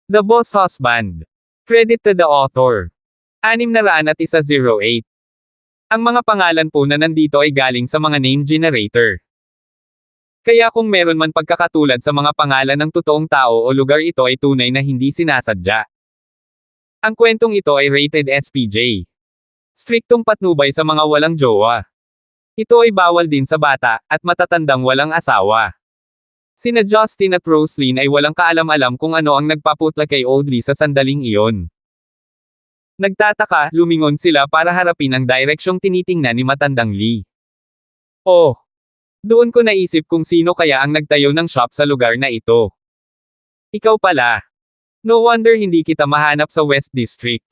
The Boss Husband. Credit to the author. 601-08. Ang mga pangalan po na nandito ay galing sa mga name generator. Kaya kung meron man pagkakatulad sa mga pangalan ng totoong tao o lugar, ito ay tunay na hindi sinasadya. Ang kwentong ito ay rated SPJ. Striktong patnubay sa mga walang jowa. Ito ay bawal din sa bata, at matatandang walang asawa. Sina Justin at Roslyn ay walang kaalam-alam kung ano ang nagpaputla kay Audley sa sandaling iyon. Nagtataka, lumingon sila para harapin ang direksyong tinitingnan ni matandang Lee. Oh! Doon ko naisip kung sino kaya ang nagtayo ng shop sa lugar na ito. Ikaw pala. No wonder hindi kita mahanap sa West District.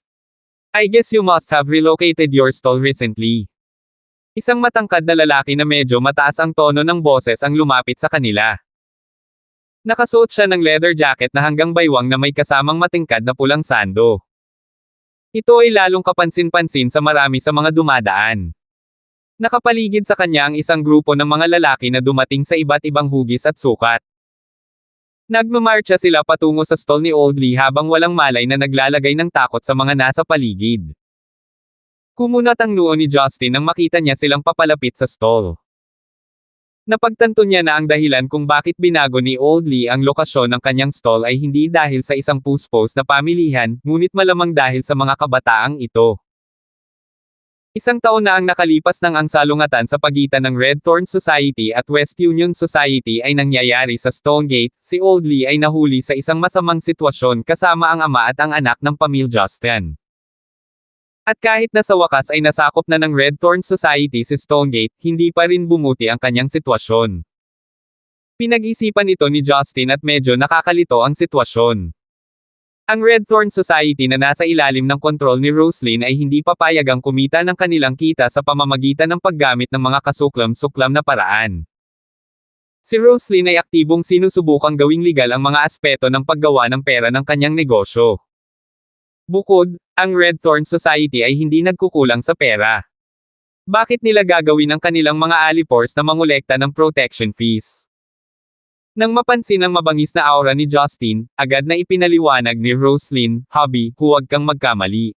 I guess you must have relocated your stall recently. Isang matangkad na lalaki na medyo mataas ang tono ng boses ang lumapit sa kanila. Nakasuot siya ng leather jacket na hanggang baywang na may kasamang matingkad na pulang sando. Ito ay lalong kapansin-pansin sa marami sa mga dumadaan. Nakapaligid sa kanya ang isang grupo ng mga lalaki na dumating sa iba't ibang hugis at sukat. Nagmamarcha sila patungo sa stall ni Audley habang walang malay na naglalagay ng takot sa mga nasa paligid. Kumunat ang noo ni Justin nang makita niya silang papalapit sa stall. Napagtanto niya na ang dahilan kung bakit binago ni Audley ang lokasyon ng kanyang stall ay hindi dahil sa isang puspos na pamilihan, ngunit malamang dahil sa mga kabataang ito. Isang taon na ang nakalipas nang ang salungatan sa pagitan ng Red Thorn Society at West Union Society ay nangyayari sa Stonegate. Si Audley ay nahuli sa isang masamang sitwasyon kasama ang ama at ang anak ng pamilya Justin. At kahit na sa wakas ay nasakop na ng Red Thorn Society si Stonegate, hindi pa rin bumuti ang kanyang sitwasyon. Pinag-isipan ito ni Justin at medyo nakakalito ang sitwasyon. Ang Red Thorn Society na nasa ilalim ng kontrol ni Roslyn ay hindi papayagang kumita ng kanilang kita sa pamamagitan ng paggamit ng mga kasuklam-suklam na paraan. Si Roslyn ay aktibong sinusubukang gawing legal ang mga aspeto ng paggawa ng pera ng kanyang negosyo. Bukod, ang Red Thorn Society ay hindi nagkukulang sa pera. Bakit nila gagawin ang kanilang mga alipors na mangolekta ng protection fees? Nang mapansin ang mabangis na aura ni Justin, agad na ipinaliwanag ni Roslyn, "Hubby, huwag kang magkamali.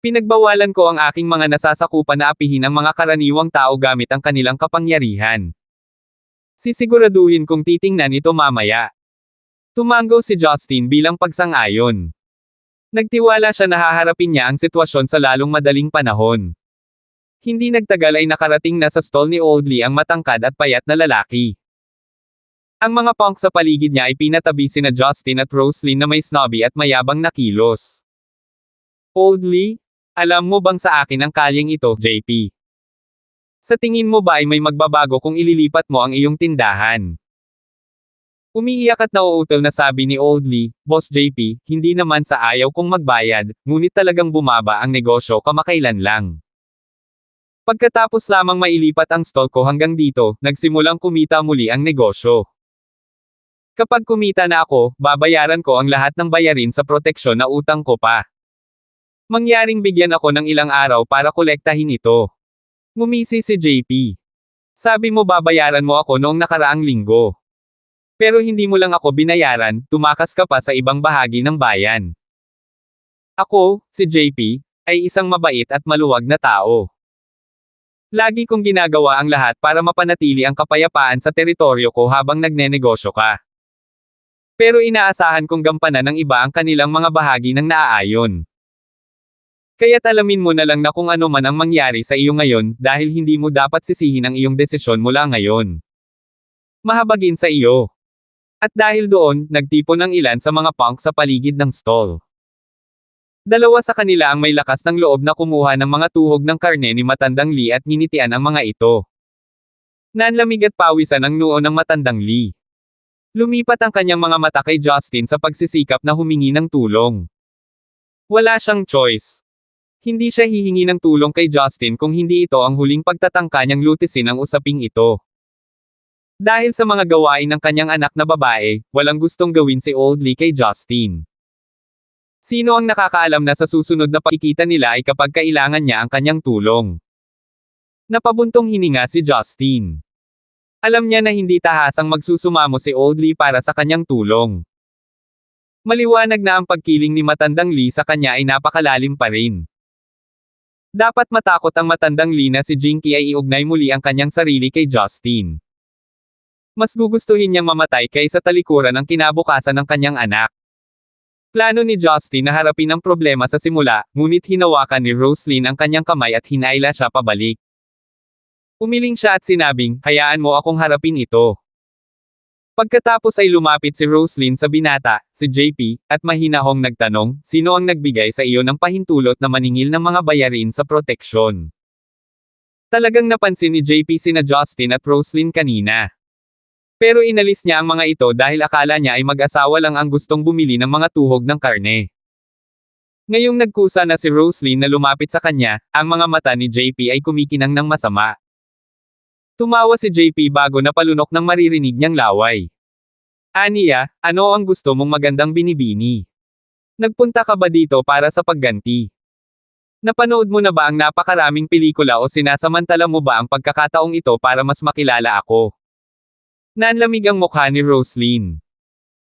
Pinagbawalan ko ang aking mga nasasakupan na apihin ang mga karaniwang tao gamit ang kanilang kapangyarihan. Sisiguraduhin kong titingnan ito mamaya." Tumango si Justin bilang pagsang-ayon. Nagtiwala siya na haharapin niya ang sitwasyon sa lalong madaling panahon. Hindi nagtagal ay nakarating na sa stall ni Audley ang matangkad at payat na lalaki. Ang mga punk sa paligid niya ay pinatabi sina Justin at Roslyn na may snobby at mayabang na kilos. "Audley, alam mo bang sa akin ang kalyeng ito, JP? Sa tingin mo ba ay may magbabago kung ililipat mo ang iyong tindahan?" Umiiyak at nauutal na sabi ni Audley, "Boss JP, hindi naman sa ayaw kong magbayad, ngunit talagang bumaba ang negosyo kamakailan lang. Pagkatapos lamang mailipat ang stall ko hanggang dito, nagsimulang kumita muli ang negosyo. Kapag kumita na ako, babayaran ko ang lahat ng bayarin sa proteksyon na utang ko pa. Mangyaring bigyan ako ng ilang araw para kolektahin ito." Ngumisi si JP. "Sabi mo babayaran mo ako noong nakaraang linggo. Pero hindi mo lang ako binayaran, tumakas ka pa sa ibang bahagi ng bayan." Ako, si JP, ay isang mabait at maluwag na tao. Lagi kong ginagawa ang lahat para mapanatili ang kapayapaan sa teritoryo ko habang nagnenegosyo ka. Pero inaasahan kong gampanan ng iba ang kanilang mga bahagi ng naaayon. Kaya't alamin mo na lang na kung ano man ang mangyari sa iyo ngayon, dahil hindi mo dapat sisihin ang iyong desisyon mula ngayon. Mahabagin sa iyo. At dahil doon, nagtipon ang ilan sa mga punk sa paligid ng stall. Dalawa sa kanila ang may lakas ng loob na kumuha ng mga tuhog ng karne ni matandang Lee at nginitian ang mga ito. Nanlamig at pawisan ang noo ng matandang Lee. Lumipat ang kanyang mga mata kay Justin sa pagsisikap na humingi ng tulong. Wala siyang choice. Hindi siya hihingi ng tulong kay Justin kung hindi ito ang huling pagtatangka niyang lutisin ang usaping ito. Dahil sa mga gawain ng kanyang anak na babae, walang gustong gawin si Audley kay Justin. Sino ang nakakaalam na sa susunod na pagkikita nila ay kapag kailangan niya ang kanyang tulong? Napabuntong hininga si Justin. Alam niya na hindi tahasang magsusumamo si Audley para sa kanyang tulong. Maliwanag na ang pagkiling ni Matandang Lee sa kanya ay napakalalim pa rin. Dapat matakot ang Matandang Lee na si Jinky ay iugnay muli ang kanyang sarili kay Justin. Mas gugustuhin niyang mamatay kaysa talikuran ang kinabukasan ng kanyang anak. Plano ni Justin na harapin ang problema sa simula, ngunit hinawakan ni Roslyn ang kanyang kamay at hinayla siya pabalik. Umiling siya at sinabing, hayaan mo akong harapin ito. Pagkatapos ay lumapit si Roslyn sa binata, si JP, at mahinahong nagtanong, sino ang nagbigay sa iyo ng pahintulot na maningil ng mga bayarin sa proteksyon? Talagang napansin ni JP sina Justin at Roslyn kanina. Pero inalis niya ang mga ito dahil akala niya ay mag-asawa lang ang gustong bumili ng mga tuhog ng karne. Ngayong nagkusa na si Roslyn na lumapit sa kanya, ang mga mata ni JP ay kumikinang ng masama. Tumawa si JP bago napalunok ng maririnig niyang laway. Aniya, ano ang gusto mong magandang binibini? Nagpunta ka ba dito para sa pagganti? Napanood mo na ba ang napakaraming pelikula o sinasamantala mo ba ang pagkakataong ito para mas makilala ako? Nanlamig ang mukha ni Roslyn.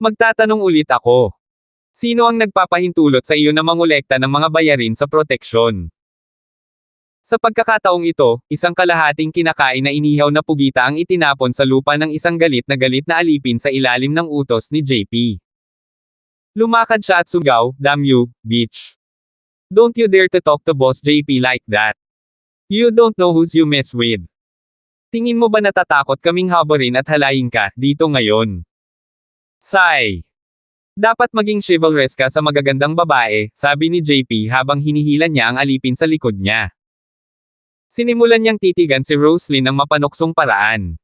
Magtatanong ulit ako. Sino ang nagpapahintulot sa iyo na mangolekta ng mga bayarin sa proteksyon? Sa pagkakataong ito, isang kalahating kinakain na inihaw na pugita ang itinapon sa lupa ng isang galit na alipin sa ilalim ng utos ni JP. Lumakad siya at sugaw, damn you, bitch. Don't you dare to talk to Boss JP like that. You don't know who's you mess with. Tingin mo ba natatakot kaming habarin at halayin ka, dito ngayon? Sigh. Dapat maging chivalrous ka sa magagandang babae, sabi ni JP habang hinihilan niya ang alipin sa likod niya. Sinimulan niyang titigan si Roslyn ng mapanuksong paraan.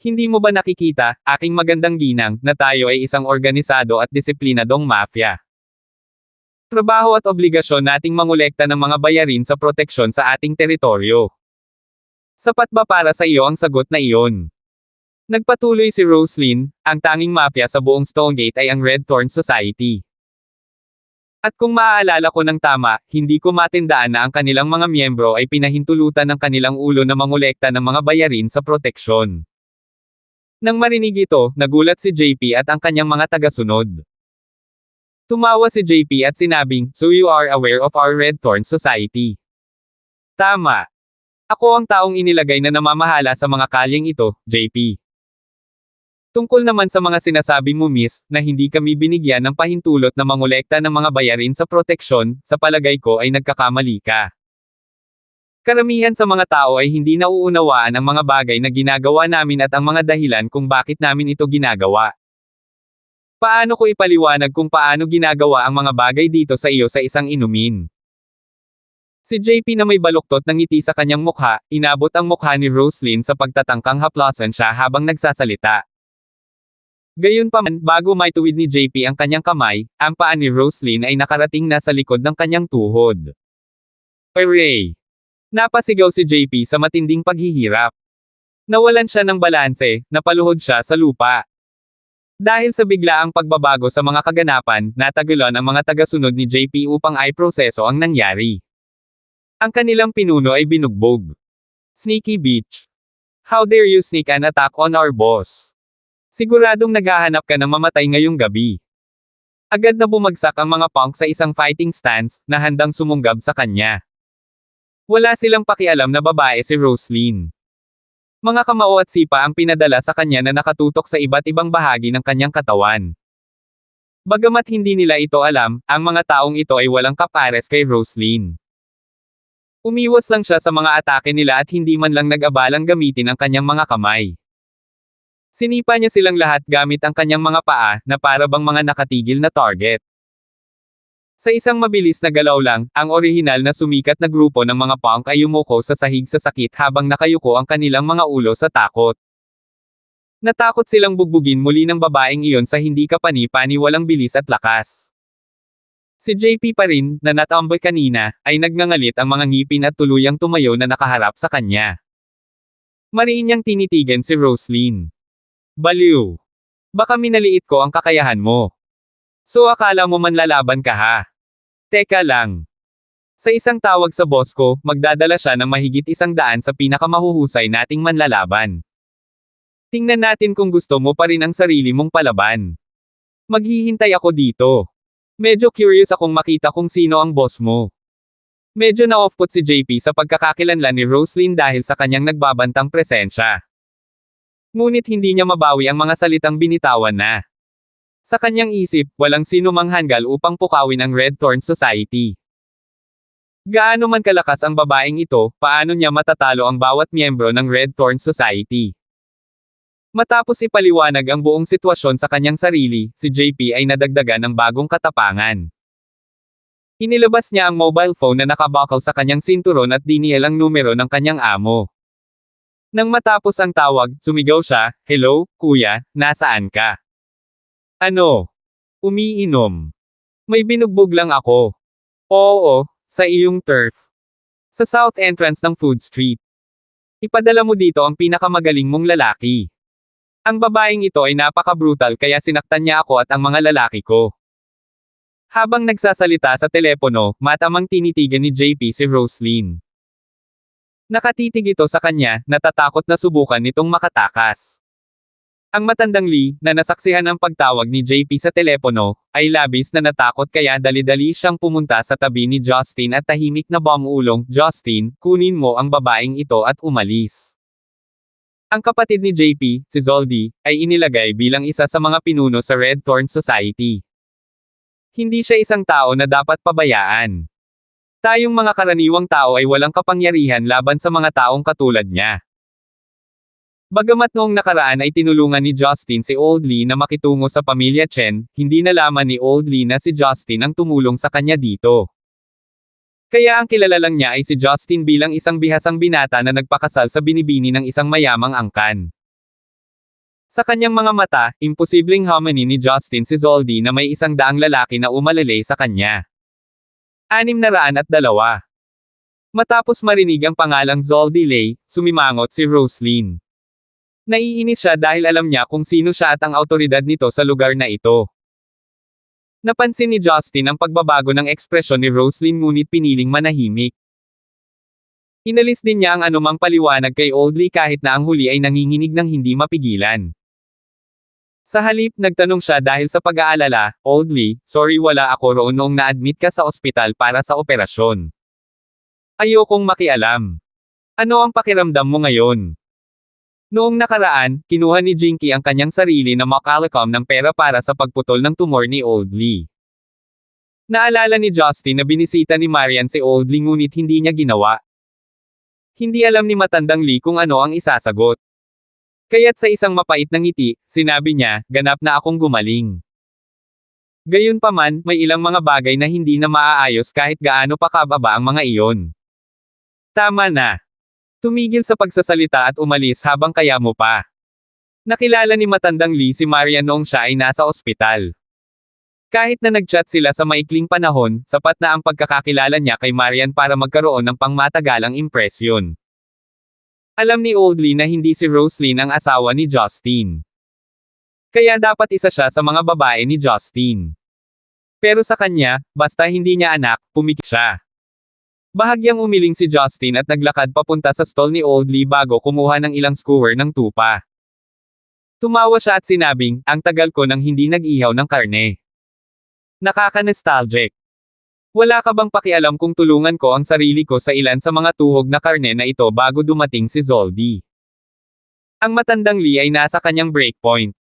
Hindi mo ba nakikita, aking magandang ginang, na tayo ay isang organisado at disiplinadong mafia? Trabaho at obligasyon nating mangolekta ng mga bayarin sa proteksyon sa ating teritoryo. Sapat ba para sa iyo ang sagot na iyon? Nagpatuloy si Roslyn, ang tanging mafia sa buong Stonegate ay ang Red Thorn Society. At kung maaalala ko ng tama, hindi ko matindaan na ang kanilang mga miyembro ay pinahintulutan ng kanilang ulo na mangolekta ng mga bayarin sa proteksyon. Nang marinig ito, nagulat si JP at ang kanyang mga tagasunod. Tumawa si JP at sinabing, so you are aware of our Red Thorn Society? Tama. Ako ang taong inilagay na namamahala sa mga kalyeng ito, JP. Tungkol naman sa mga sinasabi mo miss, na hindi kami binigyan ng pahintulot na mangolekta ng mga bayarin sa proteksyon, sa palagay ko ay nagkakamali ka. Karamihan sa mga tao ay hindi nauunawaan ang mga bagay na ginagawa namin at ang mga dahilan kung bakit namin ito ginagawa. Paano ko ipaliwanag kung paano ginagawa ang mga bagay dito sa iyo sa isang inumin? Si JP na may baluktot ng ngiti sa kanyang mukha, inabot ang mukha ni Roslyn sa pagtatangkang haplasan siya habang nagsasalita. Gayunpaman, bago maituwid ni JP ang kanyang kamay, ang paa ni Roslyn ay nakarating na sa likod ng kanyang tuhod. Hooray! Napasigaw si JP sa matinding paghihirap. Nawalan siya ng balanse, napaluhod siya sa lupa. Dahil sa biglaang pagbabago sa mga kaganapan, natagulan ang mga tagasunod ni JP upang proseso ang nangyari. Ang kanilang pinuno ay binugbog. Sneaky bitch. How dare you sneak an attack on our boss? Siguradong naghahanap ka ng mamatay ngayong gabi. Agad na bumagsak ang mga punk sa isang fighting stance, na handang sumunggab sa kanya. Wala silang pakialam na babae si Roslyn. Mga kamao at sipa ang pinadala sa kanya na nakatutok sa iba't ibang bahagi ng kanyang katawan. Bagamat hindi nila ito alam, ang mga taong ito ay walang kapares kay Roslyn. Umiwas lang siya sa mga atake nila at hindi man lang nag-abalang gamitin ang kanyang mga kamay. Sinipa niya silang lahat gamit ang kanyang mga paa, na para bang mga nakatigil na target. Sa isang mabilis na galaw lang, ang orihinal na sumikat na grupo ng mga punk ay yumuko sa sahig sa sakit habang nakayuko ang kanilang mga ulo sa takot. Natakot silang bugbugin muli ng babaeng iyon sa hindi kapani-pani walang bilis at lakas. Si JP pa rin, na natamboy kanina, ay nagngangalit ang mga ngipin at tuluyang tumayo na nakaharap sa kanya. Mariin niyang tinitigan si Roslyn. Baliw. Baka minaliit ko ang kakayahan mo. So akala mo manlalaban ka ha? Teka lang. Sa isang tawag sa boss ko, magdadala siya ng mahigit 100 sa pinakamahuhusay nating manlalaban. Tingnan natin kung gusto mo pa rin ang sarili mong palaban. Maghihintay ako dito. Medyo curious akong makita kung sino ang boss mo. Medyo na-off-put si JP sa pagkakakilanlan ni Roslyn dahil sa kanyang nagbabantang presensya. Ngunit hindi niya mabawi ang mga salitang binitawan na. Sa kanyang isip, walang sino mang hanggal upang pukawin ang Red Thorn Society. Gaano man kalakas ang babaeng ito, paano niya matatalo ang bawat miyembro ng Red Thorn Society? Matapos ipaliwanag ang buong sitwasyon sa kanyang sarili, si JP ay nadagdagan ng bagong katapangan. Inilabas niya ang mobile phone na nakabakal sa kanyang sinturon at dinial ang numero ng kanyang amo. Nang matapos ang tawag, sumigaw siya, "Hello, kuya, nasaan ka?" "Ano? Umiinom. May binugbog lang ako." "Oo, sa iyong turf. Sa south entrance ng Food Street. Ipadala mo dito ang pinakamagaling mong lalaki." Ang babaeng ito ay napaka-brutal kaya sinaktan niya ako at ang mga lalaki ko. Habang nagsasalita sa telepono, matamang tinitigan ni JP si Roslyn. Nakatitig ito sa kanya, natatakot na subukan nitong makatakas. Ang matandang Lee, na nasaksihan ang pagtawag ni JP sa telepono, ay labis na natakot kaya dali-dali siyang pumunta sa tabi ni Justin at tahimik na bumulong, "Justin, kunin mo ang babaeng ito at umalis." Ang kapatid ni JP, si Zoldy, ay inilagay bilang isa sa mga pinuno sa Red Thorn Society. Hindi siya isang tao na dapat pabayaan. Tayong mga karaniwang tao ay walang kapangyarihan laban sa mga taong katulad niya. Bagamat noong nakaraan ay tinulungan ni Justin si Old Lee na makitungo sa pamilya Chen, hindi nalaman ni Old Lee na si Justin ang tumulong sa kanya dito. Kaya ang kilala lang niya ay si Justin bilang isang bihasang binata na nagpakasal sa binibini ng isang mayamang angkan. Sa kanyang mga mata, imposibleng hominy ni Justin si Zoldy na may 100 lalaki na umalalay sa kanya. 602. Matapos marinig ang pangalang Zoldy Lay, sumimangot si Roslyn. Naiinis siya dahil alam niya kung sino siya at ang autoridad nito sa lugar na ito. Napansin ni Justin ang pagbabago ng ekspresyon ni Roslyn ngunit piniling manahimik. Inalis din niya ang anumang paliwanag kay Old Lee kahit na ang huli ay nanginginig ng hindi mapigilan. Sa halip, nagtanong siya dahil sa pag-aalala, "Old Lee, sorry wala ako roon noong na-admit ka sa ospital para sa operasyon. Ayokong makialam. Ano ang pakiramdam mo ngayon?" Noong nakaraan, kinuha ni Jinky ang kanyang sarili na makalakam ng pera para sa pagputol ng tumor ni Old Lee. Naalala ni Justin na binisita ni Marian si Old Lee ngunit hindi niya ginawa. Hindi alam ni matandang Lee kung ano ang isasagot. Kaya't sa isang mapait na ngiti, sinabi niya, "Ganap na akong gumaling." Gayunpaman, may ilang mga bagay na hindi na maaayos kahit gaano pa kababa ang mga iyon. "Tama na. Tumigil sa pagsasalita at umalis habang kaya mo pa." Nakilala ni matandang Lee si Marian noong siya ay nasa ospital. Kahit na nag-chat sila sa maikling panahon, sapat na ang pagkakakilala niya kay Marian para magkaroon ng pangmatagalang impresyon. Alam ni Old Lee na hindi si Roslyn ang asawa ni Justin. Kaya dapat isa siya sa mga babae ni Justin. Pero sa kanya, basta hindi niya anak, pumikit siya. Bahagyang umiling si Justin at naglakad papunta sa stall ni Old Lee bago kumuha ng ilang skewer ng tupa. Tumawa siya at sinabing, "Ang tagal ko nang hindi nag-ihaw ng karne. Nakaka-nostalgic. Wala ka bang pakialam kung tulungan ko ang sarili ko sa ilan sa mga tuhog na karne na ito bago dumating si Zoldy?" Ang matandang Lee ay nasa kanyang breakpoint.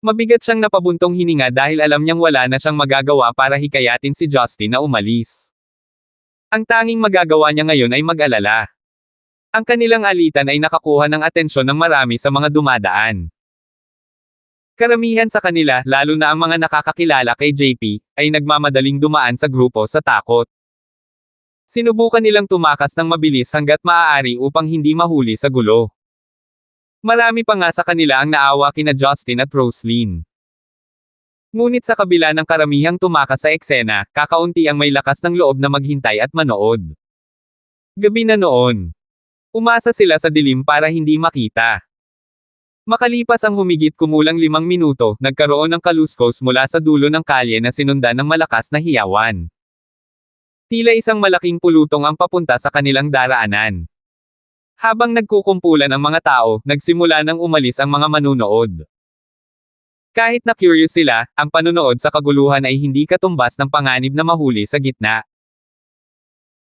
Mabigat siyang napabuntong hininga dahil alam niyang wala na siyang magagawa para hikayatin si Justin na umalis. Ang tanging magagawa niya ngayon ay mag-alala. Ang kanilang alitan ay nakakuha ng atensyon ng marami sa mga dumadaan. Karamihan sa kanila, lalo na ang mga nakakakilala kay JP, ay nagmamadaling dumaan sa grupo sa takot. Sinubukan nilang tumakas ng mabilis hanggat maaari upang hindi mahuli sa gulo. Marami pa nga sa kanila ang naawa kina Justin at Roslyn. Ngunit sa kabila ng karamihang tumakas sa eksena, kakaunti ang may lakas ng loob na maghintay at manood. Gabi na noon. Umasa sila sa dilim para hindi makita. Makalipas ang humigit kumulang 5 minuto, nagkaroon ng kaluskos mula sa dulo ng kalye na sinundan ng malakas na hiyawan. Tila isang malaking pulutong ang papunta sa kanilang daraanan. Habang nagkukumpulan ang mga tao, nagsimula nang umalis ang mga manunood. Kahit na curious sila, ang panunood sa kaguluhan ay hindi katumbas ng panganib na mahuli sa gitna.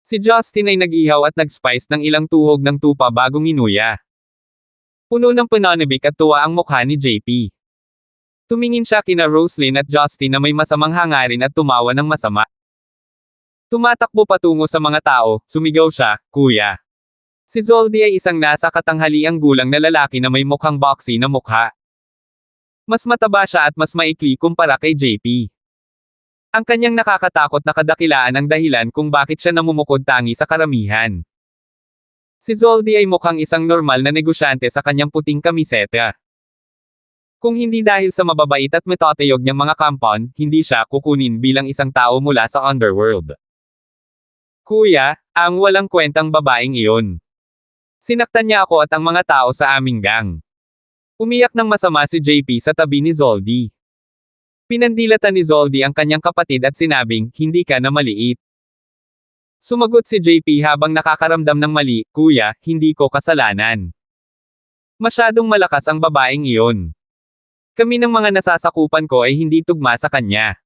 Si Justin ay nag-ihaw at nag-spice ng ilang tuhog ng tupa bago minuya. Puno ng pananabik at tuwa ang mukha ni JP. Tumingin siya kina Roslyn at Justin na may masamang hangarin at tumawa ng masama. Tumatakbo patungo sa mga tao, sumigaw siya, "Kuya." Si Zoldy ay isang nasa katanghaliang gulang na lalaki na may mukhang boxy na mukha. Mas mataba siya at mas maikli kumpara kay JP. Ang kanyang nakakatakot na kadakilaan ang dahilan kung bakit siya namumukod tangi sa karamihan. Si Zoldy ay mukhang isang normal na negosyante sa kanyang puting kamiseta. Kung hindi dahil sa mababait at metoteyog niyang mga kampon, hindi siya kukunin bilang isang tao mula sa underworld. "Kuya, ang walang kwentang babaeng iyon. Sinaktan niya ako at ang mga tao sa aming gang." Umiyak ng masama si JP sa tabi ni Zoldy. Pinandilatan ni Zoldy ang kanyang kapatid at sinabing, "Hindi ka na maliit." Sumagot si JP habang nakakaramdam ng mali, "Kuya, hindi ko kasalanan. Masyadong malakas ang babaeng iyon. Kami ng mga nasasakupan ko ay hindi tugma sa kanya."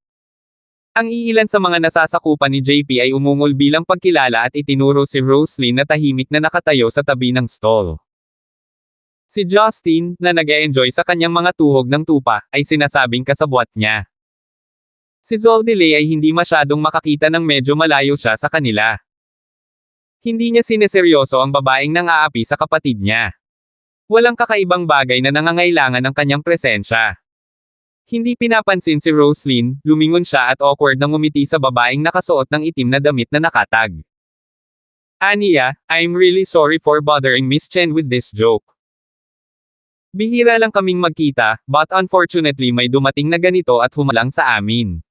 Ang iilan sa mga nasasakupan ni JP ay umungol bilang pagkilala at itinuro si Roslyn na tahimik na nakatayo sa tabi ng stall. Si Justin, na nag-e-enjoy sa kanyang mga tuhog ng tupa, ay sinasabing kasabwat niya. Si Zoldy ay hindi masyadong makakita ng medyo malayo siya sa kanila. Hindi niya sineseryoso ang babaeng nang-aapi sa kapatid niya. Walang kakaibang bagay na nangangailangan ng kanyang presensya. Hindi pinapansin si Roslyn, lumingon siya at awkward na ngumiti sa babaeng nakasuot ng itim na damit na nakatag. "Anya, I'm really sorry for bothering Miss Chen with this joke. Bihira lang kaming magkita, but unfortunately may dumating na ganito at humalang sa amin.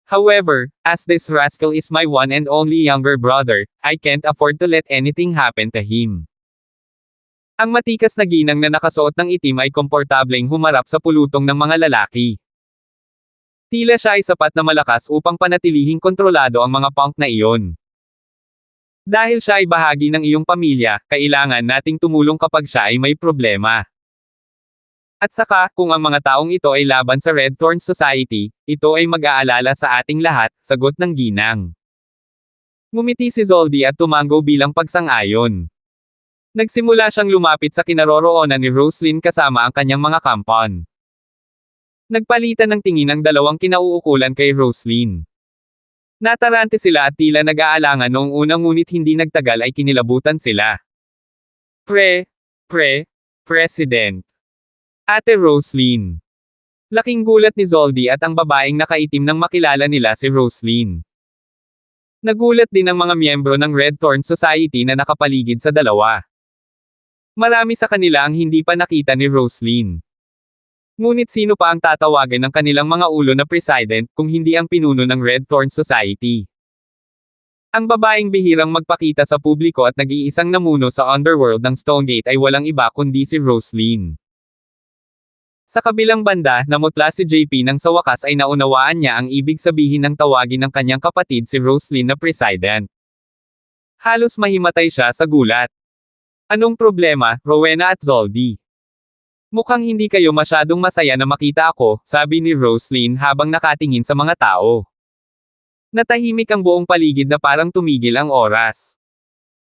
However, as this rascal is my one and only younger brother, I can't afford to let anything happen to him." Ang matikas na ginang na nakasuot ng itim ay komportableng humarap sa pulutong ng mga lalaki. Tila siya ay sapat na malakas upang panatilihing kontrolado ang mga punk na iyon. Dahil siya ay bahagi ng iyong pamilya, kailangan nating tumulong kapag siya ay may problema. At saka, kung ang mga taong ito ay laban sa Red Thorn Society, ito ay mag-aalala sa ating lahat, sagot ng ginang. Ngumiti si Zoldy at tumango bilang pagsang-ayon. Nagsimula siyang lumapit sa kinaroroonan ni Roslyn kasama ang kanyang mga kampon. Nagpalitan ng tingin ang dalawang kinauukulan kay Roslyn. Natarante sila at tila nag-aalangan noong unang ngunit hindi nagtagal ay kinilabutan sila. President. Ate Roslyn. Laking gulat ni Zoldy at ang babaeng nakaitim nang makilala nila si Roslyn. Nagulat din ang mga miyembro ng Red Thorn Society na nakapaligid sa dalawa. Marami sa kanila ang hindi pa nakita ni Roslyn. Ngunit sino pa ang tatawagan ng kanilang mga ulo na president, kung hindi ang pinuno ng Red Thorn Society? Ang babaeng bihirang magpakita sa publiko at nag-iisang namuno sa underworld ng Stonegate ay walang iba kundi si Roslyn. Sa kabilang banda, namutla si JP nang sa wakas ay naunawaan niya ang ibig sabihin ng tawagin ng kanyang kapatid si Roslyn na president. Halos mahimatay siya sa gulat. "Anong problema, Rowena at Zoldy? Mukhang hindi kayo masyadong masaya na makita ako," sabi ni Roslyn habang nakatingin sa mga tao. Natahimik ang buong paligid na parang tumigil ang oras.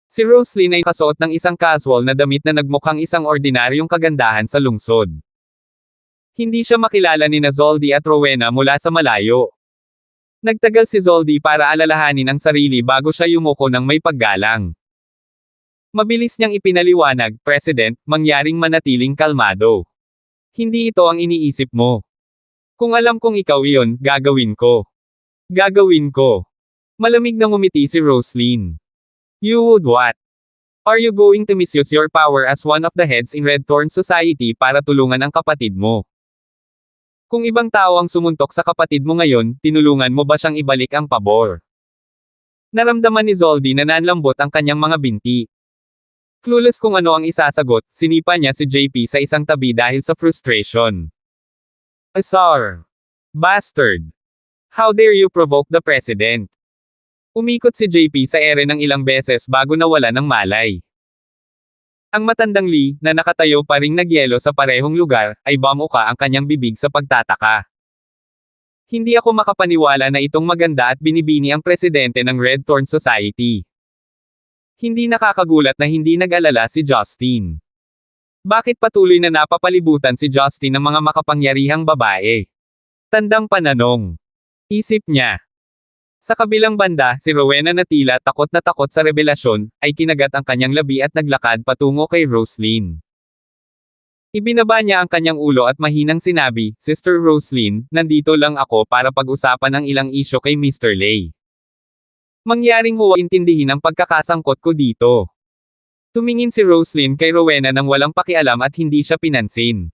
Si Roslyn ay kasuot ng isang casual na damit na nagmukhang isang ordinaryong kagandahan sa lungsod. Hindi siya makilala ni Zoldy at Rowena mula sa malayo. Nagtagal si Zoldy para alalahanin ang sarili bago siya yumuko ng may paggalang. Mabilis niyang ipinaliwanag, "President, mangyaring manatiling kalmado. Hindi ito ang iniisip mo. Kung alam kong ikaw iyon, gagawin ko. Gagawin ko." Malamig na ngumiti si Roslyn. "You would what? Are you going to misuse your power as one of the heads in Red Thorn Society para tulungan ang kapatid mo? Kung ibang tao ang sumuntok sa kapatid mo ngayon, tinulungan mo ba siyang ibalik ang pabor?" Naramdaman ni Zoldy na nanlambot ang kanyang mga binti. Clueless kung ano ang isasagot, sinipa niya si JP sa isang tabi dahil sa frustration. "Asar! Bastard! How dare you provoke the president?" Umikot si JP sa ere ng ilang beses bago nawala ng malay. Ang matandang Lee, na nakatayo pa ring nagyelo sa parehong lugar, ay bumuka ang kanyang bibig sa pagtataka. Hindi ako makapaniwala na itong maganda at binibini ang presidente ng Red Thorn Society. Hindi nakakagulat na hindi nag-alala si Justin. Bakit patuloy na napapalibutan si Justin ng mga makapangyarihang babae? Tandang pananong. Isip niya. Sa kabilang banda, si Rowena na tila takot na takot sa revelasyon, ay kinagat ang kanyang labi at naglakad patungo kay Roslyn. Ibinaba niya ang kanyang ulo at mahinang sinabi, "Sister Roslyn, nandito lang ako para pag-usapan ang ilang isyo kay Mr. Lay. Mangyaring huwag intindihin ang pagkakasangkot ko dito." Tumingin si Roslyn kay Rowena nang walang pakialam at hindi siya pinansin.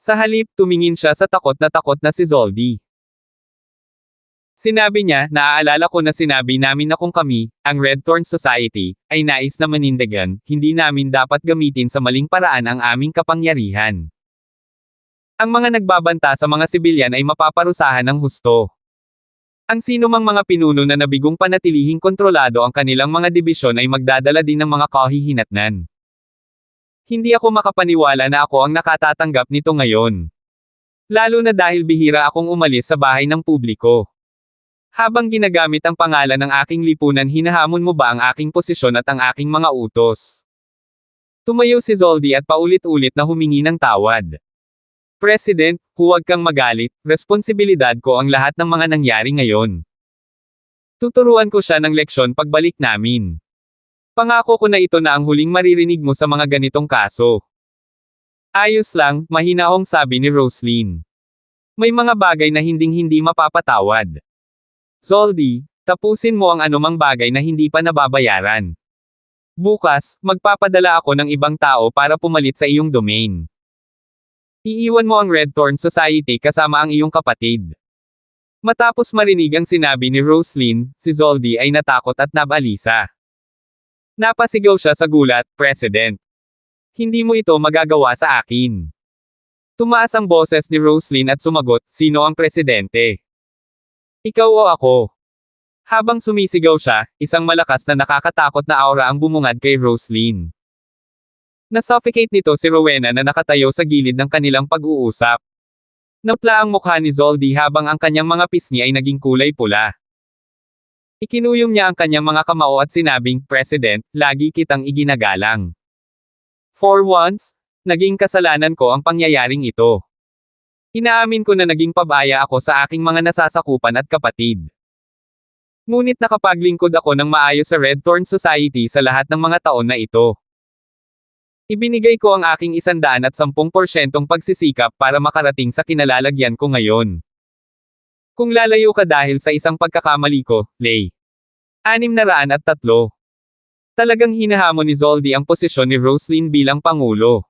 Sa halip, tumingin siya sa takot na si Zoldy. Sinabi niya, "Naaalala ko na sinabi namin na kung kami, ang Red Thorn Society, ay nais na manindigan, hindi namin dapat gamitin sa maling paraan ang aming kapangyarihan. Ang mga nagbabanta sa mga sibilyan ay mapaparusahan ng husto. Ang sinumang mga pinuno na nabigong panatilihing kontrolado ang kanilang mga dibisyon ay magdadala din ng mga kahihinatnan. Hindi ako makapaniwala na ako ang nakatatanggap nito ngayon. Lalo na dahil bihira akong umalis sa bahay ng publiko. Habang ginagamit ang pangalan ng aking lipunan, hinahamon mo ba ang aking posisyon at ang aking mga utos?" Tumayo si Zoldy at paulit-ulit na humingi ng tawad. "President, huwag kang magalit, responsibilidad ko ang lahat ng mga nangyari ngayon. Tuturuan ko siya ng leksyon pagbalik namin. Pangako ko na ito na ang huling maririnig mo sa mga ganitong kaso." "Ayos lang," mahinahong sabi ni Roslyn. "May mga bagay na hinding-hindi mapapatawad. Zoldy, tapusin mo ang anumang bagay na hindi pa nababayaran. Bukas, magpapadala ako ng ibang tao para pumalit sa iyong domain. Iiwan mo ang Red Thorn Society kasama ang iyong kapatid." Matapos marinig ang sinabi ni Roslyn, si Zoldy ay natakot at nabalisa. Napasigaw siya sa gulat, "President! Hindi mo ito magagawa sa akin." Tumaas ang boses ni Roslyn at sumagot, "Sino ang presidente? Ikaw o ako?" Habang sumisigaw siya, isang malakas na nakakatakot na aura ang bumungad kay Roslyn. Nasuffocate nito si Rowena na nakatayo sa gilid ng kanilang pag-uusap. Napla ang mukha ni Zoldy habang ang kanyang mga pisngi ay naging kulay pula. Ikinuyom niya ang kanyang mga kamao at sinabing, "President, lagi kitang iginagalang. For once, naging kasalanan ko ang pangyayaring ito. Inaamin ko na naging pabaya ako sa aking mga nasasakupan at kapatid. Ngunit nakapaglingkod ako ng maayos sa Red Thorn Society sa lahat ng mga taon na ito. Ibinigay ko ang aking 110% pagsisikap para makarating sa kinalalagyan ko ngayon. Kung lalayo ka dahil sa isang pagkakamali ko, Lay. 603. Talagang hinahamon ni Zoldy ang posisyon ni Roslyn bilang Pangulo.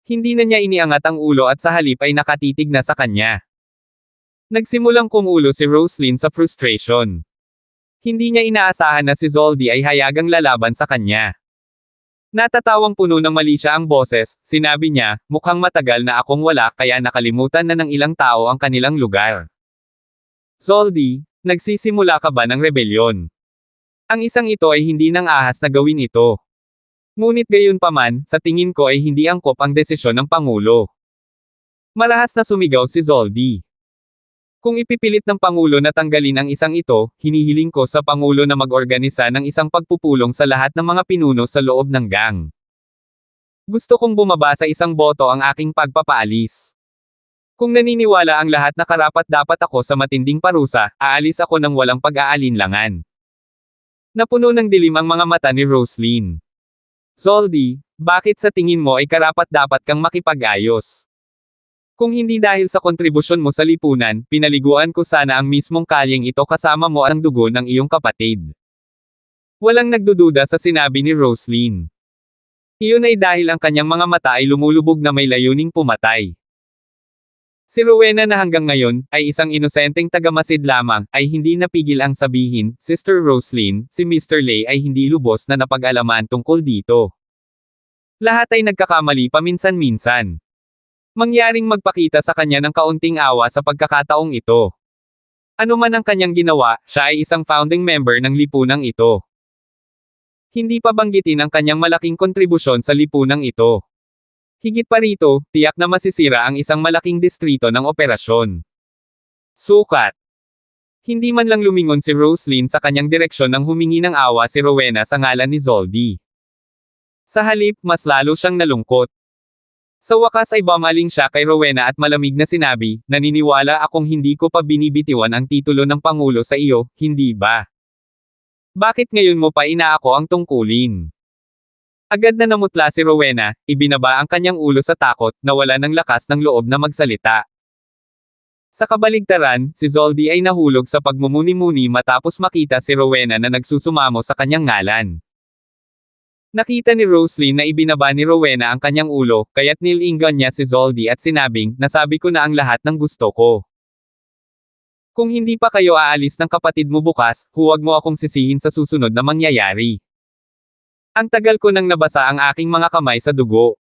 Hindi na niya iniangat ang ulo at sa halip ay nakatitig na sa kanya. Nagsimulang kumulo si Roslyn sa frustration. Hindi niya inaasahan na si Zoldy ay hayagang lalaban sa kanya. Natatawang puno ng mali siya ang boses, sinabi niya, "Mukhang matagal na akong wala kaya nakalimutan na ng ilang tao ang kanilang lugar. Zoldy, nagsisimula ka ba ng rebelyon? Ang isang ito ay hindi nang ahas na gawin ito. Ngunit gayunpaman, sa tingin ko ay hindi angkop ang desisyon ng Pangulo." Marahas na sumigaw si Zoldy. "Kung ipipilit ng Pangulo na tanggalin ang isang ito, hinihiling ko sa Pangulo na mag-organisa ng isang pagpupulong sa lahat ng mga pinuno sa loob ng gang. Gusto kong bumaba sa isang boto ang aking pagpapaalis. Kung naniniwala ang lahat na karapat-dapat ako sa matinding parusa, aalis ako ng walang pag-aalinlangan." Napuno ng dilim ang mga mata ni Roslyn. "Zoldy, bakit sa tingin mo ay karapat-dapat kang makipag-ayos? Kung hindi dahil sa kontribusyon mo sa lipunan, pinaliguan ko sana ang mismong kalyeng ito kasama mo ang dugo ng iyong kapatid." Walang nagdududa sa sinabi ni Roslyn. Iyon ay dahil ang kanyang mga mata ay lumulubog na may layuning pumatay. Si Rowena na hanggang ngayon, ay isang inosenteng tagamasid lamang, ay hindi napigil ang sabihin, "Sister Roslyn, si Mr. Lay ay hindi lubos na napag-alaman tungkol dito. Lahat ay nagkakamali paminsan-minsan. Mangyaring magpakita sa kanya ng kaunting awa sa pagkakataong ito. Ano man ang kanyang ginawa, siya ay isang founding member ng lipunang ito. Hindi pa banggitin ang kanyang malaking kontribusyon sa lipunang ito. Higit pa rito, tiyak na masisira ang isang malaking distrito ng operasyon. Sukat. Hindi man lang lumingon si Roslyn sa kanyang direksyon nang humingi ng awa si Rowena sa ngalan ni Zoldy. Sa halip, mas lalo siyang nalungkot. Sa wakas ay bumaling siya kay Rowena at malamig na sinabi, naniniwala akong hindi ko pa binibitiwan ang titulo ng Pangulo sa iyo, hindi ba? Bakit ngayon mo pa inaako ang tungkulin? Agad na namutla si Rowena, ibinaba ang kanyang ulo sa takot, nawala ng lakas ng loob na magsalita. Sa kabaligtaran, si Zoldy ay nahulog sa pagmumuni-muni matapos makita si Rowena na nagsusumamo sa kanyang ngalan. Nakita ni Roslyn na ibinaba ni Rowena ang kanyang ulo, kaya't nilingon niya si Zoldy at sinabing, nasabi ko na ang lahat ng gusto ko. Kung hindi pa kayo aalis ng kapatid mo bukas, huwag mo akong sisihin sa susunod na mangyayari. Ang tagal ko nang nabasa ang aking mga kamay sa dugo.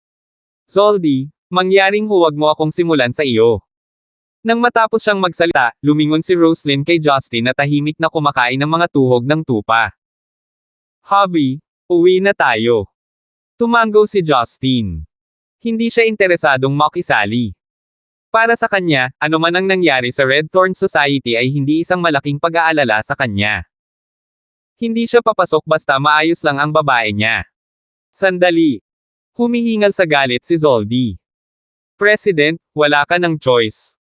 Zoldy, mangyaring huwag mo akong simulan sa iyo. Nang matapos siyang magsalita, lumingon si Roslyn kay Justin na tahimik na kumakain ng mga tuhog ng tupa. Hubby, uwi na tayo. Tumanggo si Justin. Hindi siya interesadong makisali. Para sa kanya, anuman ang nangyari sa Red Thorn Society ay hindi isang malaking pag-aalala sa kanya. Hindi siya papasok basta maayos lang ang babae niya. Sandali. Humihingal sa galit si Zoldy. President, wala ka ng choice.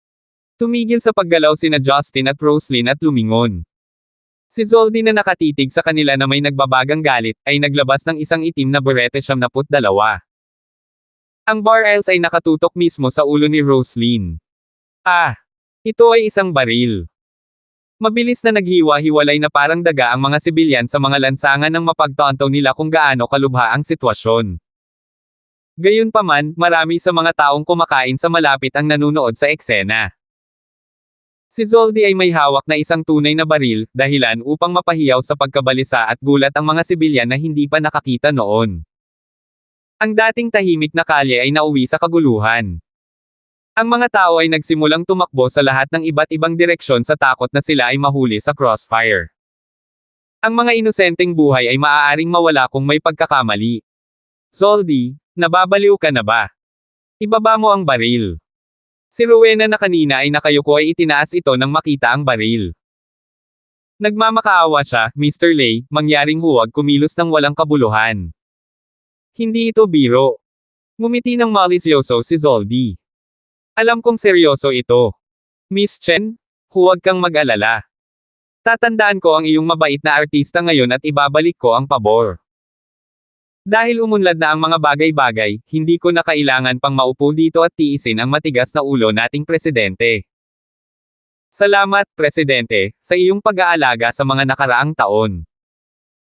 Tumigil sa paggalaw sina Justin at Roslyn at lumingon. Si Zoldy na nakatitig sa kanila na may nagbabagang galit, ay naglabas ng isang itim na berete 72. Ang barrels ay nakatutok mismo sa ulo ni Roslyn. Ah! Ito ay isang baril. Mabilis na naghiwa-hiwalay na parang daga ang mga sibilyan sa mga lansangan nang mapagtanto nila kung gaano kalubha ang sitwasyon. Gayunpaman, marami sa mga taong kumakain sa malapit ang nanunood sa eksena. Si Zoldy ay may hawak na isang tunay na baril, dahilan upang mapahiyaw sa pagkabalisa at gulat ang mga sibilyan na hindi pa nakakita noon. Ang dating tahimik na kalye ay nauwi sa kaguluhan. Ang mga tao ay nagsimulang tumakbo sa lahat ng iba't ibang direksyon sa takot na sila ay mahuli sa crossfire. Ang mga inosenteng buhay ay maaaring mawala kung may pagkakamali. Zoldy, nababaliw ka na ba? Ibaba mo ang baril. Si Rowena na kanina ay nakayuko ay itinaas ito nang makita ang baril. Nagmamakaawa siya, Mr. Lay, mangyaring huwag kumilos ng walang kabuluhan. Hindi ito biro. Ngumiti ng malisyoso si Zoldy. Alam kong seryoso ito. Miss Chen, huwag kang mag-alala. Tatandaan ko ang iyong mabait na artista ngayon at ibabalik ko ang pabor. Dahil umunlad na ang mga bagay-bagay, hindi ko na kailangan pang maupo dito at tiisin ang matigas na ulo nating presidente. Salamat, Presidente, sa iyong pag-aalaga sa mga nakaraang taon.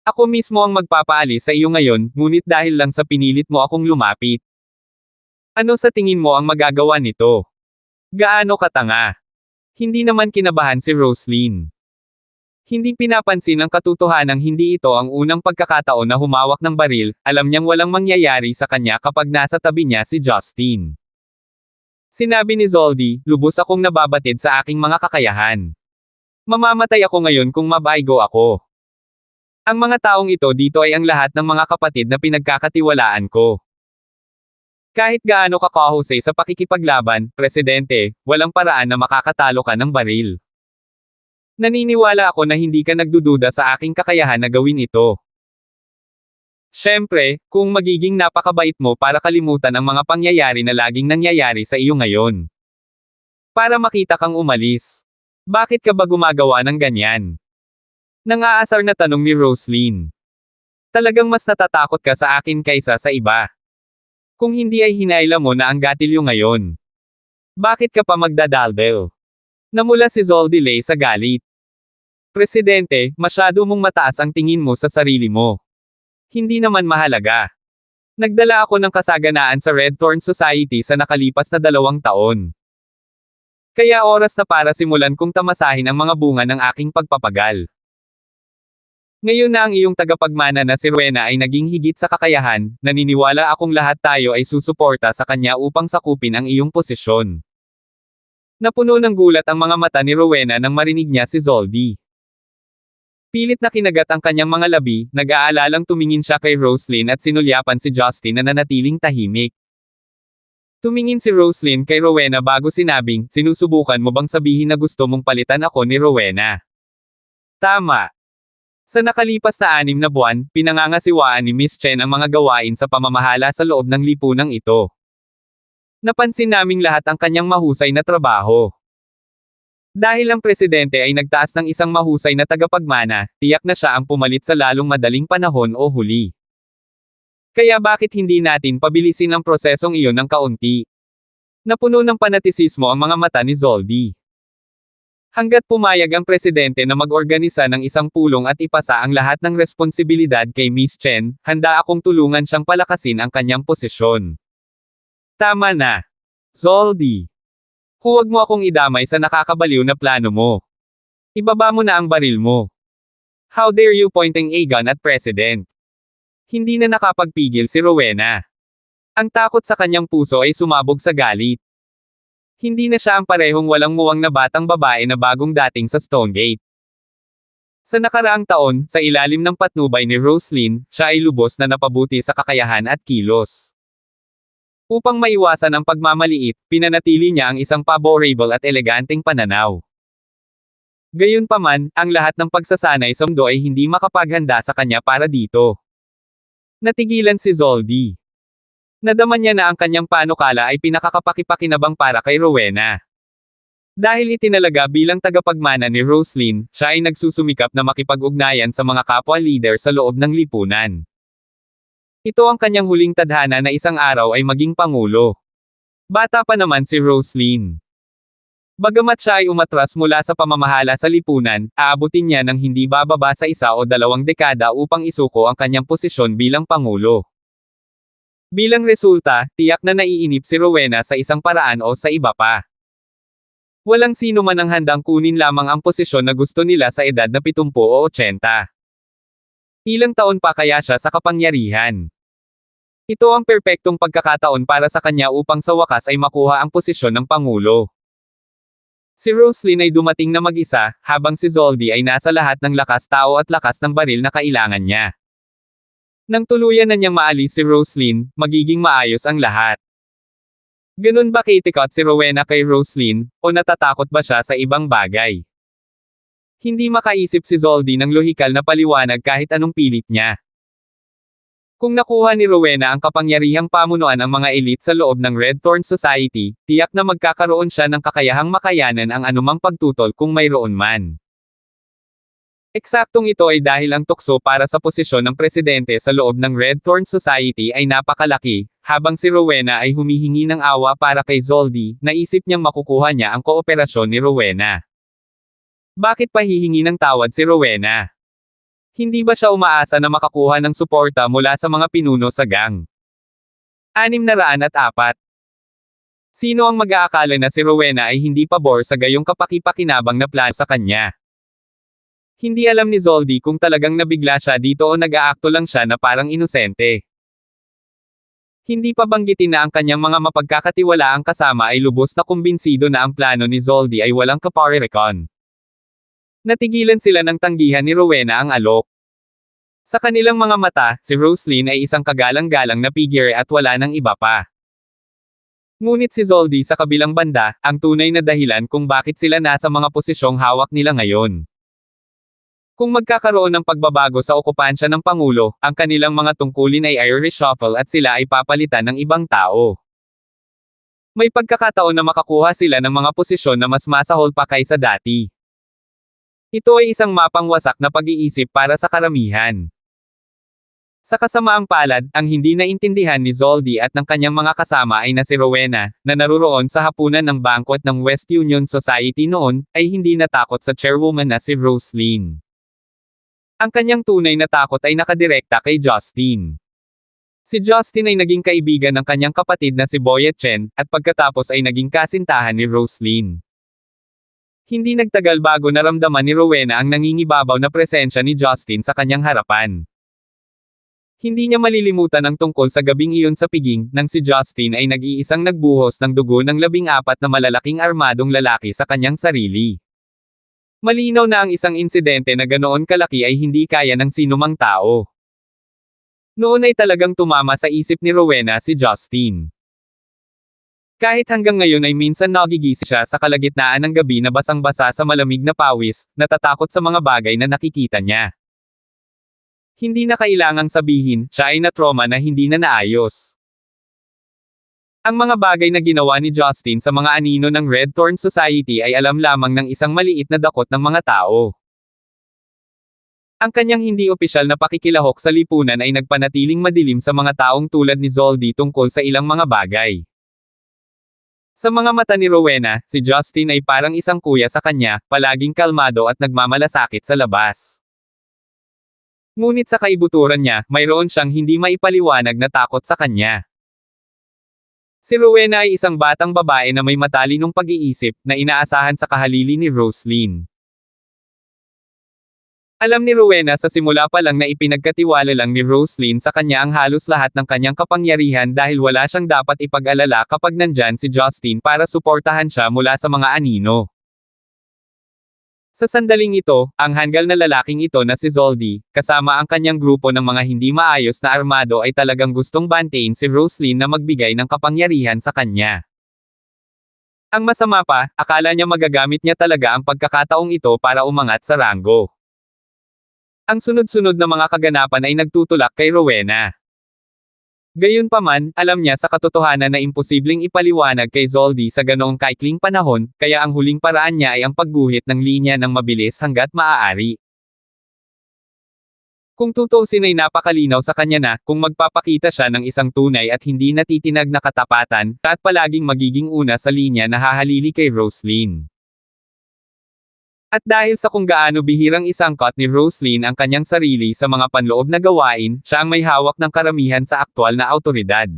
Ako mismo ang magpapaalis sa iyo ngayon, ngunit dahil lang sa pinilit mo akong lumapit. Ano sa tingin mo ang magagawa nito? Gaano katanga? Hindi naman kinabahan si Roslyn. Hindi pinapansin ang katotohanang hindi ito ang unang pagkakataon na humawak ng baril, alam niyang walang mangyayari sa kanya kapag nasa tabi niya si Justin. Sinabi ni Zoldy, lubos akong nababatid sa aking mga kakayahan. Mamamatay ako ngayon kung mabaigo ako. Ang mga taong ito dito ay ang lahat ng mga kapatid na pinagkakatiwalaan ko. Kahit gaano ka kahusay sa pakikipaglaban, Presidente, walang paraan na makakatalo ka ng baril. Naniniwala ako na hindi ka nagdududa sa aking kakayahan na gawin ito. Siyempre, kung magiging napakabait mo para kalimutan ang mga pangyayari na laging nangyayari sa iyo ngayon. Para makita kang umalis. Bakit ka ba gumagawa ng ganyan? Nang-aasar na tanong ni Roslyn. Talagang mas natatakot ka sa akin kaysa sa iba. Kung hindi ay hinayla mo na ang gatilyo ngayon. Bakit ka pa magdadaldel? Namula si Zoldy Lay sa galit. Presidente, masyado mong mataas ang tingin mo sa sarili mo. Hindi naman mahalaga. Nagdala ako ng kasaganaan sa Red Thorn Society sa nakalipas na 2 taon. Kaya oras na para simulan kong tamasahin ang mga bunga ng aking pagpapagal. Ngayon na ang iyong tagapagmana na si Rowena ay naging higit sa kakayahan, naniniwala akong lahat tayo ay susuporta sa kanya upang sakupin ang iyong posisyon. Napuno ng gulat ang mga mata ni Rowena nang marinig niya si Zoldy. Pilit na kinagat ang kanyang mga labi, nag-aalalang tumingin siya kay Roslyn at sinulyapan si Justin na nanatiling tahimik. Tumingin si Roslyn kay Rowena bago sinabing, sinusubukan mo bang sabihin na gusto mong palitan ako ni Rowena? Tama. Sa nakalipas na 6 na buwan, pinangangasiwaan ni Miss Chen ang mga gawain sa pamamahala sa loob ng lipunang ito. Napansin naming lahat ang kanyang mahusay na trabaho. Dahil ang presidente ay nagtaas ng isang mahusay na tagapagmana, tiyak na siya ang pumalit sa lalong madaling panahon o huli. Kaya bakit hindi natin pabilisin ang prosesong iyon ng kaunti? Napuno ng panatisismo ang mga mata ni Zoldy. Hanggat pumayag ang presidente na mag-organisa ng isang pulong at ipasa ang lahat ng responsibilidad kay Miss Chen, handa akong tulungan siyang palakasin ang kanyang posisyon. Tama na. Zoldy. Huwag mo akong idamay sa nakakabaliw na plano mo. Ibaba mo na ang baril mo. How dare you pointing a gun at president? Hindi na nakapagpigil si Rowena. Ang takot sa kanyang puso ay sumabog sa galit. Hindi na siya ang parehong walang muwang na batang babae na bagong dating sa Stonegate. Sa nakaraang taon, sa ilalim ng patnubay ni Roslyn, siya ay lubos na napabuti sa kakayahan at kilos. Upang maiwasan ang pagmamaliit, pinanatili niya ang isang favorable at eleganteng pananaw. Gayunpaman, ang lahat ng pagsasanay sa mundo ay hindi makapaghanda sa kanya para dito. Natigilan si Zoldy. Nadama niya na ang kanyang panukala ay pinakakapakipakinabang para kay Rowena. Dahil itinalaga bilang tagapagmana ni Roslyn, siya ay nagsusumikap na makipag-ugnayan sa mga kapwa-leader sa loob ng lipunan. Ito ang kanyang huling tadhana na isang araw ay maging pangulo. Bata pa naman si Roslyn. Bagamat siya ay umatras mula sa pamamahala sa lipunan, aabutin niya ng hindi bababa sa 1 o 2 dekada upang isuko ang kanyang posisyon bilang pangulo. Bilang resulta, tiyak na naiinip si Rowena sa isang paraan o sa iba pa. Walang sino man ang handang kunin lamang ang posisyon na gusto nila sa edad na 70 o 80. Ilang taon pa kaya siya sa kapangyarihan? Ito ang perpektong pagkakataon para sa kanya upang sa wakas ay makuha ang posisyon ng pangulo. Si Roslyn ay dumating na mag-isa, habang si Zoldy ay nasa lahat ng lakas tao at lakas ng baril na kailangan niya. Nang tuluyan na niyang maalis si Roslyn, magiging maayos ang lahat. Ganun ba kitikot si Rowena kay Roslyn, o natatakot ba siya sa ibang bagay? Hindi makaisip si Zoldy ng lohikal na paliwanag kahit anong pilit niya. Kung nakuha ni Rowena ang kapangyarihang pamunuan ang mga elite sa loob ng Red Thorn Society, tiyak na magkakaroon siya ng kakayahang makayanan ang anumang pagtutol kung mayroon man. Eksaktong ito ay dahil ang tukso para sa posisyon ng presidente sa loob ng Red Thorn Society ay napakalaki, habang si Rowena ay humihingi ng awa para kay Zoldy, naisip niyang makukuha niya ang kooperasyon ni Rowena. Bakit pa hihingi ng tawad si Rowena? Hindi ba siya umaasa na makakuha ng suporta mula sa mga pinuno sa gang? 604. Sino ang mag-aakala na si Rowena ay hindi pabor sa gayong kapakipakinabang na plano sa kanya? Hindi alam ni Zoldy kung talagang nabigla siya dito o nag-aakto lang siya na parang inosente. Hindi pa banggitin na ang kanyang mga mapagkakatiwalaang kasama ay lubos na kumbinsido na ang plano ni Zoldy ay walang kaparerekon. Natigilan sila ng tanggihan ni Rowena ang alok. Sa kanilang mga mata, si Roslyn ay isang kagalang-galang na figure at wala nang iba pa. Ngunit si Zoldy sa kabilang banda, ang tunay na dahilan kung bakit sila nasa mga posisyong hawak nila ngayon. Kung magkakaroon ng pagbabago sa okupansya ng Pangulo, ang kanilang mga tungkulin ay i-reshuffle at sila ay papalitan ng ibang tao. May pagkakataon na makakuha sila ng mga posisyon na mas masahol pa kaysa dati. Ito ay isang mapang wasak na pag-iisip para sa karamihan. Sa kasamaang palad, ang hindi naintindihan ni Zoldy at ng kanyang mga kasama ay na si Rowena, na naruroon sa hapunan ng banquet ng West Union Society noon, ay hindi natakot sa chairwoman na si Roslyn. Ang kanyang tunay na takot ay nakadirekta kay Justin. Si Justin ay naging kaibigan ng kanyang kapatid na si Boyet Chen, at pagkatapos ay naging kasintahan ni Roslyn. Hindi nagtagal bago naramdaman ni Rowena ang nangingibabaw na presensya ni Justin sa kanyang harapan. Hindi niya malilimutan ang tungkol sa gabing iyon sa piging, nang si Justin ay nag-iisang nagbuhos ng dugo ng 14 na malalaking armadong lalaki sa kanyang sarili. Malinaw na ang isang insidente na ganoon kalaki ay hindi kaya ng sinumang tao. Noon ay talagang tumama sa isip ni Rowena si Justin. Kahit hanggang ngayon ay minsan nagigising siya sa kalagitnaan ng gabi na basang-basa sa malamig na pawis, natatakot sa mga bagay na nakikita niya. Hindi na kailangang sabihin, siya ay na-trauma na hindi na naayos. Ang mga bagay na ginawa ni Justin sa mga anino ng Red Thorn Society ay alam lamang ng isang maliit na dakot ng mga tao. Ang kanyang hindi opisyal na pakikilahok sa lipunan ay nagpanatiling madilim sa mga taong tulad ni Zoldy tungkol sa ilang mga bagay. Sa mga mata ni Rowena, si Justin ay parang isang kuya sa kanya, palaging kalmado at nagmamalasakit sa labas. Ngunit sa kaibuturan niya, mayroon siyang hindi maipaliwanag na takot sa kanya. Si Rowena ay isang batang babae na may matalinong pag-iisip, na inaasahan sa kahalili ni Roslyn. Alam ni Rowena sa simula pa lang na ipinagkatiwala lang ni Roslyn sa kanya ang halos lahat ng kanyang kapangyarihan dahil wala siyang dapat ipag-alala kapag nandyan si Justin para suportahan siya mula sa mga anino. Sa sandaling ito, ang hanggal na lalaking ito na si Zoldy, kasama ang kanyang grupo ng mga hindi maayos na armado ay talagang gustong bantayin si Roslyn na magbigay ng kapangyarihan sa kanya. Ang masama pa, akala niya magagamit niya talaga ang pagkakataong ito para umangat sa ranggo. Ang sunod-sunod na mga kaganapan ay nagtutulak kay Rowena. Gayunpaman, alam niya sa katotohanan na imposibleng ipaliwanag kay Zoldy sa ganoong kaikling panahon, kaya ang huling paraan niya ay ang pagguhit ng linya ng mabilis hanggat maaari. Kung tutuusin ay napakalinaw sa kanya na, kung magpapakita siya ng isang tunay at hindi natitinag na katapatan, at palaging magiging una sa linya na hahalili kay Roslyn. At dahil sa kung gaano bihirang isangkot ni Roslyn ang kanyang sarili sa mga panloob na gawain, siya ang may hawak ng karamihan sa aktwal na awtoridad.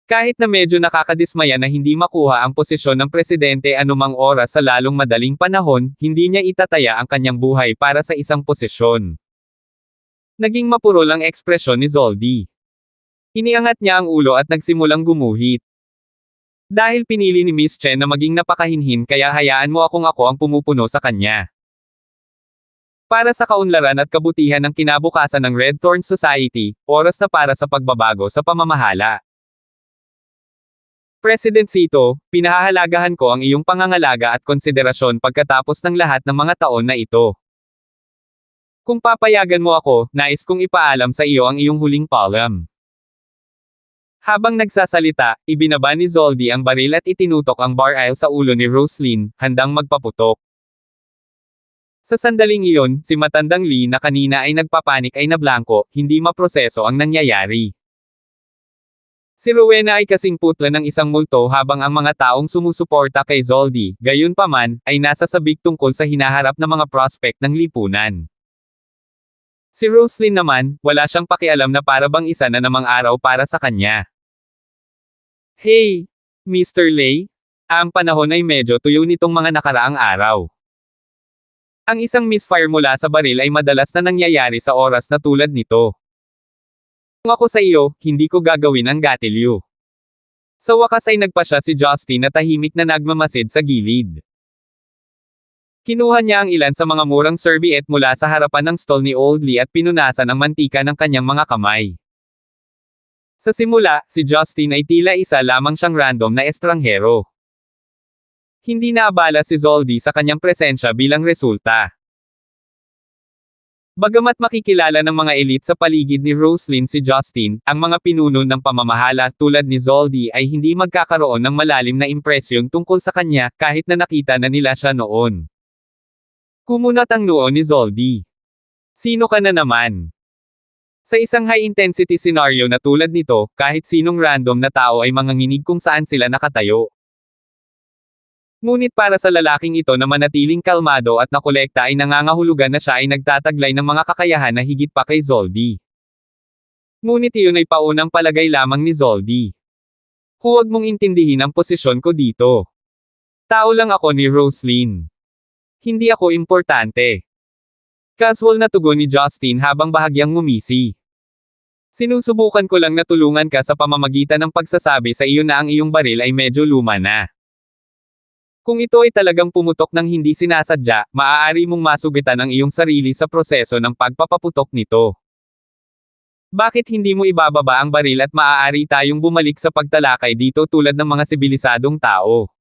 Kahit na medyo nakakadismaya na hindi makuha ang posisyon ng presidente anumang oras sa lalong madaling panahon, hindi niya itataya ang kanyang buhay para sa isang posisyon. Naging mapurol ang ekspresyon ni Zoldy. Iniangat niya ang ulo at nagsimulang gumuhit. Dahil pinili ni Miss Chen na maging napakahinhin kaya hayaan mo akong ako ang pumupuno sa kanya. Para sa kaunlaran at kabutihan ng kinabukasan ng Red Thorn Society, oras na para sa pagbabago sa pamamahala. President Sito, pinahahalagahan ko ang iyong pangangalaga at konsiderasyon pagkatapos ng lahat ng mga taon na ito. Kung papayagan mo ako, nais kong ipaalam sa iyo ang iyong huling paalam. Habang nagsasalita, ibinaba ni Zoldy ang baril at itinutok ang baril sa ulo ni Roslyn, handang magpaputok. Sa sandaling iyon, si matandang Lee na kanina ay nagpapanik ay nablangko, hindi maproseso ang nangyayari. Si Rowena ay kasing putla ng isang multo habang ang mga taong sumusuporta kay Zoldy, gayunpaman, ay nasa sabik tungkol sa hinaharap na mga prospect ng lipunan. Si Roslyn naman, wala siyang pakialam na para bang isa na namang araw para sa kanya. Hey, Mr. Lei, ang panahon ay medyo tuyo nitong mga nakaraang araw. Ang isang misfire mula sa baril ay madalas na nangyayari sa oras na tulad nito. Kung ako sa iyo, hindi ko gagawin ang gatilyo. Sa wakas ay nagpa siya si Justin na tahimik na nagmamasid sa gilid. Kinuha niya ang ilan sa mga murang serviette mula sa harapan ng stall ni Old Lee at pinunasan ang mantika ng kanyang mga kamay. Sa simula, si Justin ay tila isa lamang siyang random na estranghero. Hindi naabala si Zoldy sa kanyang presensya bilang resulta. Bagamat makikilala ng mga elite sa paligid ni Roslyn si Justin, ang mga pinuno ng pamamahala tulad ni Zoldy ay hindi magkakaroon ng malalim na impresyon tungkol sa kanya kahit na nakita na nila siya noon. Kumunat ang noo ni Zoldy. Sino ka na naman? Sa isang high-intensity scenario na tulad nito, kahit sinong random na tao ay manganginig kung saan sila nakatayo. Ngunit para sa lalaking ito na manatiling kalmado at nakolekta ay nangangahulugan na siya ay nagtataglay ng mga kakayahan na higit pa kay Zoldy. Ngunit iyon ay paunang palagay lamang ni Zoldy. Huwag mong intindihin ang posisyon ko dito. Tao lang ako ni Roslyn. Hindi ako importante. Casual na tugon ni Justin habang bahagyang ngumisi. Sinusubukan ko lang na tulungan ka sa pamamagitan ng pagsasabi sa iyo na ang iyong baril ay medyo luma na. Kung ito ay talagang pumutok ng hindi sinasadya, maaari mong masugitan ang iyong sarili sa proseso ng pagpapaputok nito. Bakit hindi mo ibababa ang baril at maaari tayong bumalik sa pagtalakay dito tulad ng mga sibilisadong tao?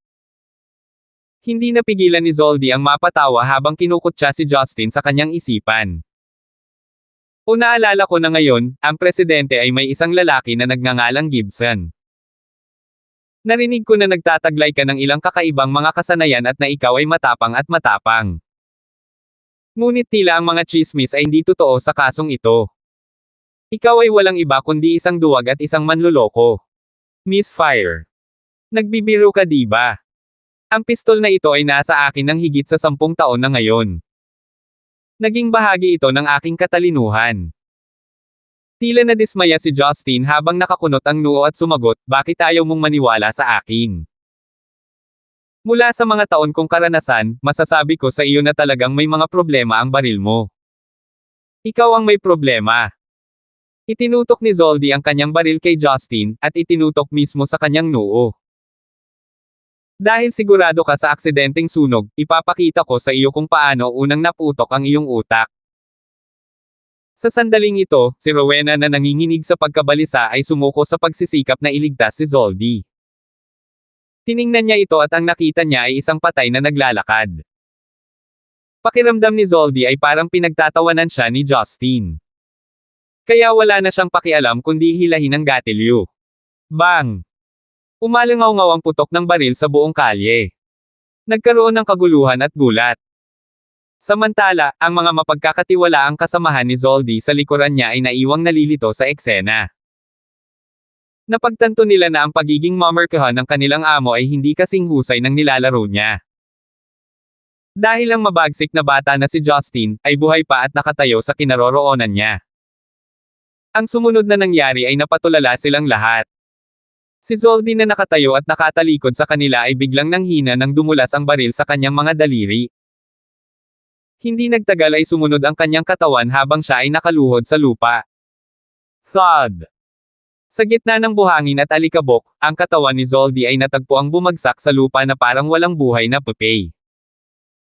Hindi napigilan ni Zoldy ang mapatawa habang kinukutya si Justin sa kanyang isipan. O naalala ko na ngayon, ang presidente ay may isang lalaki na nagngangalang Gibson. Narinig ko na nagtataglay ka ng ilang kakaibang mga kasanayan at na ikaw ay matapang at matapang. Ngunit tila ang mga chismis ay hindi totoo sa kasong ito. Ikaw ay walang iba kundi isang duwag at isang manloloko. Misfire. Nagbibiro ka diba? Ang pistol na ito ay nasa akin ng higit sa 10 taon na ngayon. Naging bahagi ito ng aking katalinuhan. Tila nadismaya si Justin habang nakakunot ang noo at sumagot, bakit ayaw mong maniwala sa akin? Mula sa mga taon kong karanasan, masasabi ko sa iyo na talagang may mga problema ang baril mo. Ikaw ang may problema. Itinutok ni Zoldy ang kanyang baril kay Justin, at itinutok mismo sa kanyang noo. Dahil sigurado ka sa aksidenteng sunog, ipapakita ko sa iyo kung paano unang naputok ang iyong utak. Sa sandaling ito, si Rowena na nanginginig sa pagkabalisa ay sumuko sa pagsisikap na iligtas si Zoldy. Tiningnan niya ito at ang nakita niya ay isang patay na naglalakad. Pakiramdam ni Zoldy ay parang pinagtatawanan siya ni Justin. Kaya wala na siyang pakialam kundi hilahin ang gatilyo. Bang! Umalangaw-ngaw ang putok ng baril sa buong kalye. Nagkaroon ng kaguluhan at gulat. Samantala, ang mga mapagkakatiwalaang kasamahan ni Zoldy sa likuran niya ay naiwang nalilito sa eksena. Napagtanto nila na ang pagiging mamerkahan ng kanilang amo ay hindi kasing husay ng nilalaro niya. Dahil ang mabagsik na bata na si Justin, ay buhay pa at nakatayo sa kinaroroonan niya. Ang sumunod na nangyari ay napatulala silang lahat. Si Zoldy na nakatayo at nakatalikod sa kanila ay biglang nanghina nang dumulas ang baril sa kanyang mga daliri. Hindi nagtagal ay sumunod ang kanyang katawan habang siya ay nakaluhod sa lupa. Thud! Sa gitna ng buhangin at alikabok, ang katawan ni Zoldy ay natagpuang bumagsak sa lupa na parang walang buhay na pupay.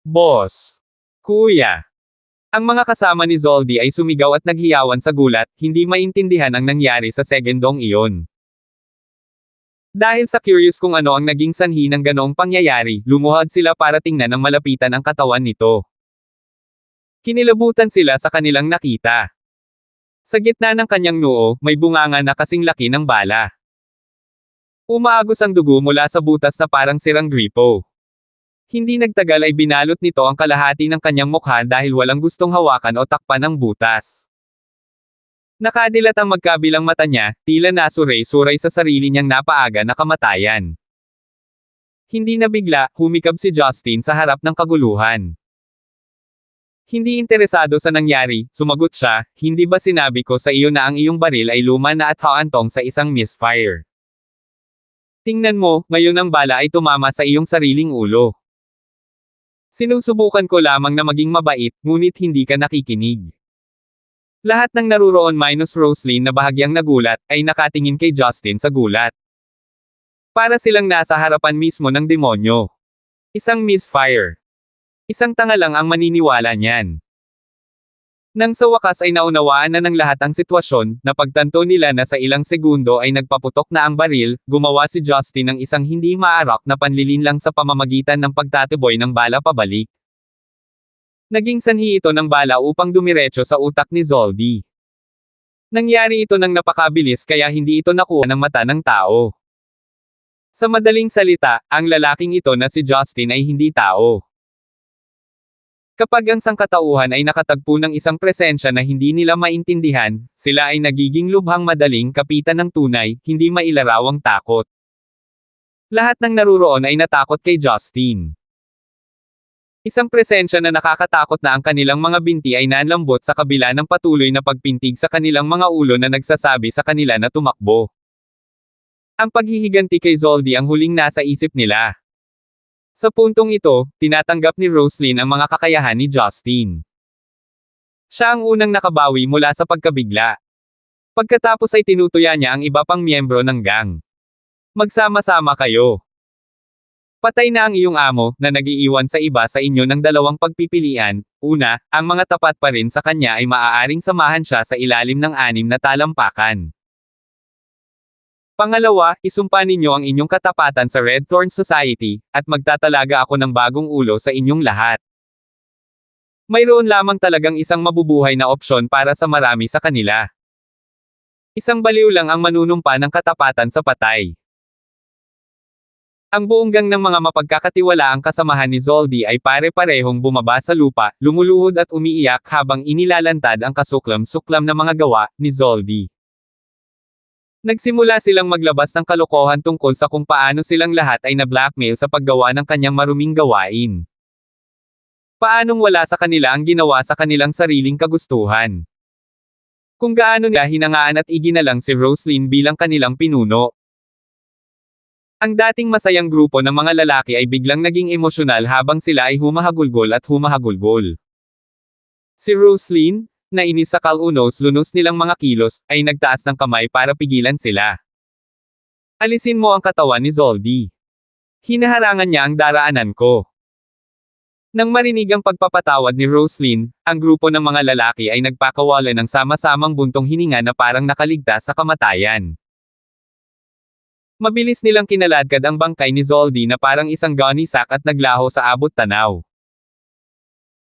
Boss! Kuya! Ang mga kasama ni Zoldy ay sumigaw at naghiyawan sa gulat, hindi maintindihan ang nangyari sa segundong iyon. Dahil sa curious kung ano ang naging sanhi ng ganoong pangyayari, lumuhod sila para tingnan ng malapitan ang katawan nito. Kinilabutan sila sa kanilang nakita. Sa gitna ng kanyang noo, may bunganga na kasing laki ng bala. Umaagos ang dugo mula sa butas na parang sirang gripo. Hindi nagtagal ay binalot nito ang kalahati ng kanyang mukha dahil walang gustong hawakan o takpan ng butas. Nakadilat ang magkabilang mata niya, tila nasuray-suray sa sarili niyang napaaga na kamatayan. Hindi na bigla, humikab si Justin sa harap ng kaguluhan. Hindi interesado sa nangyari, sumagot siya, hindi ba sinabi ko sa iyo na ang iyong baril ay luma na at haantong sa isang misfire? Tingnan mo, ngayon ang bala ay tumama sa iyong sariling ulo. Sinusubukan ko lamang na maging mabait, ngunit hindi ka nakikinig. Lahat ng naruroon minus Roslyn na bahagyang nagulat, ay nakatingin kay Justin sa gulat. Para silang nasa harapan mismo ng demonyo. Isang misfire. Isang tanga lang ang maniniwala niyan. Nang sa wakas ay naunawaan na ng lahat ang sitwasyon, napagtanto nila na sa ilang segundo ay nagpaputok na ang baril, gumawa si Justin ng isang hindi maarak na panlilinlang sa pamamagitan ng pagtatiboy ng bala pabalik. Naging sanhi ito ng bala upang dumiretso sa utak ni Zoldy. Nangyari ito ng napakabilis kaya hindi ito nakuha ng mata ng tao. Sa madaling salita, ang lalaking ito na si Justin ay hindi tao. Kapag ang sangkatauhan ay nakatagpo ng isang presensya na hindi nila maintindihan, sila ay nagiging lubhang madaling kapitan ng tunay, hindi mailarawang takot. Lahat ng naruroon ay natakot kay Justin. Isang presensya na nakakatakot na ang kanilang mga binti ay nanlambot sa kabila ng patuloy na pagpintig sa kanilang mga ulo na nagsasabi sa kanila na tumakbo. Ang paghihiganti kay Zoldy ang huling nasa isip nila. Sa puntong ito, tinatanggap ni Roslyn ang mga kakayahan ni Justin. Siya ang unang nakabawi mula sa pagkabigla. Pagkatapos ay tinutuya niya ang iba pang miyembro ng gang. Magsama-sama kayo. Patay na ang iyong amo, na nag-iiwan sa iba sa inyo ng dalawang pagpipilian. Una, ang mga tapat pa rin sa kanya ay maaaring samahan siya sa ilalim ng 6 na talampakan. Pangalawa, isumpa ninyo ang inyong katapatan sa Red Thorn Society, at magtatalaga ako ng bagong ulo sa inyong lahat. Mayroon lamang talagang isang mabubuhay na opsyon para sa marami sa kanila. Isang baliw lang ang manunumpa ng katapatan sa patay. Ang buong gang ng mga mapagkakatiwalaang kasamahan ni Zoldy ay pare-parehong bumaba sa lupa, lumuluhod at umiiyak habang inilalantad ang kasuklam-suklam na mga gawa ni Zoldy. Nagsimula silang maglabas ng kalokohan tungkol sa kung paano silang lahat ay na-blackmail sa paggawa ng kanyang maruming gawain. Paanong wala sa kanila ang ginawa sa kanilang sariling kagustuhan. Kung gaano nila hinangaan at iginalang si Roslyn bilang kanilang pinuno. Ang dating masayang grupo ng mga lalaki ay biglang naging emosyonal habang sila ay humahagulgol at humahagulgol. Si Roslyn, na inis sa kalunos-lunos nilang mga kilos, ay nagtaas ng kamay para pigilan sila. Alisin mo ang katawan ni Zoldy. Hinaharangan niya ang daraanan ko. Nang marinig ang pagpapatawad ni Roslyn, ang grupo ng mga lalaki ay nagpakawalan ng sama-samang buntong hininga na parang nakaligtas sa kamatayan. Mabilis nilang kinaladkad ang bangkay ni Zoldy na parang isang gunny sack at naglaho sa abot tanaw.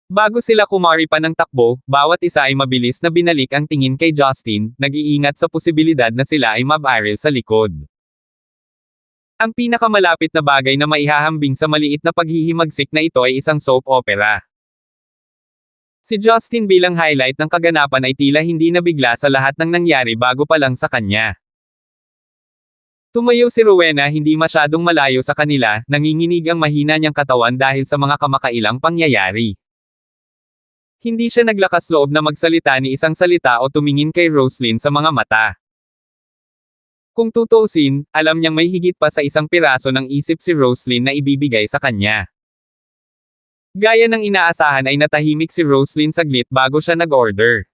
Bago sila kumari pa ng takbo, bawat isa ay mabilis na binalik ang tingin kay Justin, nag-iingat sa posibilidad na sila ay mabaril sa likod. Ang pinakamalapit na bagay na maihahambing sa maliit na paghihimagsik na ito ay isang soap opera. Si Justin bilang highlight ng kaganapan ay tila hindi nabigla sa lahat ng nangyari bago pa lang sa kanya. Tumayo si Rowena hindi masyadong malayo sa kanila, nanginginig ang mahina niyang katawan dahil sa mga kamakailang pangyayari. Hindi siya naglakas loob na magsalita ni isang salita o tumingin kay Roslyn sa mga mata. Kung tutuusin, alam niyang may higit pa sa isang piraso ng isip si Roslyn na ibibigay sa kanya. Gaya ng inaasahan ay natahimik si Roslyn saglit bago siya nag-order.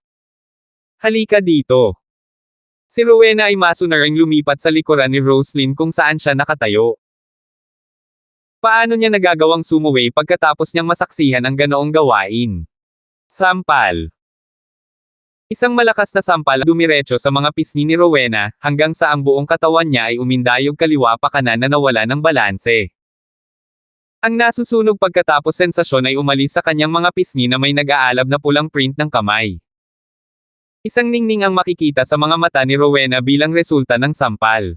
Halika dito. Si Rowena ay masunarang lumipat sa likuran ni Roslyn kung saan siya nakatayo. Paano niya nagagawang sumuway pagkatapos niyang masaksihan ang ganoong gawain? Sampal. Isang malakas na sampal dumiretso sa mga pisngi ni Rowena, hanggang sa ang buong katawan niya ay umindayog kaliwa pa kanan na nawala ng balanse. Ang nasusunog pagkatapos sensasyon ay umalis sa kanyang mga pisngi na may nag-aalab na pulang print ng kamay. Isang ningning ang makikita sa mga mata ni Rowena bilang resulta ng sampal.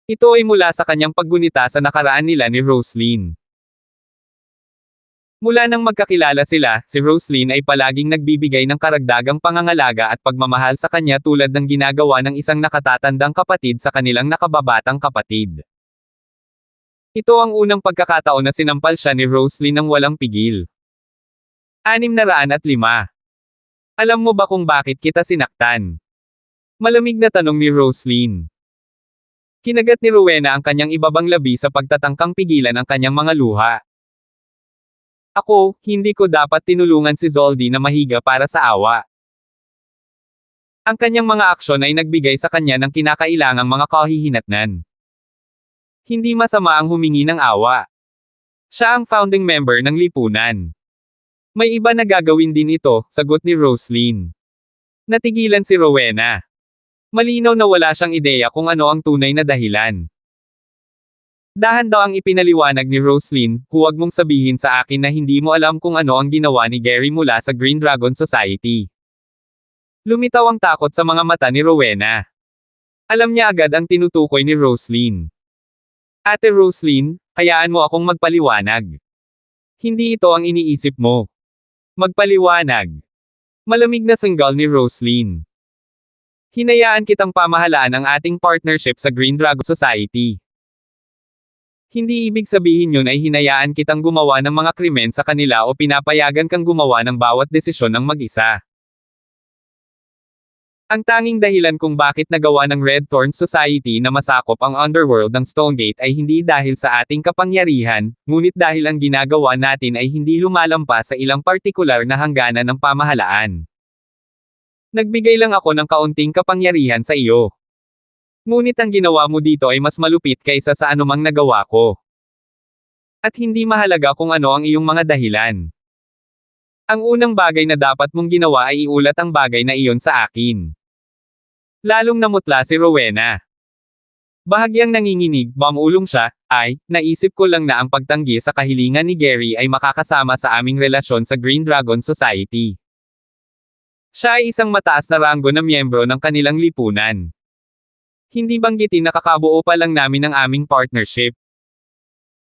Ito ay mula sa kanyang paggunita sa nakaraan nila ni Roslyn. Mula nang magkakilala sila, si Roslyn ay palaging nagbibigay ng karagdagang pangangalaga at pagmamahal sa kanya tulad ng ginagawa ng isang nakatatandang kapatid sa kanilang nakababatang kapatid. Ito ang unang pagkakataon na sinampal siya ni Roslyn ng walang pigil. 605. Alam mo ba kung bakit kita sinaktan? Malamig na tanong ni Roslyn. Kinagat ni Rowena ang kanyang ibabang labi sa pagtatangkang pigilan ang kanyang mga luha. Ako, hindi ko dapat tinulungan si Zoldy na mahiga para sa awa. Ang kanyang mga aksyon ay nagbigay sa kanya ng kinakailangang mga kahihinatnan. Hindi masama ang humingi ng awa. Siya ang founding member ng lipunan. May iba na gagawin din ito, sagot ni Roslyn. Natigilan si Rowena. Malinaw na wala siyang ideya kung ano ang tunay na dahilan. Dahan daw ang ipinaliwanag ni Roslyn, huwag mong sabihin sa akin na hindi mo alam kung ano ang ginawa ni Gary mula sa Green Dragon Society. Lumitaw ang takot sa mga mata ni Rowena. Alam niya agad ang tinutukoy ni Roslyn. Ate Roslyn, hayaan mo akong magpaliwanag. Hindi ito ang iniisip mo. Magpaliwanag. Malamig na sanggal ni Roslyn. Hinayaan kitang pamahalaan ang ating partnership sa Green Dragon Society. Hindi ibig sabihin yun ay hinayaan kitang gumawa ng mga krimen sa kanila o pinapayagan kang gumawa ng bawat desisyon ng mag-isa. Ang tanging dahilan kung bakit nagawa ng Red Thorn Society na masakop ang underworld ng Stonegate ay hindi dahil sa ating kapangyarihan, ngunit dahil ang ginagawa natin ay hindi lumalampas sa ilang partikular na hangganan ng pamahalaan. Nagbigay lang ako ng kaunting kapangyarihan sa iyo. Ngunit ang ginawa mo dito ay mas malupit kaysa sa anumang nagawa ko. At hindi mahalaga kung ano ang iyong mga dahilan. Ang unang bagay na dapat mong ginawa ay iulat ang bagay na iyon sa akin. Lalong namutla si Rowena. Bahagyang nanginginig, mamulong siya, naisip ko lang na ang pagtanggi sa kahilingan ni Gary ay makakasama sa aming relasyon sa Green Dragon Society. Siya ay isang mataas na ranggo na miyembro ng kanilang lipunan. Hindi banggitin na kakabuo pa lang namin ang aming partnership.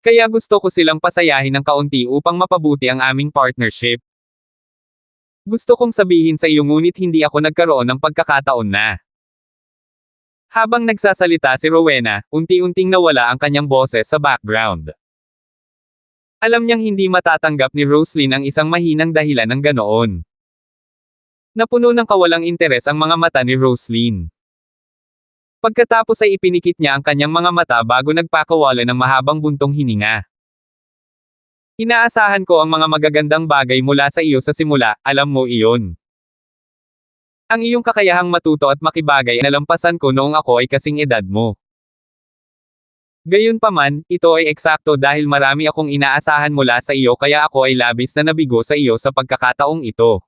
Kaya gusto ko silang pasayahin ng kaunti upang mapabuti ang aming partnership. Gusto kong sabihin sa iyo ngunit hindi ako nagkaroon ng pagkakataon na. Habang nagsasalita si Rowena, unti-unting nawala ang kanyang boses sa background. Alam niyang hindi matatanggap ni Roslyn ang isang mahinang dahilan ng ganoon. Napuno ng kawalang interes ang mga mata ni Roslyn. Pagkatapos ay ipinikit niya ang kanyang mga mata bago nagpakawala ng mahabang buntong hininga. Inaasahan ko ang mga magagandang bagay mula sa iyo sa simula, alam mo iyon. Ang iyong kakayahang matuto at makibagay ay nalampasan ko noong ako ay kasing edad mo. Gayunpaman, ito ay eksakto dahil marami akong inaasahan mula sa iyo kaya ako ay labis na nabigo sa iyo sa pagkakataong ito.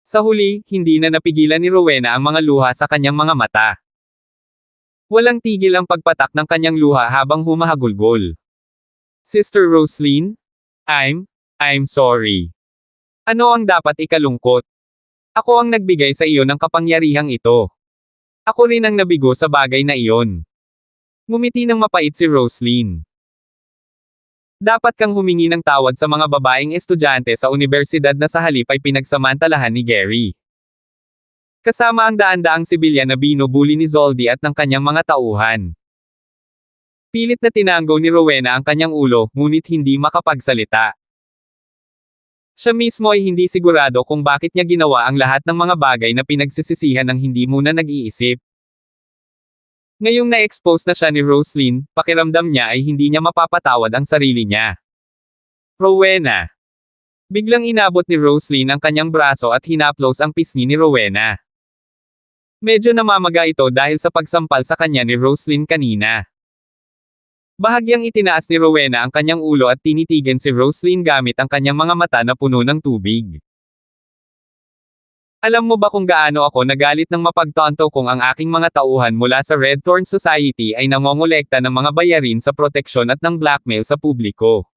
Sa huli, hindi na napigilan ni Rowena ang mga luha sa kanyang mga mata. Walang tigil ang pagpatak ng kanyang luha habang humahagulgol. Sister Roslyn? I'm sorry. Ano ang dapat ikalungkot? Ako ang nagbigay sa iyo ng kapangyarihang ito. Ako rin ang nabigo sa bagay na iyon. Ngumiti ng mapait si Roslyn. Dapat kang humingi ng tawad sa mga babaeng estudyante sa universidad na sa halip ay pinagsamantalahan ni Gary. Kasama ang daan-daang sibilyan na binubuli ni Zoldy at ng kanyang mga tauhan. Pilit na tinanggo ni Rowena ang kanyang ulo, ngunit hindi makapagsalita. Siya mismo ay hindi sigurado kung bakit niya ginawa ang lahat ng mga bagay na pinagsisisihan ng hindi muna nag-iisip. Ngayong na-expose na siya ni Roslyn, pakiramdam niya ay hindi niya mapapatawad ang sarili niya. Rowena. Biglang inabot ni Roslyn ang kanyang braso at hinaplos ang pisngi ni Rowena. Medyo namamaga ito dahil sa pagsampal sa kanya ni Roslyn kanina. Bahagyang itinaas ni Rowena ang kanyang ulo at tinitigan si Roslyn gamit ang kanyang mga mata na puno ng tubig. Alam mo ba kung gaano ako nagalit nang mapagtanto kung ang aking mga tauhan mula sa Red Thorn Society ay nangongolekta ng mga bayarin sa proteksyon at ng blackmail sa publiko?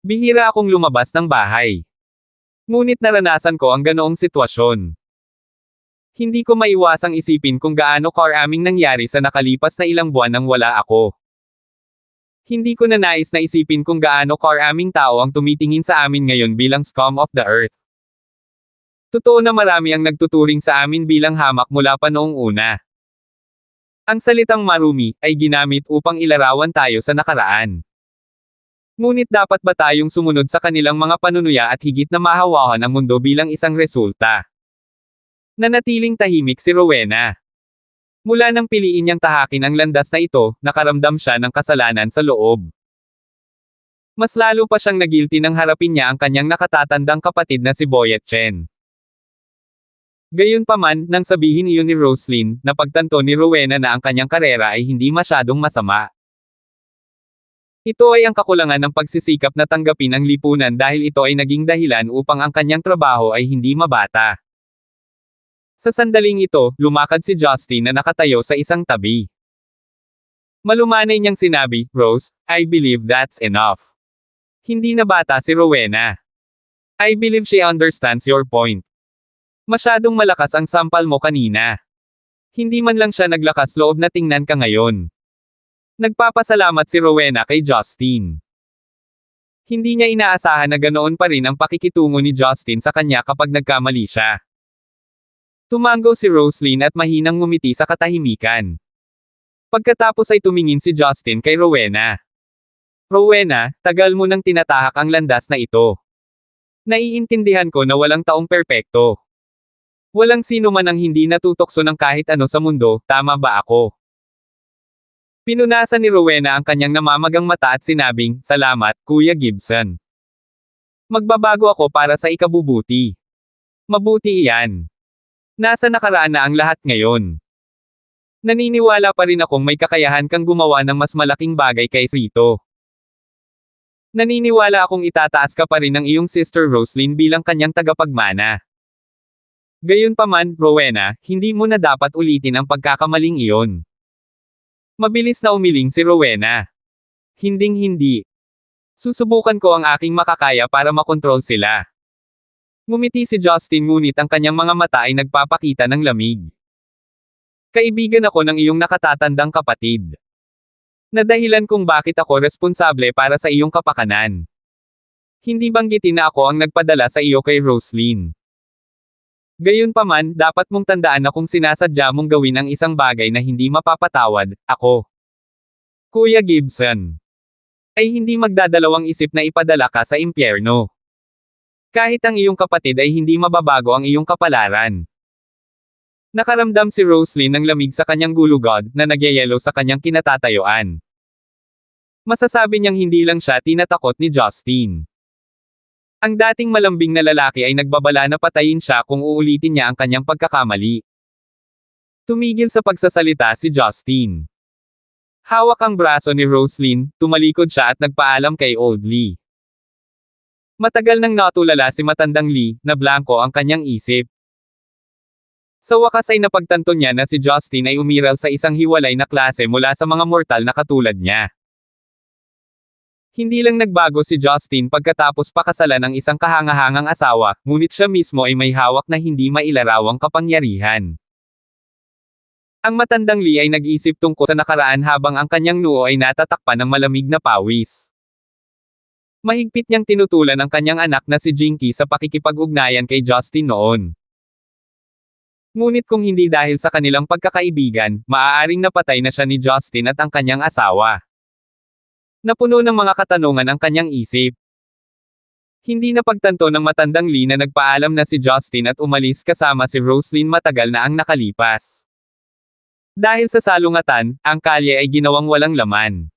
Bihira akong lumabas ng bahay. Ngunit naranasan ko ang ganoong sitwasyon. Hindi ko maiwasang isipin kung gaano karaming nangyari sa nakalipas na ilang buwan nang wala ako. Hindi ko na nais na isipin kung gaano karaming tao ang tumitingin sa amin ngayon bilang scum of the earth. Totoo na marami ang nagtuturing sa amin bilang hamak mula pa noong una. Ang salitang marumi ay ginamit upang ilarawan tayo sa nakaraan. Ngunit dapat ba tayong sumunod sa kanilang mga panunuya at higit na mahawahan ang mundo bilang isang resulta? Nanatiling tahimik si Rowena. Mula nang piliin niyang tahakin ang landas na ito, nakaramdam siya ng kasalanan sa loob. Mas lalo pa siyang nagilty nang harapin niya ang kanyang nakatatandang kapatid na si Boyet Chen. Gayunpaman, nang sabihin iyon ni Roslyn, napagtanto ni Rowena na ang kanyang karera ay hindi masyadong masama. Ito ay ang kakulangan ng pagsisikap na tanggapin ang lipunan dahil ito ay naging dahilan upang ang kanyang trabaho ay hindi mabata. Sa sandaling ito, lumakad si Justin na nakatayo sa isang tabi. Malumanay niyang sinabi, Rose, I believe that's enough. Hindi na bata si Rowena. I believe she understands your point. Masyadong malakas ang sampal mo kanina. Hindi man lang siya naglakas loob na tingnan ka ngayon. Nagpapasalamat si Rowena kay Justin. Hindi niya inaasahan na ganoon pa rin ang pakikitungo ni Justin sa kanya kapag nagkamali siya. Tumango si Roslyn at mahinang ngumiti sa katahimikan. Pagkatapos ay tumingin si Justin kay Rowena. Rowena, tagal mo nang tinatahak ang landas na ito. Naiintindihan ko na walang taong perpekto. Walang sino man ang hindi natutokso ng kahit ano sa mundo, tama ba ako? Pinunasan ni Rowena ang kanyang namamagang mata at sinabing, Salamat, Kuya Gibson. Magbabago ako para sa ikabubuti. Mabuti iyan. Nasa nakaraan na ang lahat ngayon. Naniniwala pa rin akong may kakayahan kang gumawa ng mas malaking bagay kaysa rito. Naniniwala akong itataas ka pa rin ng iyong sister Roslyn bilang kanyang tagapagmana. Gayunpaman, Rowena, hindi mo na dapat ulitin ang pagkakamaling iyon. Mabilis na umiling si Rowena. Hinding-hindi. Susubukan ko ang aking makakaya para makontrol sila. Ngumiti si Justin ngunit ang kanyang mga mata ay nagpapakita ng lamig. Kaibigan ako ng iyong nakatatandang kapatid. Na dahilan kung bakit ako responsable para sa iyong kapakanan. Hindi banggitin na ako ang nagpadala sa iyo kay Roslyn. Gayunpaman, dapat mong tandaan na kung sinasadya mong gawin ang isang bagay na hindi mapapatawad, ako, Kuya Gibson, ay hindi magdadalawang isip na ipadala ka sa impyerno. Kahit ang iyong kapatid ay hindi mababago ang iyong kapalaran. Nakaramdam si Roslyn ng lamig sa kanyang gulugod na nagyayelo sa kanyang kinatatayuan. Masasabi niyang hindi lang siya tinatakot ni Justin. Ang dating malambing na lalaki ay nagbabala na patayin siya kung uulitin niya ang kanyang pagkakamali. Tumigil sa pagsasalita si Justin. Hawak ang braso ni Roslyn, tumalikod siya at nagpaalam kay Old Lee. Matagal nang natulala si matandang Lee, na blanko ang kanyang isip. Sa wakas ay napagtanto niya na si Justin ay umiral sa isang hiwalay na klase mula sa mga mortal na katulad niya. Hindi lang nagbago si Justin pagkatapos pakasalan ng isang kahangahangang asawa, ngunit siya mismo ay may hawak na hindi mailarawang kapangyarihan. Ang matandang Lee ay nag-isip tungkol sa nakaraan habang ang kanyang noo ay natatakpan ng malamig na pawis. Mahigpit niyang tinutulan ang kanyang anak na si Jinky sa pakikipag-ugnayan kay Justin noon. Ngunit kung hindi dahil sa kanilang pagkakaibigan, maaaring napatay na siya ni Justin at ang kanyang asawa. Napuno ng mga katanungan ang kanyang isip. Hindi napagtanto ng matandang Lee na nagpaalam na si Justin at umalis kasama si Roslyn matagal na ang nakalipas. Dahil sa salungatan, ang kalye ay ginawang walang laman.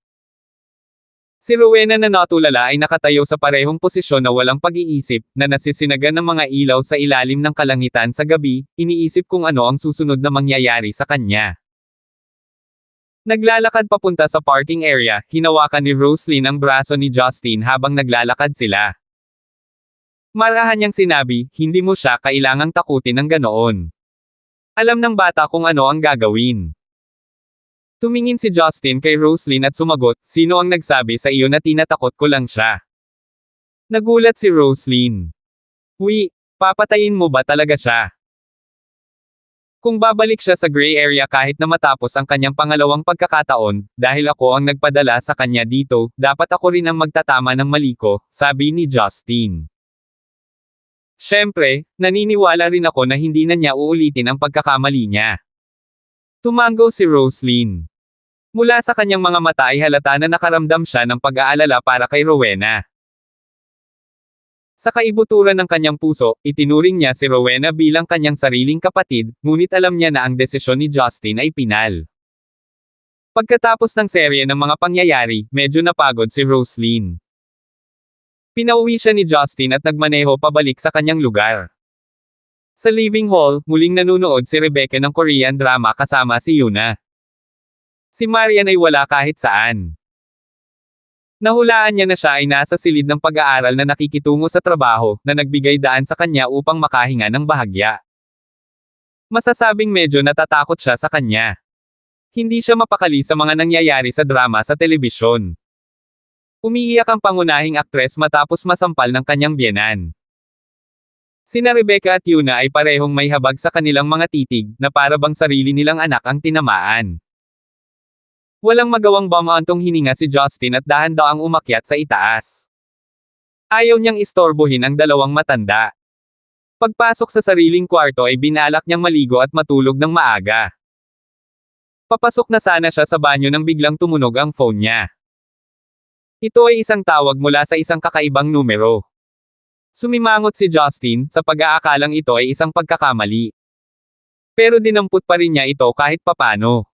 Si Rowena na natulala ay nakatayo sa parehong posisyon na walang pag-iisip, na nasisinagan ng mga ilaw sa ilalim ng kalangitan sa gabi, iniisip kung ano ang susunod na mangyayari sa kanya. Naglalakad papunta sa parking area, hinawakan ni Roslyn ang braso ni Justin habang naglalakad sila. Marahan niyang sinabi, hindi mo siya kailangang takutin ng ganoon. Alam ng bata kung ano ang gagawin. Tumingin si Justin kay Roslyn at sumagot, sino ang nagsabi sa iyo na tinatakot ko lang siya? Nagulat si Roslyn. Papatayin mo ba talaga siya? Kung babalik siya sa gray area kahit na matapos ang kanyang pangalawang pagkakataon, dahil ako ang nagpadala sa kanya dito, dapat ako rin ang magtatama ng mali ko, sabi ni Justin. Siyempre, naniniwala rin ako na hindi na niya uulitin ang pagkakamali niya. Tumango si Roslyn. Mula sa kanyang mga mata ay halata na nakaramdam siya ng pag-aalala para kay Rowena. Sa kaibuturan ng kanyang puso, itinuring niya si Rowena bilang kanyang sariling kapatid, ngunit alam niya na ang desisyon ni Justin ay pinal. Pagkatapos ng serye ng mga pangyayari, medyo napagod si Roslyn. Pinauwi siya ni Justin at nagmaneho pabalik sa kanyang lugar. Sa living hall, muling nanunood si Rebecca ng Korean drama kasama si Yuna. Si Marian ay wala kahit saan. Nahulaan niya na siya ay nasa silid ng pag-aaral na nakikitungo sa trabaho, na nagbigay daan sa kanya upang makahinga ng bahagya. Masasabing medyo natatakot siya sa kanya. Hindi siya mapakali sa mga nangyayari sa drama sa telebisyon. Umiiyak ang pangunahing aktres matapos masampal ng kanyang biyenan. Sina Rebecca at Yuna ay parehong may habag sa kanilang mga titig, na para bang sarili nilang anak ang tinamaan. Walang magawang bumantong hininga si Justin at dahan-daang umakyat sa itaas. Ayaw niyang istorbohin ang dalawang matanda. Pagpasok sa sariling kwarto ay binalak niyang maligo at matulog ng maaga. Papasok na sana siya sa banyo nang biglang tumunog ang phone niya. Ito ay isang tawag mula sa isang kakaibang numero. Sumimangot si Justin, sa pag-aakalang ito ay isang pagkakamali. Pero dinampot pa rin niya ito kahit papano.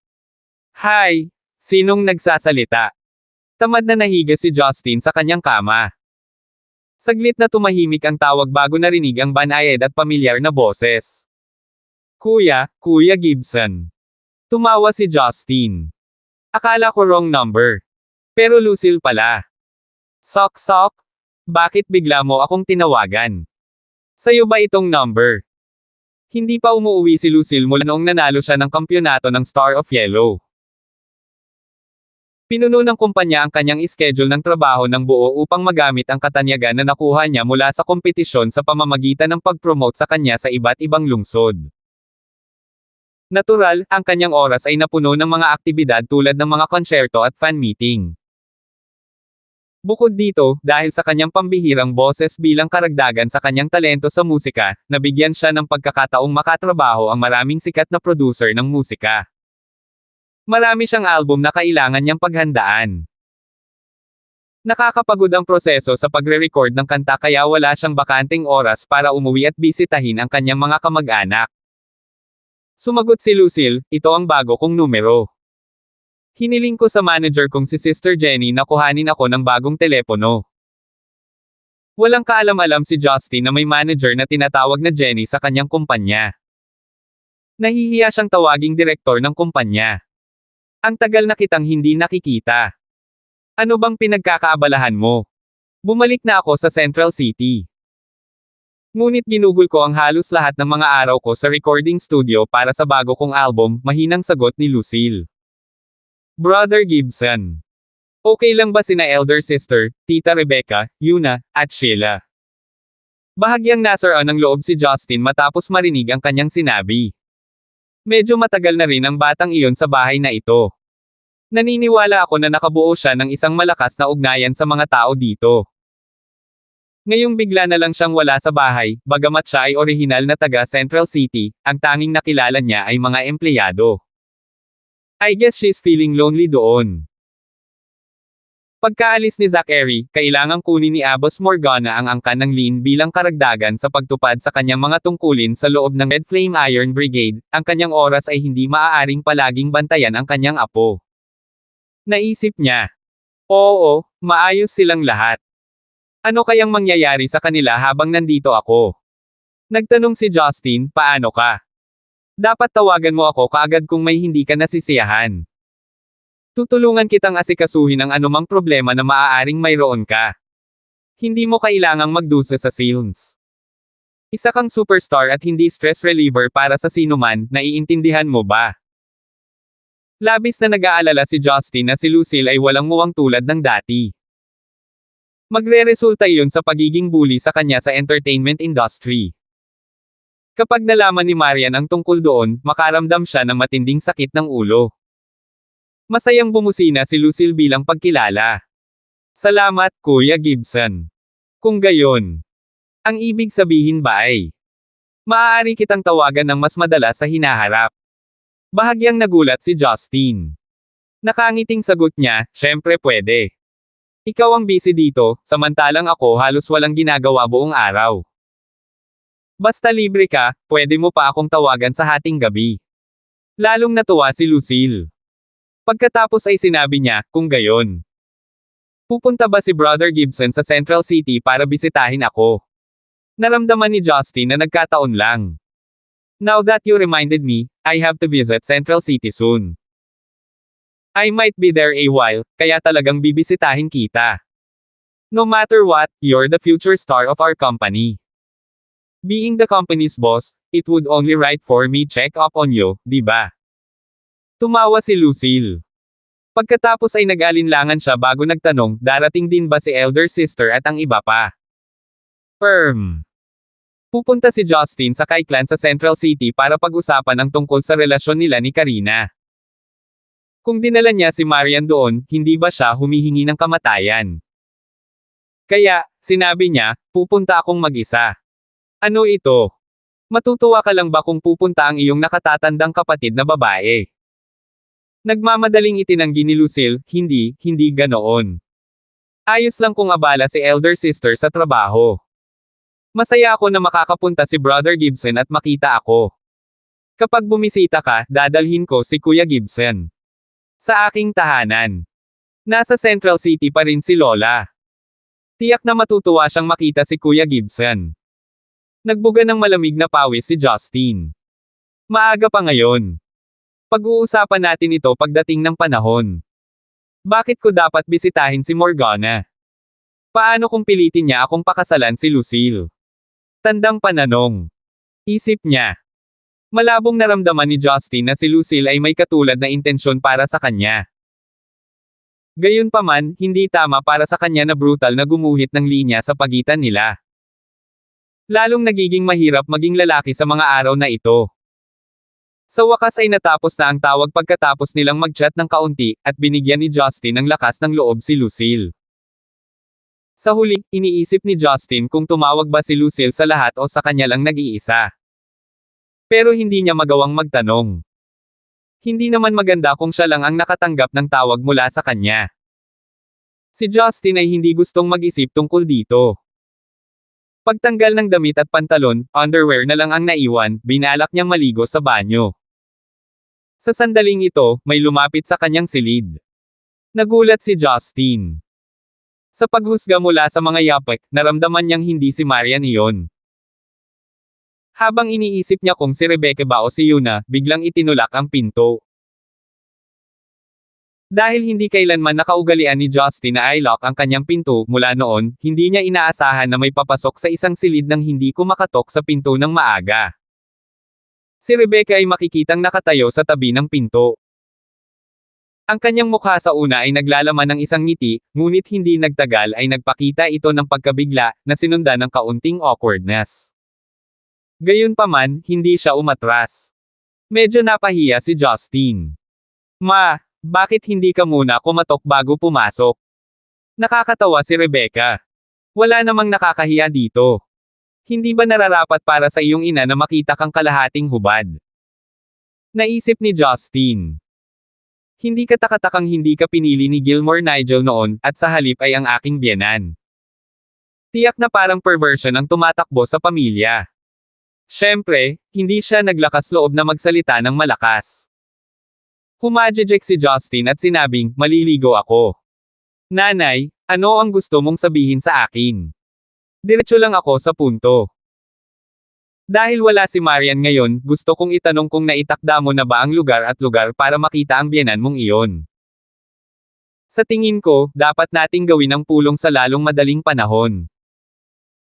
Hi! Sinong nagsasalita? Tamad na nahiga si Justin sa kanyang kama. Saglit na tumahimik ang tawag bago narinig ang banayad at pamilyar na boses. Kuya Gibson. Tumawa si Justin. Akala ko wrong number. Pero Lucille pala. Sok? Bakit bigla mo akong tinawagan? Sa'yo ba itong number? Hindi pa umuuwi si Lucille mula noong nanalo siya ng kampyonato ng Star of Yellow. Pinuno ng kumpanya ang kanyang schedule ng trabaho ng buo upang magamit ang katanyagan na nakuha niya mula sa kompetisyon sa pamamagitan ng pag-promote sa kanya sa iba't ibang lungsod. Natural, ang kanyang oras ay napuno ng mga aktibidad tulad ng mga konsyerto at fan meeting. Bukod dito, dahil sa kanyang pambihirang boses bilang karagdagan sa kanyang talento sa musika, nabigyan siya ng pagkakataong makatrabaho ang maraming sikat na producer ng musika. Marami siyang album na kailangan niyang paghandaan. Nakakapagod ang proseso sa pagre-record ng kanta kaya wala siyang bakanting oras para umuwi at bisitahin ang kanyang mga kamag-anak. Sumagot si Lucille, ito ang bago kong numero. Hiniling ko sa manager kong si Sister Jenny na kuhanin ako ng bagong telepono. Walang kaalam-alam si Justin na may manager na tinatawag na Jenny sa kanyang kumpanya. Nahihiya siyang tawaging direktor ng kumpanya. Ang tagal na kitang hindi nakikita. Ano bang pinagkakaabalahan mo? Bumalik na ako sa Central City. Ngunit ginugol ko ang halos lahat ng mga araw ko sa recording studio para sa bago kong album, mahinang sagot ni Lucille. Brother Gibson. Okay lang ba sina elder sister, Tita Rebecca, Yuna, at Sheila? Bahagyang nasara ng loob si Justin matapos marinig ang kanyang sinabi. Medyo matagal na rin ang batang iyon sa bahay na ito. Naniniwala ako na nakabuo siya ng isang malakas na ugnayan sa mga tao dito. Ngayong bigla na lang siyang wala sa bahay, bagamat siya ay orihinal na taga Central City, ang tanging nakilala niya ay mga empleyado. I guess she's feeling lonely doon. Pagkaalis ni Zachary, kailangang kunin ni Abbas Morgana ang angkan ng Lynn bilang karagdagan sa pagtupad sa kanyang mga tungkulin sa loob ng Red Flame Iron Brigade, ang kanyang oras ay hindi maaaring palaging bantayan ang kanyang apo. Naisip niya. Oo, maayos silang lahat. Ano kayang mangyayari sa kanila habang nandito ako? Nagtanong si Justin, paano ka? Dapat tawagan mo ako kaagad kung may hindi ka nasisiyahan. Tutulungan kitang asikasuhin ang anumang problema na maaaring mayroon ka. Hindi mo kailangang magdusa sa sales. Isa kang superstar at hindi stress reliever para sa sinuman, naiintindihan mo ba? Labis na nag-aalala si Justin na si Lucille ay walang muwang tulad ng dati. Magre-resulta iyon sa pagiging bully sa kanya sa entertainment industry. Kapag nalaman ni Marian ang tungkol doon, makaramdam siya ng matinding sakit ng ulo. Masayang bumusina si Lucille bilang pagkilala. Salamat, Kuya Gibson. Kung gayon, ang ibig sabihin ba ay maaari kitang tawagan ng mas madalas sa hinaharap. Bahagyang nagulat si Justin. Nakangiting sagot niya, syempre pwede. Ikaw ang busy dito, samantalang ako halos walang ginagawa buong araw. Basta libre ka, pwede mo pa akong tawagan sa hating gabi. Lalong natuwa si Lucille. Pagkatapos ay sinabi niya, kung gayon. Pupunta ba si Brother Gibson sa Central City para bisitahin ako? Naramdaman ni Justin na nagkataon lang. Now that you reminded me, I have to visit Central City soon. I might be there a while, kaya talagang bibisitahin kita. No matter what, you're the future star of our company. Being the company's boss, it would only right for me check up on you, di ba? Tumawa si Lucille. Pagkatapos ay nag-alinlangan siya bago nagtanong, darating din ba si elder sister at ang iba pa? Pupunta si Justin sa Kaiklan sa Central City para pag-usapan ang tungkol sa relasyon nila ni Karina. Kung dinala niya si Marian doon, hindi ba siya humihingi ng kamatayan? Kaya, sinabi niya, pupunta akong mag-isa. Ano ito? Matutuwa ka lang ba kung pupunta ang iyong nakatatandang kapatid na babae? Nagmamadaling itinanggi ni Lucille, hindi ganoon. Ayos lang kung abala si elder sister sa trabaho. Masaya ako na makakapunta si Brother Gibson at makita ako. Kapag bumisita ka, dadalhin ko si Kuya Gibson. Sa aking tahanan. Nasa Central City pa rin si Lola. Tiyak na matutuwa siyang makita si Kuya Gibson. Nagbuga ng malamig na pawis si Justin. Maaga pa ngayon. Pag-uusapan natin ito pagdating ng panahon. Bakit ko dapat bisitahin si Morgana? Paano kung pilitin niya akong pakasalan si Lucille? Tandang pananong. Isip niya. Malabong naramdaman ni Justin na si Lucille ay may katulad na intensyon para sa kanya. Gayunpaman, hindi tama para sa kanya na brutal na gumuhit ng linya sa pagitan nila. Lalong nagiging mahirap maging lalaki sa mga araw na ito. Sa wakas ay natapos na ang tawag pagkatapos nilang mag-chat ng kaunti, at binigyan ni Justin ng lakas ng loob si Lucille. Sa huli, iniisip ni Justin kung tumawag ba si Lucille sa lahat o sa kanya lang nag-iisa. Pero hindi niya magawang magtanong. Hindi naman maganda kung siya lang ang nakatanggap ng tawag mula sa kanya. Si Justin ay hindi gustong mag-isip tungkol dito. Pagtanggal ng damit at pantalon, underwear na lang ang naiwan, binalak niyang maligo sa banyo. Sa sandaling ito, may lumapit sa kanyang silid. Nagulat si Justin. Sa paghusga mula sa mga yapek, naramdaman niyang hindi si Marian iyon. Habang iniisip niya kung si Rebecca ba o si Yuna, biglang itinulak ang pinto. Dahil hindi kailanman nakaugalian ni Justin na i-lock ang kanyang pinto, mula noon, hindi niya inaasahan na may papasok sa isang silid nang hindi kumakatok sa pinto ng maaga. Si Rebecca ay makikitang nakatayo sa tabi ng pinto. Ang kanyang mukha sa una ay naglalaman ng isang ngiti, ngunit hindi nagtagal ay nagpakita ito ng pagkabigla, na sinundan ng kaunting awkwardness. Gayunpaman, hindi siya umatras. Medyo napahiya si Justin. Ma, bakit hindi ka muna kumatok bago pumasok? Nakakatawa si Rebecca. Wala namang nakakahiya dito. Hindi ba nararapat para sa iyong ina na makita kang kalahating hubad? Naisip ni Justin. Hindi katakatakang hindi ka pinili ni Gilmore Nigel noon, at sa halip ay ang aking biyenan. Tiyak na parang perversion ang tumatakbo sa pamilya. Siyempre, hindi siya naglakas loob na magsalita ng malakas. Humajejek si Justin at sinabing, maliligo ako. Nanay, ano ang gusto mong sabihin sa akin? Diretso lang ako sa punto. Dahil wala si Marian ngayon, gusto kong itanong kung naitakda mo na ba ang lugar para makita ang biyenan mong iyon. Sa tingin ko, dapat nating gawin ang pulong sa lalong madaling panahon.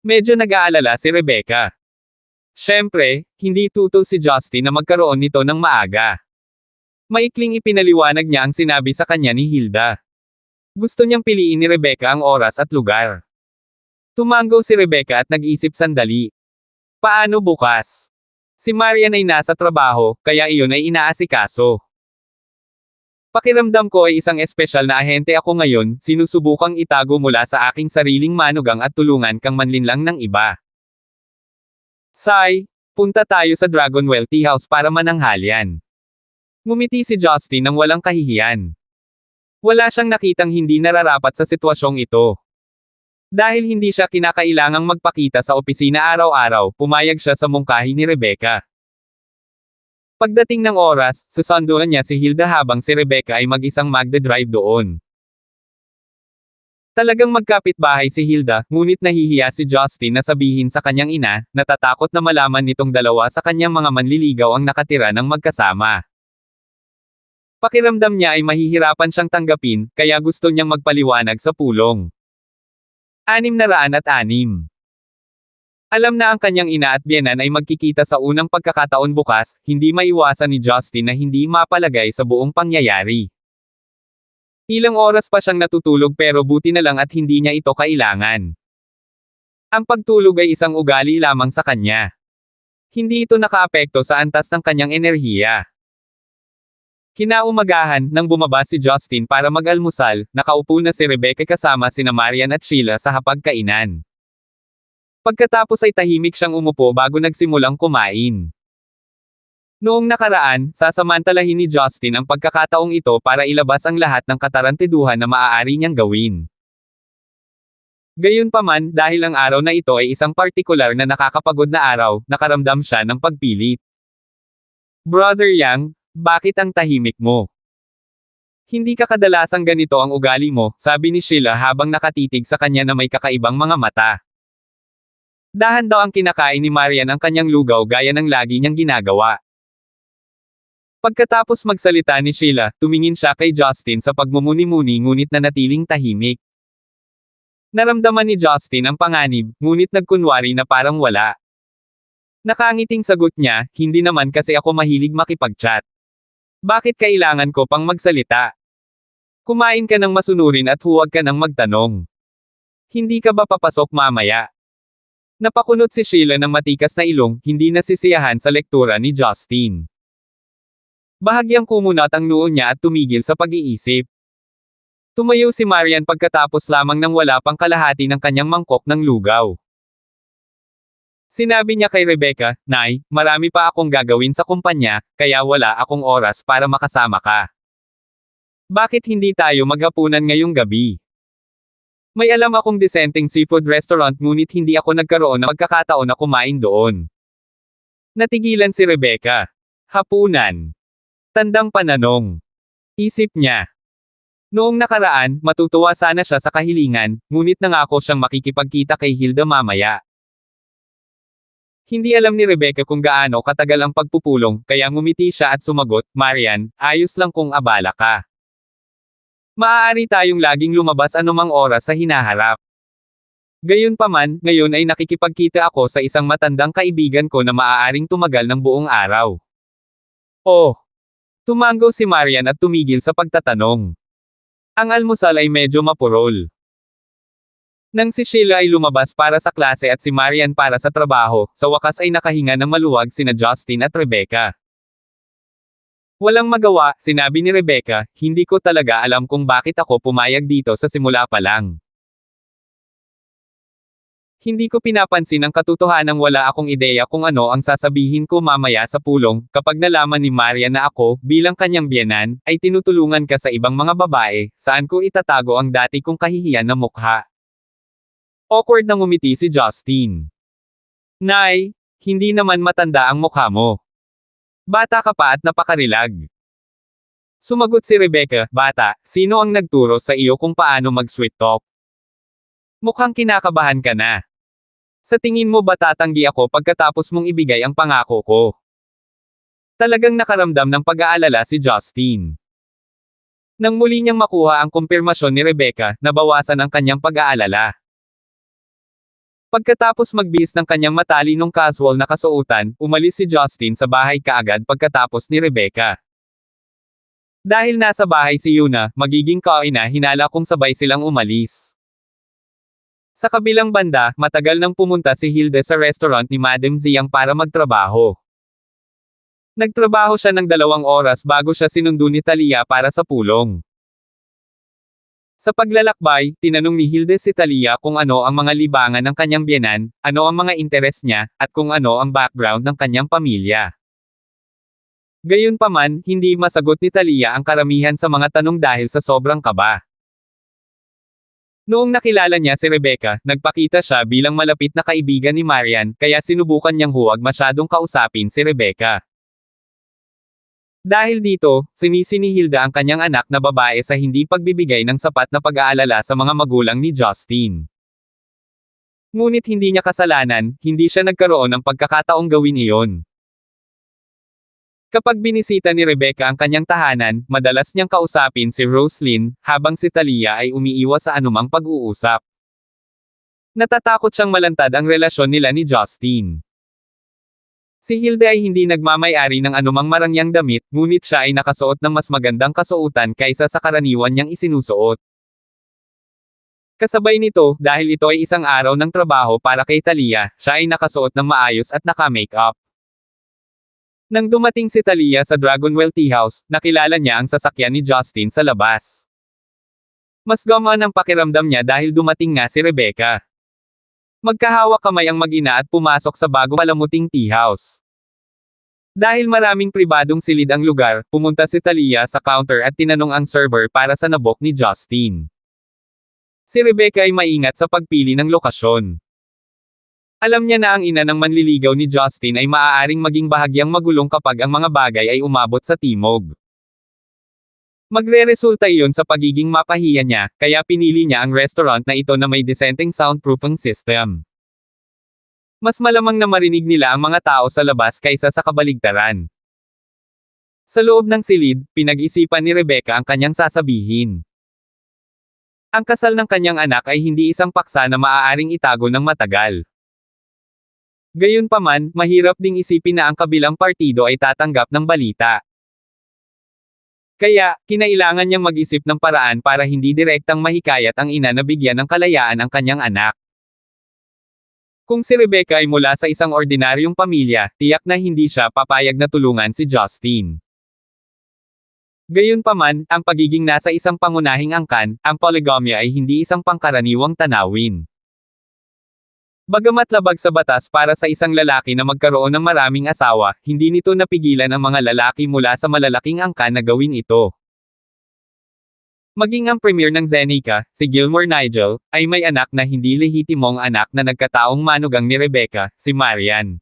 Medyo nag-aalala si Rebecca. Siyempre, hindi tutol si Justin na magkaroon nito ng maaga. Maikling ipinaliwanag niya ang sinabi sa kanya ni Hilda. Gusto niyang piliin ni Rebecca ang oras at lugar. Tumango si Rebecca at nag-isip sandali. Paano bukas? Si Marian ay nasa trabaho, kaya iyon ay inaasikaso. Pakiramdam ko ay isang espesyal na ahente ako ngayon, sinusubukang itago mula sa aking sariling manugang at tulungan kang manlinlang ng iba. Sai, punta tayo sa Dragonwell Tea House para mananghalian. Ngumiti si Justin nang walang kahihiyan. Wala siyang nakitang hindi nararapat sa sitwasyong ito. Dahil hindi siya kinakailangang magpakita sa opisina araw-araw, pumayag siya sa mungkahi ni Rebecca. Pagdating ng oras, susunduan niya si Hilda habang si Rebecca ay mag-isang magdadrive doon. Talagang magkapitbahay si Hilda, ngunit nahihiya si Justin na sabihin sa kanyang ina, natatakot na malaman nitong dalawa sa kanyang mga manliligaw ang nakatira ng magkasama. Pakiramdam niya ay mahihirapan siyang tanggapin, kaya gusto niyang magpaliwanag sa pulong. 606. Alam na ang kanyang ina at biyenan ay magkikita sa unang pagkakataon bukas, hindi maiwasan ni Justin na hindi mapalagay sa buong pangyayari. Ilang oras pa siyang natutulog pero buti na lang at hindi niya ito kailangan. Ang pagtulog ay isang ugali lamang sa kanya. Hindi ito nakaapekto sa antas ng kanyang enerhiya. Kinaumagahan, nang bumaba si Justin para mag-almusal, nakaupo na si Rebecca kasama sina Marian at Sheila sa hapagkainan. Pagkatapos ay tahimik siyang umupo bago nagsimulang kumain. Noong nakaraan, sasamantalahin ni Justin ang pagkakataong ito para ilabas ang lahat ng katarantiduhan na maaari niyang gawin. Gayunpaman, dahil ang araw na ito ay isang partikular na nakakapagod na araw, nakaramdam siya ng pagpilit. Brother Yang, bakit ang tahimik mo? Hindi ka kadalasang ganito ang ugali mo, sabi ni Sheila habang nakatitig sa kanya na may kakaibang mga mata. Dahan daw ang kinakain ni Marian ang kanyang lugaw gaya ng lagi niyang ginagawa. Pagkatapos magsalita ni Sheila, tumingin siya kay Justin sa pagmumuni-muni ngunit nanatiling tahimik. Naramdaman ni Justin ang panganib, ngunit nagkunwari na parang wala. Nakangiting sagot niya, hindi naman kasi ako mahilig makipag-chat. Bakit kailangan ko pang magsalita? Kumain ka ng masunurin at huwag ka nang magtanong. Hindi ka ba papasok mamaya? Napakunot si Sheila ng matikas na ilong, hindi nasisiyahan sa lektura ni Justin. Bahagyang kumunat ang noo niya at tumigil sa pag-iisip. Tumayo si Marian pagkatapos lamang ng wala pang kalahati ng kanyang mangkok ng lugaw. Sinabi niya kay Rebecca, "Nay, marami pa akong gagawin sa kumpanya, kaya wala akong oras para makasama ka. Bakit hindi tayo maghapunan ngayong gabi? May alam akong disenteng seafood restaurant ngunit hindi ako nagkaroon ng pagkakataon na kumain doon." Natigilan si Rebecca. Hapunan. Tandang pananong. Isip niya. Noong nakaraan, matutuwa sana siya sa kahilingan, ngunit nangako siyang makikipagkita kay Hilda mamaya. Hindi alam ni Rebecca kung gaano katagal ang pagpupulong, kaya ngumiti siya at sumagot, "Marian, ayos lang kung abala ka. Maaari tayong laging lumabas anumang oras sa hinaharap. Gayunpaman, ngayon ay nakikipagkita ako sa isang matandang kaibigan ko na maaaring tumagal ng buong araw." Oh! Tumango si Marian at tumigil sa pagtatanong. Ang almusal ay medyo mapurol. Nang si Sheila ay lumabas para sa klase at si Marian para sa trabaho, sa wakas ay nakahinga ng maluwag sina Justin at Rebecca. Walang magawa, sinabi ni Rebecca, "Hindi ko talaga alam kung bakit ako pumayag dito sa simula pa lang. Hindi ko pinapansin ang katotohanang wala akong ideya kung ano ang sasabihin ko mamaya sa pulong, kapag nalaman ni Marian na ako, bilang kanyang biyenan, ay tinutulungan ka sa ibang mga babae, saan ko itatago ang dati kong kahihiyan na mukha?" Awkward na ngumiti si Justin. "Nay, hindi naman matanda ang mukha mo. Bata ka pa at napakarilag." Sumagot si Rebecca, "Bata, sino ang nagturo sa iyo kung paano mag-sweet talk? Mukhang kinakabahan ka na. Sa tingin mo ba tatanggi ako pagkatapos mong ibigay ang pangako ko?" Talagang nakaramdam ng pag-aalala si Justin. Nang muli niyang makuha ang kumpirmasyon ni Rebecca, nabawasan ang kanyang pag-aalala. Pagkatapos magbihis ng kanyang matalinong casual na kasuotan, umalis si Justin sa bahay kaagad pagkatapos ni Rebecca. Dahil nasa bahay si Yuna, magiging kaina hinala kung sabay silang umalis. Sa kabilang banda, matagal nang pumunta si Hilda sa restaurant ni Madam Ziyang para magtrabaho. Nagtrabaho siya ng 2 oras bago siya sinundo ni Talia para sa pulong. Sa paglalakbay, tinanong ni Hilda si Talia kung ano ang mga libangan ng kanyang biyenan, ano ang mga interes niya, at kung ano ang background ng kanyang pamilya. Gayunpaman, hindi masagot ni Talia ang karamihan sa mga tanong dahil sa sobrang kaba. Noong nakilala niya si Rebecca, nagpakita siya bilang malapit na kaibigan ni Marian, kaya sinubukan niyang huwag masyadong kausapin si Rebecca. Dahil dito, sinisi ni Hilda ang kanyang anak na babae sa hindi pagbibigay ng sapat na pag-aalala sa mga magulang ni Justin. Ngunit hindi niya kasalanan, hindi siya nagkaroon ng pagkakataong gawin iyon. Kapag binisita ni Rebecca ang kanyang tahanan, madalas niyang kausapin si Roslyn, habang si Talia ay umiiwas sa anumang pag-uusap. Natatakot siyang malantad ang relasyon nila ni Justin. Si Hilda ay hindi nagmamay-ari ng anumang marangyang damit, ngunit siya ay nakasuot ng mas magandang kasuotan kaysa sa karaniwan niyang isinusuot. Kasabay nito, dahil ito ay isang araw ng trabaho para kay Talia, siya ay nakasuot ng maayos at naka-makeup. Nang dumating si Talia sa Dragonwell Tea House, nakilala niya ang sasakyan ni Justin sa labas. Mas gumaan ang pakiramdam niya dahil dumating nga si Rebecca. Magkahawak kamay ang mag-ina at pumasok sa bagong palamuting tea house. Dahil maraming pribadong silid ang lugar, pumunta si Talia sa counter at tinanong ang server para sa nabok ni Justin. Si Rebecca ay maingat sa pagpili ng lokasyon. Alam niya na ang ina ng manliligaw ni Justin ay maaaring maging bahagyang magulong kapag ang mga bagay ay umabot sa timog. Magre-resulta iyon sa pagiging mapahiya niya, kaya pinili niya ang restaurant na ito na may disenteng soundproofing system. Mas malamang na marinig nila ang mga tao sa labas kaysa sa kabaligtaran. Sa loob ng silid, pinag-isipan ni Rebecca ang kanyang sasabihin. Ang kasal ng kanyang anak ay hindi isang paksa na maaaring itago ng matagal. Gayunpaman, mahirap ding isipin na ang kabilang partido ay tatanggap ng balita. Kaya, kinailangan niyang mag-isip ng paraan para hindi direktang mahikayat ang ina na bigyan ng kalayaan ang kanyang anak. Kung si Rebecca ay mula sa isang ordinaryong pamilya, tiyak na hindi siya papayag na tulungan si Justin. Gayunpaman, ang pagiging nasa isang pangunahing angkan, ang polygamia ay hindi isang pangkaraniwang tanawin. Bagamat labag sa batas para sa isang lalaki na magkaroon ng maraming asawa, hindi nito napigilan ang mga lalaki mula sa malalaking angkan na gawin ito. Maging ang premier ng Zenica, si Gilmore Nigel, ay may anak na hindi lehitimong anak na nagkataong manugang ni Rebecca, si Marian.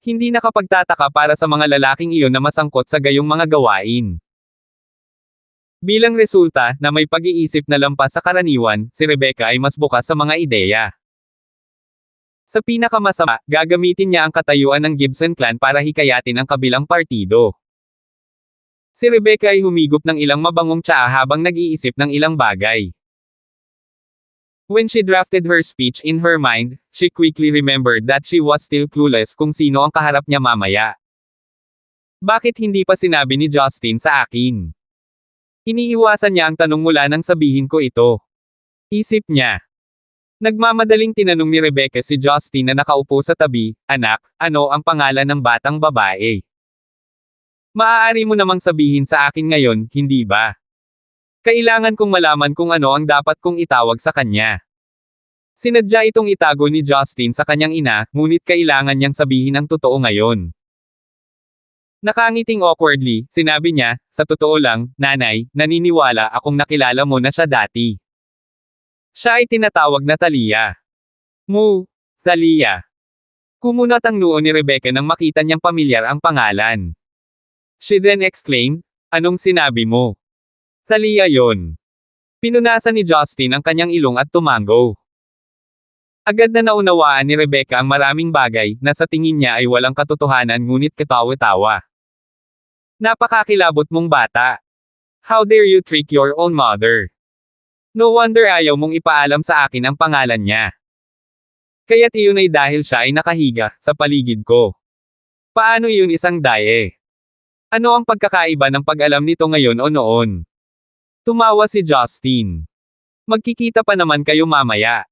Hindi nakapagtataka para sa mga lalaking iyon na masangkot sa gayong mga gawain. Bilang resulta, na may pag-iisip na lampas sa karaniwan, si Rebecca ay mas bukas sa mga ideya. Sa pinakamasama, gagamitin niya ang katayuan ng Gibson clan para hikayatin ang kabilang partido. Si Rebecca ay humigop ng ilang mabangong tsaa habang nag-iisip ng ilang bagay. When she drafted her speech in her mind, she quickly remembered that she was still clueless kung sino ang kaharap niya mamaya. Bakit hindi pa sinabi ni Justin sa akin? Iniiwasan niya ang tanong mula nang sabihin ko ito. Isip niya. Nagmamadaling tinanong ni Rebecca si Justin na nakaupo sa tabi, "Anak, ano ang pangalan ng batang babae?" Maaari mo namang sabihin sa akin ngayon, hindi ba? Kailangan kong malaman kung ano ang dapat kong itawag sa kanya. Sinadya itong itago ni Justin sa kanyang ina, ngunit kailangan niyang sabihin ang totoo ngayon. Nakangiting awkwardly, sinabi niya, "Sa totoo lang, nanay, naniniwala akong nakilala mo na siya dati." Siya ay tinatawag na Thalia. Thalia. Kumunat ang noo ni Rebecca nang makita niyang pamilyar ang pangalan. She then exclaimed, "Anong sinabi mo?" Thalia yon. Pinunasan ni Justin ang kanyang ilong at tumango. Agad na naunawaan ni Rebecca ang maraming bagay, na sa tingin niya ay walang katotohanan ngunit katawa-tawa. Napakakilabot mong bata. How dare you trick your own mother? No wonder ayaw mong ipaalam sa akin ang pangalan niya. Kaya't iyon ay dahil siya ay nakahiga, sa paligid ko. Paano iyon isang daye? Ano ang pagkakaiba ng pag-alam nito ngayon o noon? Tumawa si Justin. Magkikita pa naman kayo mamaya.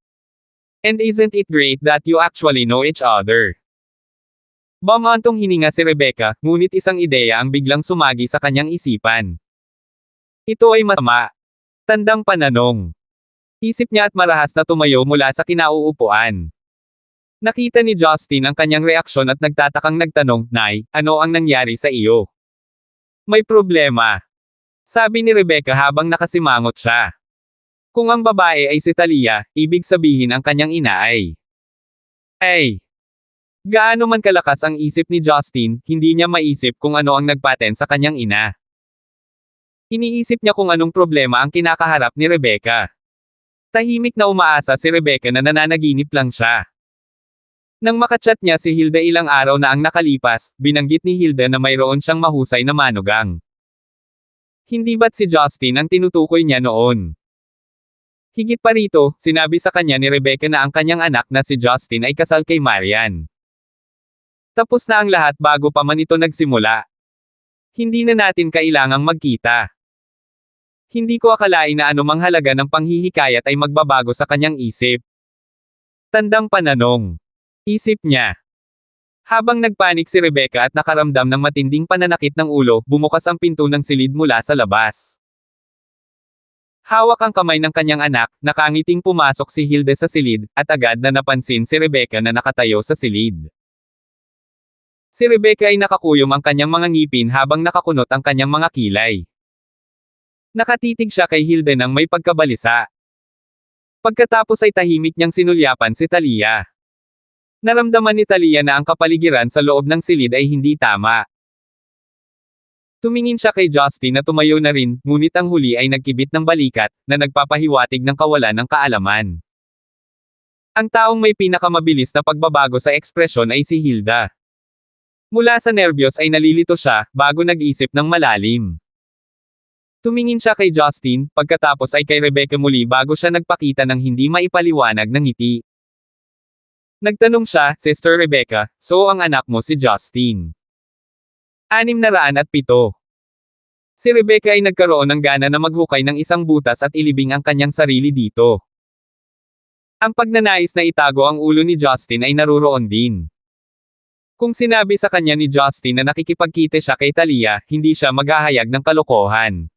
And isn't it great that you actually know each other? Bumantong hininga si Rebecca, ngunit isang ideya ang biglang sumagi sa kanyang isipan. Ito ay masama. Tandang pananong. Isip niya at marahas na tumayo mula sa kinauupuan. Nakita ni Justin ang kanyang reaksyon at nagtatakang nagtanong, "Nay, ano ang nangyari sa iyo?" "May problema," sabi ni Rebecca habang nakasimangot siya. Kung ang babae ay si Thalia, ibig sabihin ang kanyang ina ay. Gaano man kalakas ang isip ni Justin, hindi niya maisip kung ano ang nagpaten sa kanyang ina. Iniisip niya kung anong problema ang kinakaharap ni Rebecca. Tahimik na umaasa si Rebecca na nananaginip lang siya. Nang makachat niya si Hilda ilang araw na ang nakalipas, binanggit ni Hilda na mayroon siyang mahusay na manugang. Hindi ba't si Justin ang tinutukoy niya noon? Higit pa rito, sinabi sa kanya ni Rebecca na ang kanyang anak na si Justin ay kasal kay Marian. Tapos na ang lahat bago pa man ito nagsimula. Hindi na natin kailangang magkita. Hindi ko akalain na anumang halaga ng panghihikayat ay magbabago sa kanyang isip. Tandang pananong. Isip niya. Habang nagpanik si Rebecca at nakaramdam ng matinding pananakit ng ulo, bumukas ang pinto ng silid mula sa labas. Hawak ang kamay ng kanyang anak, nakangiting pumasok si Hilda sa silid, at agad na napansin si Rebecca na nakatayo sa silid. Si Rebecca ay nakakuyom ang kanyang mga ngipin habang nakakunot ang kanyang mga kilay. Nakatitig siya kay Hilda nang may pagkabalisa. Pagkatapos ay tahimik niyang sinulyapan si Thalia. Naramdaman ni Thalia na ang kapaligiran sa loob ng silid ay hindi tama. Tumingin siya kay Justin na tumayo na rin, ngunit ang huli ay nagkibit ng balikat, na nagpapahiwatig ng kawalan ng kaalaman. Ang taong may pinakamabilis na pagbabago sa ekspresyon ay si Hilda. Mula sa nerbiyos ay nalilito siya, bago nag-isip ng malalim. Tumingin siya kay Justin, pagkatapos ay kay Rebecca muli bago siya nagpakita ng hindi maipaliwanag ng ngiti. Nagtanong siya, Sister Rebecca, so ang anak mo si Justin. 607. Si Rebecca ay nagkaroon ng gana na maghukay ng isang butas at ilibing ang kanyang sarili dito. Ang pagnanais na itago ang ulo ni Justin ay naruroon din. Kung sinabi sa kanya ni Justin na nakikipagkite siya kay Talia, hindi siya maghahayag ng kalokohan.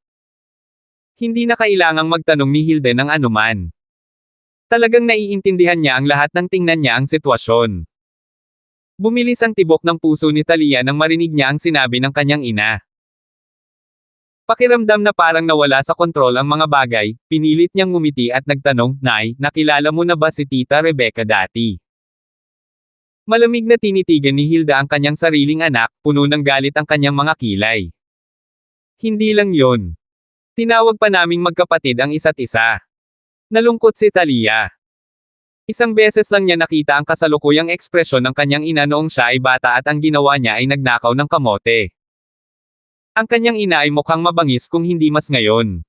Hindi na kailangang magtanong ni Hilda ng anuman. Talagang naiintindihan niya ang lahat ng tingnan niya ang sitwasyon. Bumilis ang tibok ng puso ni Talia nang marinig niya ang sinabi ng kanyang ina. Pakiramdam na parang nawala sa kontrol ang mga bagay, pinilit niyang ngumiti at nagtanong, Nay, nakilala mo na ba si Tita Rebecca dati? Malamig na tinitigan ni Hilda ang kanyang sariling anak, puno ng galit ang kanyang mga kilay. Hindi lang yon. Tinawag pa naming magkapatid ang isa't isa. Nalungkot si Talia. Isang beses lang niya nakita ang kasalukuyang ekspresyon ng kanyang ina noong siya ay bata at ang ginawa niya ay nagnakaw ng kamote. Ang kanyang ina ay mukhang mabangis kung hindi mas ngayon.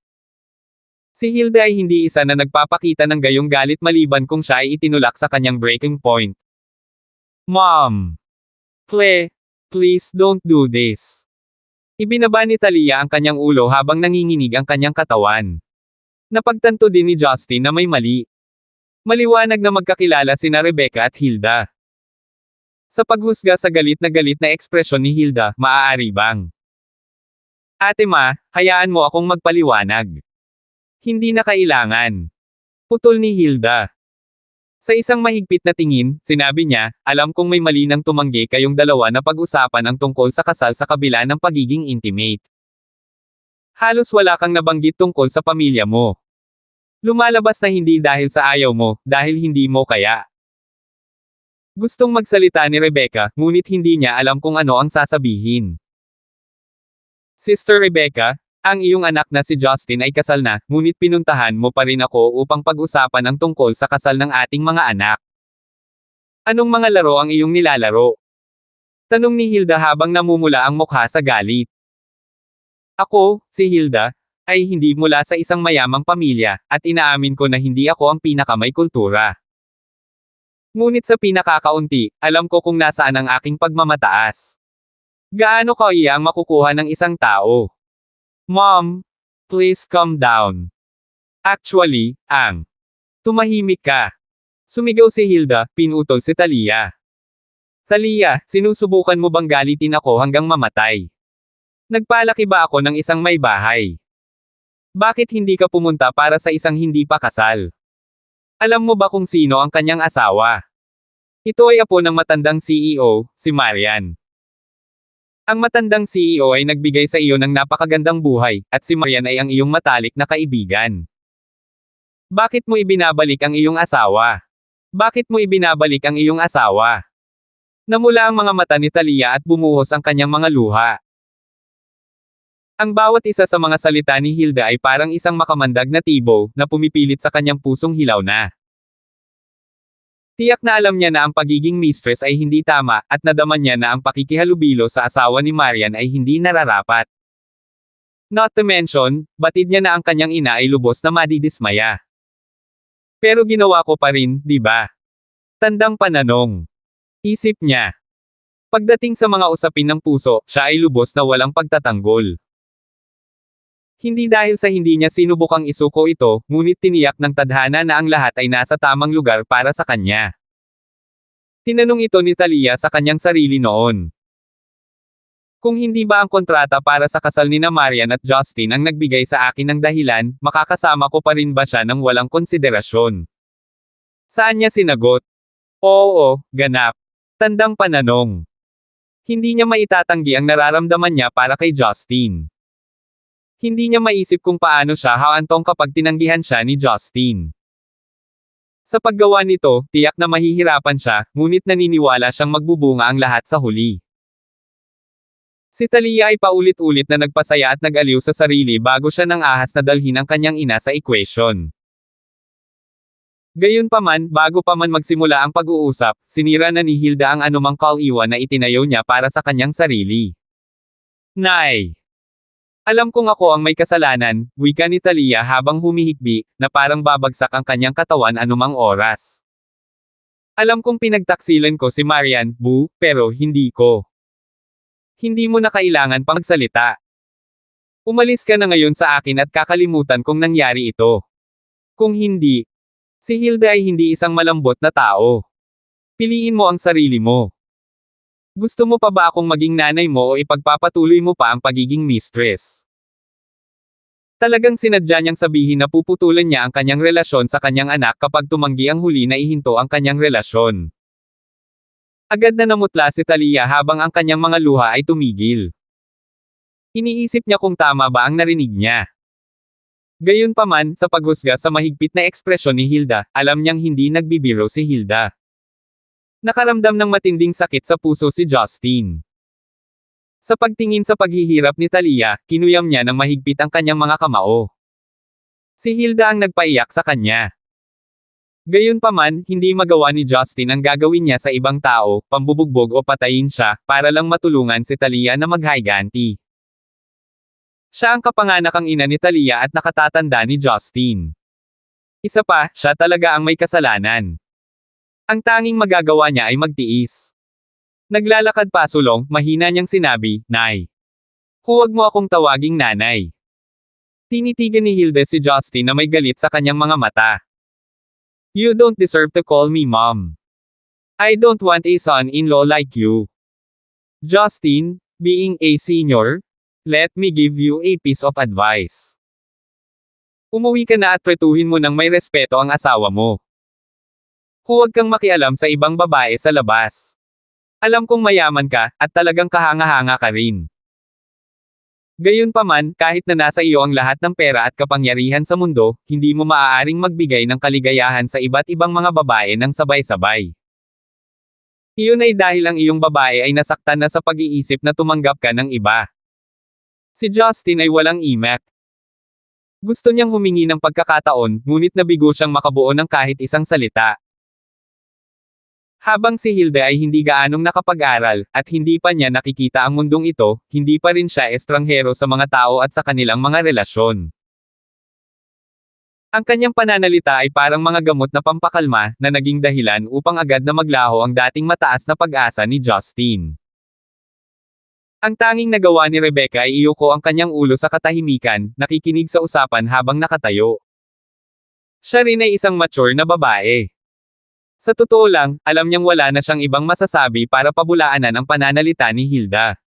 Si Hilda ay hindi isa na nagpapakita ng gayong galit maliban kung siya ay itinulak sa kanyang breaking point. Mom! Please don't do this. Ibinaba ni Talia ang kanyang ulo habang nanginginig ang kanyang katawan. Napagtanto din ni Justin na may mali. Maliwanag na magkakilala sina Rebecca at Hilda. Sa paghusga sa galit na ekspresyon ni Hilda, maaari bang? Ate Ma, hayaan mo akong magpaliwanag. Hindi na kailangan. Putol ni Hilda. Sa isang mahigpit na tingin, sinabi niya, alam kong may mali nang tumanggi kayong dalawa na pag-usapan ang tungkol sa kasal sa kabila ng pagiging intimate. Halos wala kang nabanggit tungkol sa pamilya mo. Lumalabas na hindi dahil sa ayaw mo, dahil hindi mo kaya. Gustong magsalita ni Rebecca, ngunit hindi niya alam kung ano ang sasabihin. Sister Rebecca, ang iyong anak na si Justin ay kasal na, ngunit pinuntahan mo pa rin ako upang pag-usapan ang tungkol sa kasal ng ating mga anak. Anong mga laro ang iyong nilalaro? Tanong ni Hilda habang namumula ang mukha sa galit. Ako, si Hilda, ay hindi mula sa isang mayamang pamilya, at inaamin ko na hindi ako ang pinakamay kultura. Ngunit sa pinakakaunti, alam ko kung nasaan ang aking pagmamataas. Gaano kaya ang makukuha ng isang tao? Mom, please calm down. Actually, tumahimik ka. Sumigaw si Hilda, pinutol si Talia. Talia, sinusubukan mo bang galitin ako hanggang mamatay? Nagpalaki ba ako ng isang may bahay? Bakit hindi ka pumunta para sa isang hindi pa kasal? Alam mo ba kung sino ang kanyang asawa? Ito ay apo ng matandang CEO, si Marian. Ang matandang CEO ay nagbigay sa iyo ng napakagandang buhay, at si Marian ay ang iyong matalik na kaibigan. Bakit mo ibinabalik ang iyong asawa? Bakit mo ibinabalik ang iyong asawa? Namula ang mga mata ni Talia at bumuhos ang kanyang mga luha. Ang bawat isa sa mga salita ni Hilda ay parang isang makamandag na tibo, na pumipilit sa kanyang pusong hilaw na. Tiyak na alam niya na ang pagiging mistress ay hindi tama, at nadaman niya na ang pakikihalubilo sa asawa ni Marian ay hindi nararapat. Not to mention, batid niya na ang kanyang ina ay lubos na madidismaya. Pero ginawa ko pa rin, di ba? Tandang pananong. Isip niya. Pagdating sa mga usapin ng puso, siya ay lubos na walang pagtatanggol. Hindi dahil sa hindi niya sinubukang isuko ito, ngunit tiniyak ng tadhana na ang lahat ay nasa tamang lugar para sa kanya. Tinanong ito ni Talia sa kanyang sarili noon. Kung hindi ba ang kontrata para sa kasal ni Marian at Justin ang nagbigay sa akin ng dahilan, makakasama ko pa rin ba siya ng walang konsiderasyon? Saan niya sinagot? Oo, ganap. Tandang pananong. Hindi niya maitatanggi ang nararamdaman niya para kay Justin. Hindi niya maisip kung paano siya haantong kapag tinanggihan siya ni Justin. Sa paggawa nito, tiyak na mahihirapan siya, ngunit naniniwala siyang magbubunga ang lahat sa huli. Si Talia ay paulit-ulit na nagpasaya at nag-aliw sa sarili bago siya nang ahas na dalhin ang kanyang ina sa equation. Gayunpaman, bago pa man magsimula ang pag-uusap, sinira na ni Hilda ang anumang call-iwan na itinayo niya para sa kanyang sarili. Nay! Alam kong ako ang may kasalanan, wika ni Talia habang humihikbi, na parang babagsak ang kanyang katawan anumang oras. Alam kong pinagtaksilan ko si Marian, Boo, pero hindi ko. Hindi mo na kailangan pang magsalita. Umalis ka na ngayon sa akin at kakalimutan kong nangyari ito. Kung hindi, si Hilda ay hindi isang malambot na tao. Piliin mo ang sarili mo. Gusto mo pa ba akong maging nanay mo o ipagpapatuloy mo pa ang pagiging mistress? Talagang sinadya niyang sabihin na puputulan niya ang kanyang relasyon sa kanyang anak kapag tumanggi ang huli na ihinto ang kanyang relasyon. Agad na namutla si Talia habang ang kanyang mga luha ay tumigil. Iniisip niya kung tama ba ang narinig niya. Gayunpaman, sa paghusga sa mahigpit na ekspresyon ni Hilda, alam niyang hindi nagbibiro si Hilda. Nakaramdam ng matinding sakit sa puso si Justin. Sa pagtingin sa paghihirap ni Talia, kinuyam niya ng mahigpit ang kanyang mga kamao. Si Hilda ang nagpaiyak sa kanya. Gayunpaman, hindi magawa ni Justin ang gagawin niya sa ibang tao, pambubugbog o patayin siya, para lang matulungan si Talia na maghiganti. Siya ang kapanganakang ina ni Talia at nakatatanda ni Justin. Isa pa, siya talaga ang may kasalanan. Ang tanging magagawa niya ay magtiis. Naglalakad pasulong, mahina niyang sinabi, Nay. Huwag mo akong tawaging nanay. Tinitigan ni Hilda si Justin na may galit sa kanyang mga mata. You don't deserve to call me mom. I don't want a son-in-law like you. Justin, being a senior, let me give you a piece of advice. Umuwi ka na at tretuhin mo ng may respeto ang asawa mo. Huwag kang makialam sa ibang babae sa labas. Alam kong mayaman ka, at talagang kahanga-hanga ka rin. Gayunpaman, kahit na nasa iyo ang lahat ng pera at kapangyarihan sa mundo, hindi mo maaaring magbigay ng kaligayahan sa iba't ibang mga babae ng sabay-sabay. Iyon ay dahil ang iyong babae ay nasaktan na sa pag-iisip na tumanggap ka ng iba. Si Justin ay walang imak. Gusto niyang humingi ng pagkakataon, ngunit nabigo siyang makabuo ng kahit isang salita. Habang si Hilda ay hindi gaanong nakapag-aral, at hindi pa niya nakikita ang mundong ito, hindi pa rin siya estranghero sa mga tao at sa kanilang mga relasyon. Ang kanyang pananalita ay parang mga gamot na pampakalma, na naging dahilan upang agad na maglaho ang dating mataas na pag-asa ni Justin. Ang tanging nagawa ni Rebecca ay iyuko ang kanyang ulo sa katahimikan, nakikinig sa usapan habang nakatayo. Siya rin ay isang mature na babae. Sa totoo lang, alam niyang wala na siyang ibang masasabi para pabulaanan ang pananalita ni Hilda.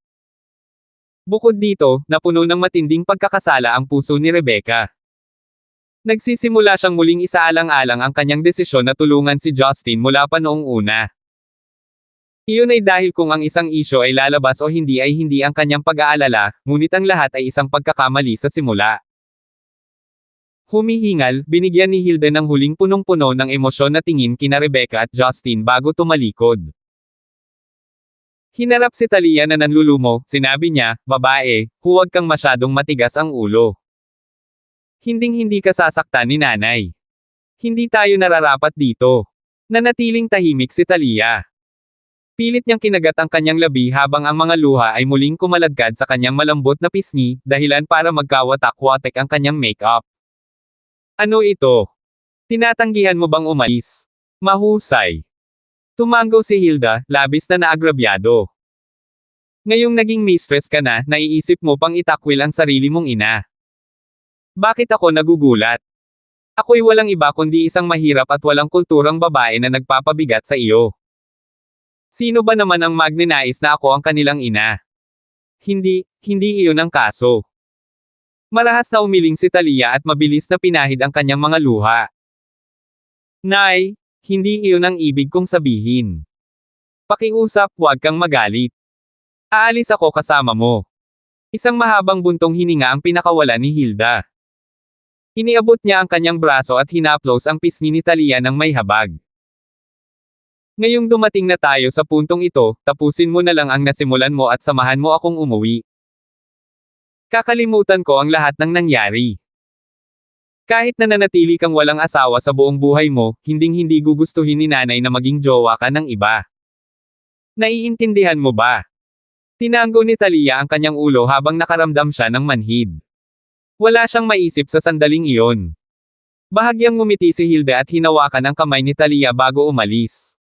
Bukod dito, napuno ng matinding pagkakasala ang puso ni Rebecca. Nagsisimula siyang muling isaalang-alang ang kanyang desisyon na tulungan si Justin mula pa noong una. Iyon ay dahil kung ang isang isyo ay lalabas o hindi ay hindi ang kanyang pag-aalala, ngunit ang lahat ay isang pagkakamali sa simula. Humihingal, binigyan ni Hilda ng huling punong-puno ng emosyon na tingin kina Rebecca at Justin bago tumalikod. Hinarap si Talia na nanlulumo, sinabi niya, babae, huwag kang masyadong matigas ang ulo. Hinding-hindi ka sasaktan ni nanay. Hindi tayo nararapat dito. Nanatiling tahimik si Talia. Pilit niyang kinagat ang kanyang labi habang ang mga luha ay muling kumalagkad sa kanyang malambot na pisngi, dahilan para magkawatak-watek ang kanyang make-up. Ano ito? Tinatanggihan mo bang umalis? Mahusay. Tumanggaw si Hilda, labis na naagrabyado. Ngayong naging mistress ka na, naiisip mo pang itakwil ang sarili mong ina. Bakit ako nagugulat? Ako'y walang iba kundi isang mahirap at walang kulturang babae na nagpapabigat sa iyo. Sino ba naman ang magnanais na ako ang kanilang ina? Hindi iyon ang kaso. Marahas na umiling si Talia at mabilis na pinahid ang kanyang mga luha. Nay, hindi iyon ang ibig kong sabihin. Pakiusap, huwag kang magalit. Aalis ako kasama mo. Isang mahabang buntong hininga ang pinakawala ni Hilda. Iniabot niya ang kanyang braso at hinaplos ang pisngi ni Talia ng may habag. Ngayong dumating na tayo sa puntong ito, tapusin mo na lang ang nasimulan mo at samahan mo akong umuwi. Kakalimutan ko ang lahat ng nangyari. Kahit na nanatili kang walang asawa sa buong buhay mo, hinding-hindi gugustuhin ni nanay na maging jowa ka ng iba. Naiintindihan mo ba? Tinanggo ni Talia ang kanyang ulo habang nakaramdam siya ng manhid. Wala siyang maisip sa sandaling iyon. Bahagyang ngumiti si Hilda at hinawakan ang kamay ni Talia bago umalis.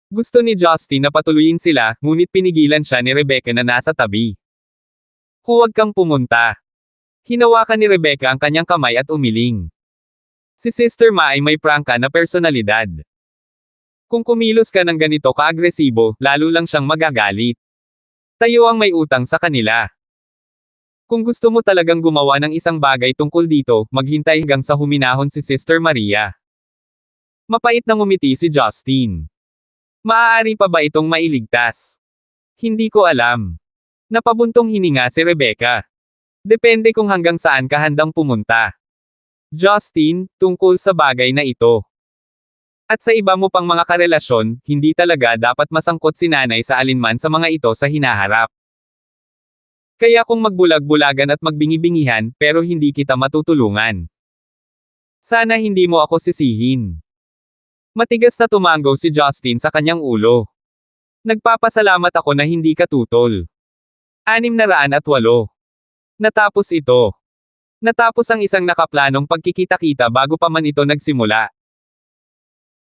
Gusto ni Justin na patuluyin sila, ngunit pinigilan siya ni Rebecca na nasa tabi. Huwag kang pumunta. Hinawakan ni Rebecca ang kanyang kamay at umiling. Si Sister Ma ay may prangka na personalidad. Kung kumilos ka ng ganito ka-agresibo, lalo lang siyang magagalit. Tayo ang may utang sa kanila. Kung gusto mo talagang gumawa ng isang bagay tungkol dito, maghintay hanggang sa huminahon si Sister Maria. Mapait na ngumiti si Justin. Maaari pa ba itong mailigtas? Hindi ko alam. Napabuntong hininga si Rebecca. Depende kung hanggang saan ka handang pumunta. Justin, tungkol sa bagay na ito. At sa iba mo pang mga karelasyon, hindi talaga dapat masangkot si nanay sa alinman sa mga ito sa hinaharap. Kaya kung magbulag-bulagan at magbingi-bingihan, pero hindi kita matutulungan. Sana hindi mo ako sisihin. Matigas na tumanggo si Justin sa kanyang ulo. Nagpapasalamat ako na hindi ka tutol. 608. Natapos ito. Natapos ang isang nakaplanong pagkikita-kita bago pa man ito nagsimula.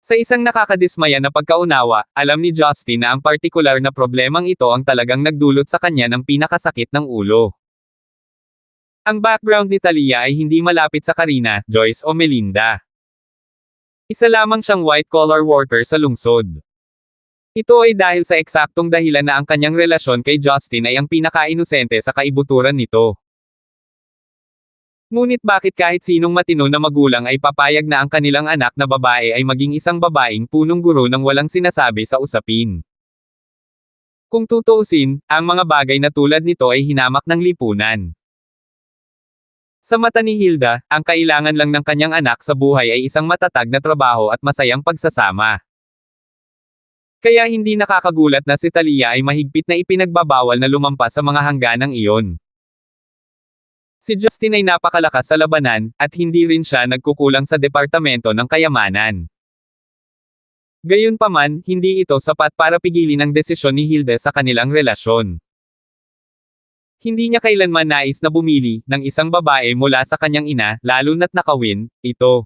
Sa isang nakakadismaya na pagkaunawa, alam ni Justin na ang partikular na problemang ito ang talagang nagdulot sa kanya ng pinakasakit ng ulo. Ang background ni Talia ay hindi malapit sa Karina, Joyce o Melinda. Isa lamang siyang white-collar worker sa lungsod. Ito ay dahil sa eksaktong dahilan na ang kanyang relasyon kay Justin ay ang pinaka-inosente sa kaibuturan nito. Ngunit bakit kahit sinong matino na magulang ay papayag na ang kanilang anak na babae ay maging isang babaeng punong guro nang walang sinasabi sa usapin? Kung tutuusin, ang mga bagay na tulad nito ay hinamak ng lipunan. Sa mata ni Hilda, ang kailangan lang ng kanyang anak sa buhay ay isang matatag na trabaho at masayang pagsasama. Kaya hindi nakakagulat na si Talia ay mahigpit na ipinagbabawal na lumampas sa mga hangganang iyon. Si Justin ay napakalakas sa labanan, at hindi rin siya nagkukulang sa departamento ng kayamanan. Gayunpaman, hindi ito sapat para pigilin ang desisyon ni Hilda sa kanilang relasyon. Hindi niya kailanman nais na bumili ng isang babae mula sa kanyang ina, lalo na't nakawin ito.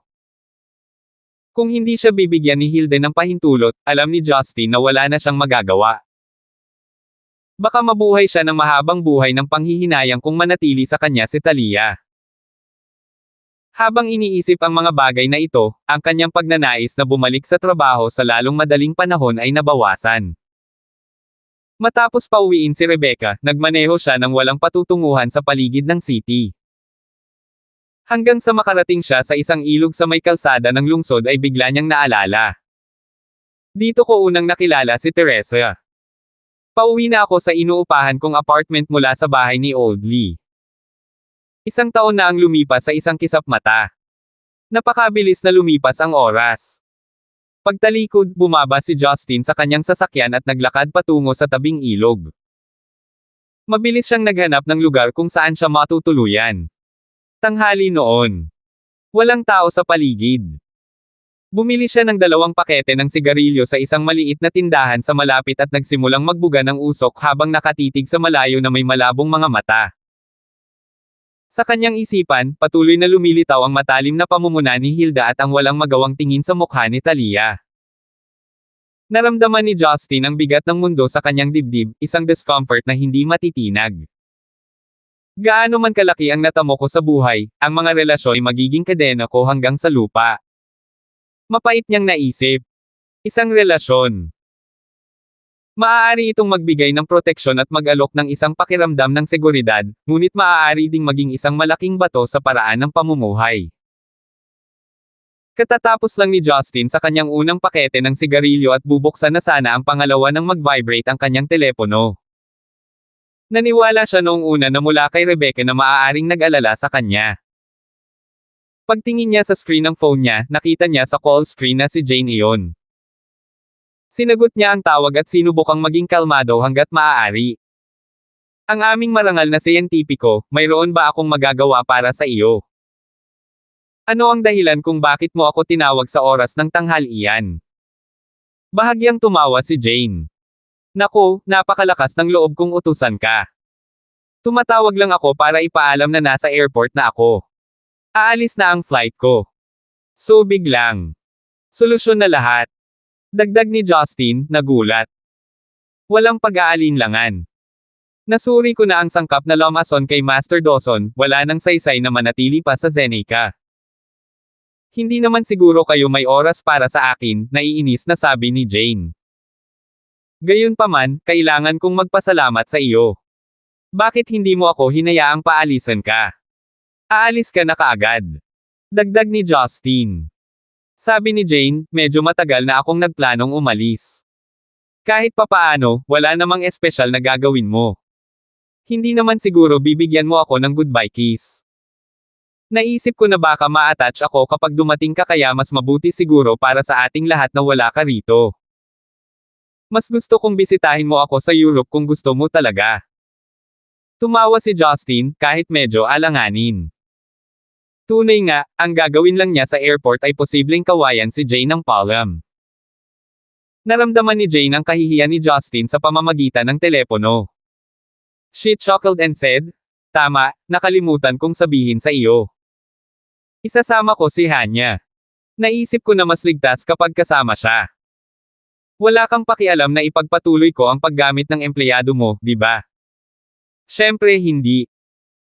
Kung hindi siya bibigyan ni Hilda ng pahintulot, alam ni Justin na wala na siyang magagawa. Baka mabuhay siya ng mahabang buhay ng panghihinayang kung manatili sa kanya si Talia. Habang iniisip ang mga bagay na ito, ang kanyang pagnanais na bumalik sa trabaho sa lalong madaling panahon ay nabawasan. Matapos pauwiin si Rebecca, nagmaneho siya ng walang patutunguhan sa paligid ng city. Hanggang sa makarating siya sa isang ilog sa may kalsada ng lungsod ay bigla niyang naalala. Dito ko unang nakilala si Teresa. Pauwi na ako sa inuupahan kong apartment mula sa bahay ni Old Lee. Isang taon na ang lumipas sa isang kisap mata. Napakabilis na lumipas ang oras. Pagtalikod, bumaba si Justin sa kanyang sasakyan at naglakad patungo sa tabing ilog. Mabilis siyang naghanap ng lugar kung saan siya matutuluyan. Tanghali noon. Walang tao sa paligid. Bumili siya ng 2 pakete ng sigarilyo sa isang maliit na tindahan sa malapit at nagsimulang magbuga ng usok habang nakatitig sa malayo na may malabong mga mata. Sa kanyang isipan, patuloy na lumilitaw ang matalim na pamumuna ni Hilda at ang walang magawang tingin sa mukha ni Talia. Naramdaman ni Justin ang bigat ng mundo sa kanyang dibdib, isang discomfort na hindi matitinag. Gaano man kalaki ang natamo ko sa buhay, ang mga relasyon ay magiging kadena ko hanggang sa lupa. Mapait niyang naisip. Isang relasyon. Maaari itong magbigay ng proteksyon at mag-alok ng isang pakiramdam ng seguridad, ngunit maaari ding maging isang malaking bato sa paraan ng pamumuhay. Katatapos lang ni Justin sa kanyang unang pakete ng sigarilyo at bubuksan na sana ang pangalawa nang mag-vibrate ang kanyang telepono. Naniwala siya noong una na mula kay Rebecca na maaaring nag-alala sa kanya. Pagtingin niya sa screen ng phone niya, nakita niya sa call screen na si Jane iyon. Sinagot niya ang tawag at sinubukang maging kalmado hanggat maaari. Ang aming marangal na siyentipiko, mayroon ba akong magagawa para sa iyo? Ano ang dahilan kung bakit mo ako tinawag sa oras ng tanghalian? Bahagyang tumawa si Jane. Naku, napakalakas ng loob kong utusan ka. Tumatawag lang ako para ipaalam na nasa airport na ako. Aalis na ang flight ko. So biglang. Solusyon na lahat. Dagdag ni Justin, nagulat. Walang pag-aalinlangan. Nasuri ko na ang sangkap na lumason kay Master Dawson, wala nang saysay na manatili pa sa Zeneca. Hindi naman siguro kayo may oras para sa akin, naiinis na sabi ni Jane. Gayunpaman, kailangan kong magpasalamat sa iyo. Bakit hindi mo ako hinayaang paalisan ka? Aalis ka na kaagad. Dagdag ni Justin. Sabi ni Jane, medyo matagal na akong nagplanong umalis. Kahit papaano, wala namang espesyal na gagawin mo. Hindi naman siguro bibigyan mo ako ng goodbye kiss. Naisip ko na baka ma-attach ako kapag dumating ka kaya mas mabuti siguro para sa ating lahat na wala ka rito. Mas gusto kong bisitahin mo ako sa Europe kung gusto mo talaga. Tumawa si Justin, kahit medyo alanganin. Tunay nga, ang gagawin lang niya sa airport ay posibleng kawayan si Jane ng Palm. Naramdaman ni Jane ang kahihiyan ni Justin sa pamamagitan ng telepono. She chuckled and said, "Tama, nakalimutan kong sabihin sa iyo. Isasama ko si Hanya. Naisip ko na mas ligtas kapag kasama siya. Wala kang pakialam na ipagpatuloy ko ang paggamit ng empleyado mo, di ba?" Siyempre hindi.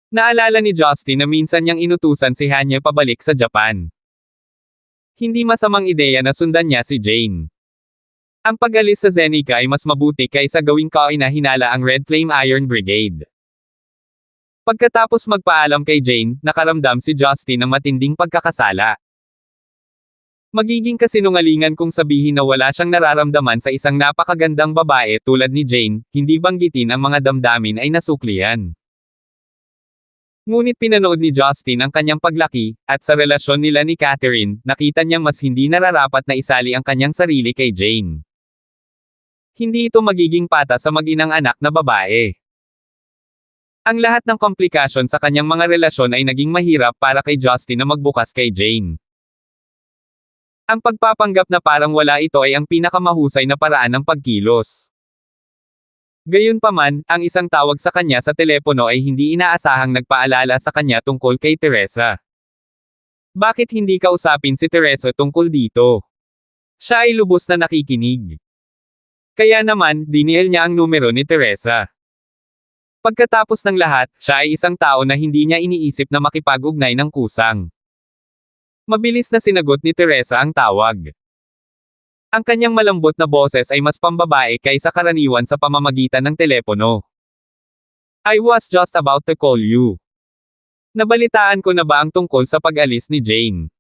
Naalala ni Justin na minsan niyang inutusan si Hanya pabalik sa Japan. Hindi masamang ideya na sundan niya si Jane. Ang pag-alis sa Zeneca ay mas mabuti kaysa gawing kainahinala ang Red Flame Iron Brigade. Pagkatapos magpaalam kay Jane, nakaramdam si Justin ng matinding pagkakasala. Magiging kasinungalingan kung sabihin na wala siyang nararamdaman sa isang napakagandang babae tulad ni Jane, hindi banggitin ang mga damdamin ay nasuklian. Ngunit pinanood ni Justin ang kanyang paglaki, at sa relasyon nila ni Catherine, nakita niyang mas hindi nararapat na isali ang kanyang sarili kay Jane. Hindi ito magiging patas sa mag-inang anak na babae. Ang lahat ng komplikasyon sa kanyang mga relasyon ay naging mahirap para kay Justin na magbukas kay Jane. Ang pagpapanggap na parang wala ito ay ang pinakamahusay na paraan ng pagkilos. Gayunpaman, ang isang tawag sa kanya sa telepono ay hindi inaasahang nagpaalala sa kanya tungkol kay Teresa. Bakit hindi kausapin si Teresa tungkol dito? Siya ay lubos na nakikinig. Kaya naman, dinial niya ang numero ni Teresa. Pagkatapos ng lahat, siya ay isang tao na hindi niya iniisip na makipag-ugnay ng kusang. Mabilis na sinagot ni Teresa ang tawag. Ang kanyang malambot na boses ay mas pambabae kaysa karaniwan sa pamamagitan ng telepono. "I was just about to call you. Nabalitaan ko na ba ang tungkol sa pag-alis ni Jane?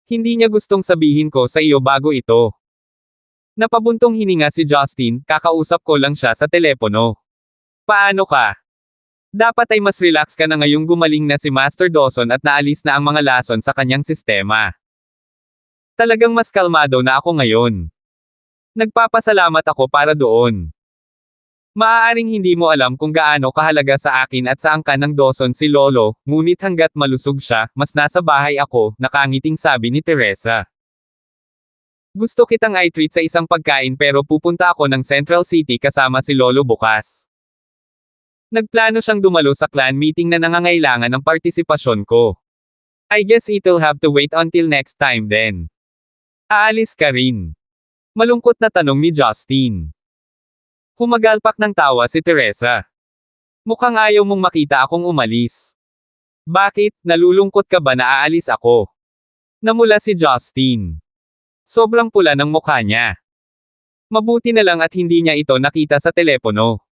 Hindi niya gustong sabihin ko sa iyo bago ito." Napabuntong hininga si Justin, kakausap ko lang siya sa telepono. "Paano ka? Dapat ay mas relax ka na ngayong gumaling na si Master Dawson at naalis na ang mga lason sa kanyang sistema. Talagang mas kalmado na ako ngayon. Nagpapasalamat ako para doon. Maaaring hindi mo alam kung gaano kahalaga sa akin at sa angkan ng Dawson si Lolo, ngunit hanggat malusog siya, mas nasa bahay ako," nakangiting sabi ni Teresa. "Gusto kitang i-treat sa isang pagkain pero pupunta ako ng Central City kasama si Lolo bukas. Nagplano siyang dumalo sa clan meeting na nangangailangan ng partisipasyon ko. I guess it'll have to wait until next time then." "Aalis ka rin?" Malungkot na tanong ni Justin. Humagalpak ng tawa si Teresa. "Mukhang ayaw mong makita akong umalis. Bakit, nalulungkot ka ba na aalis ako?" Namula si Justin. Sobrang pula ng mukha niya. Mabuti na lang at hindi niya ito nakita sa telepono.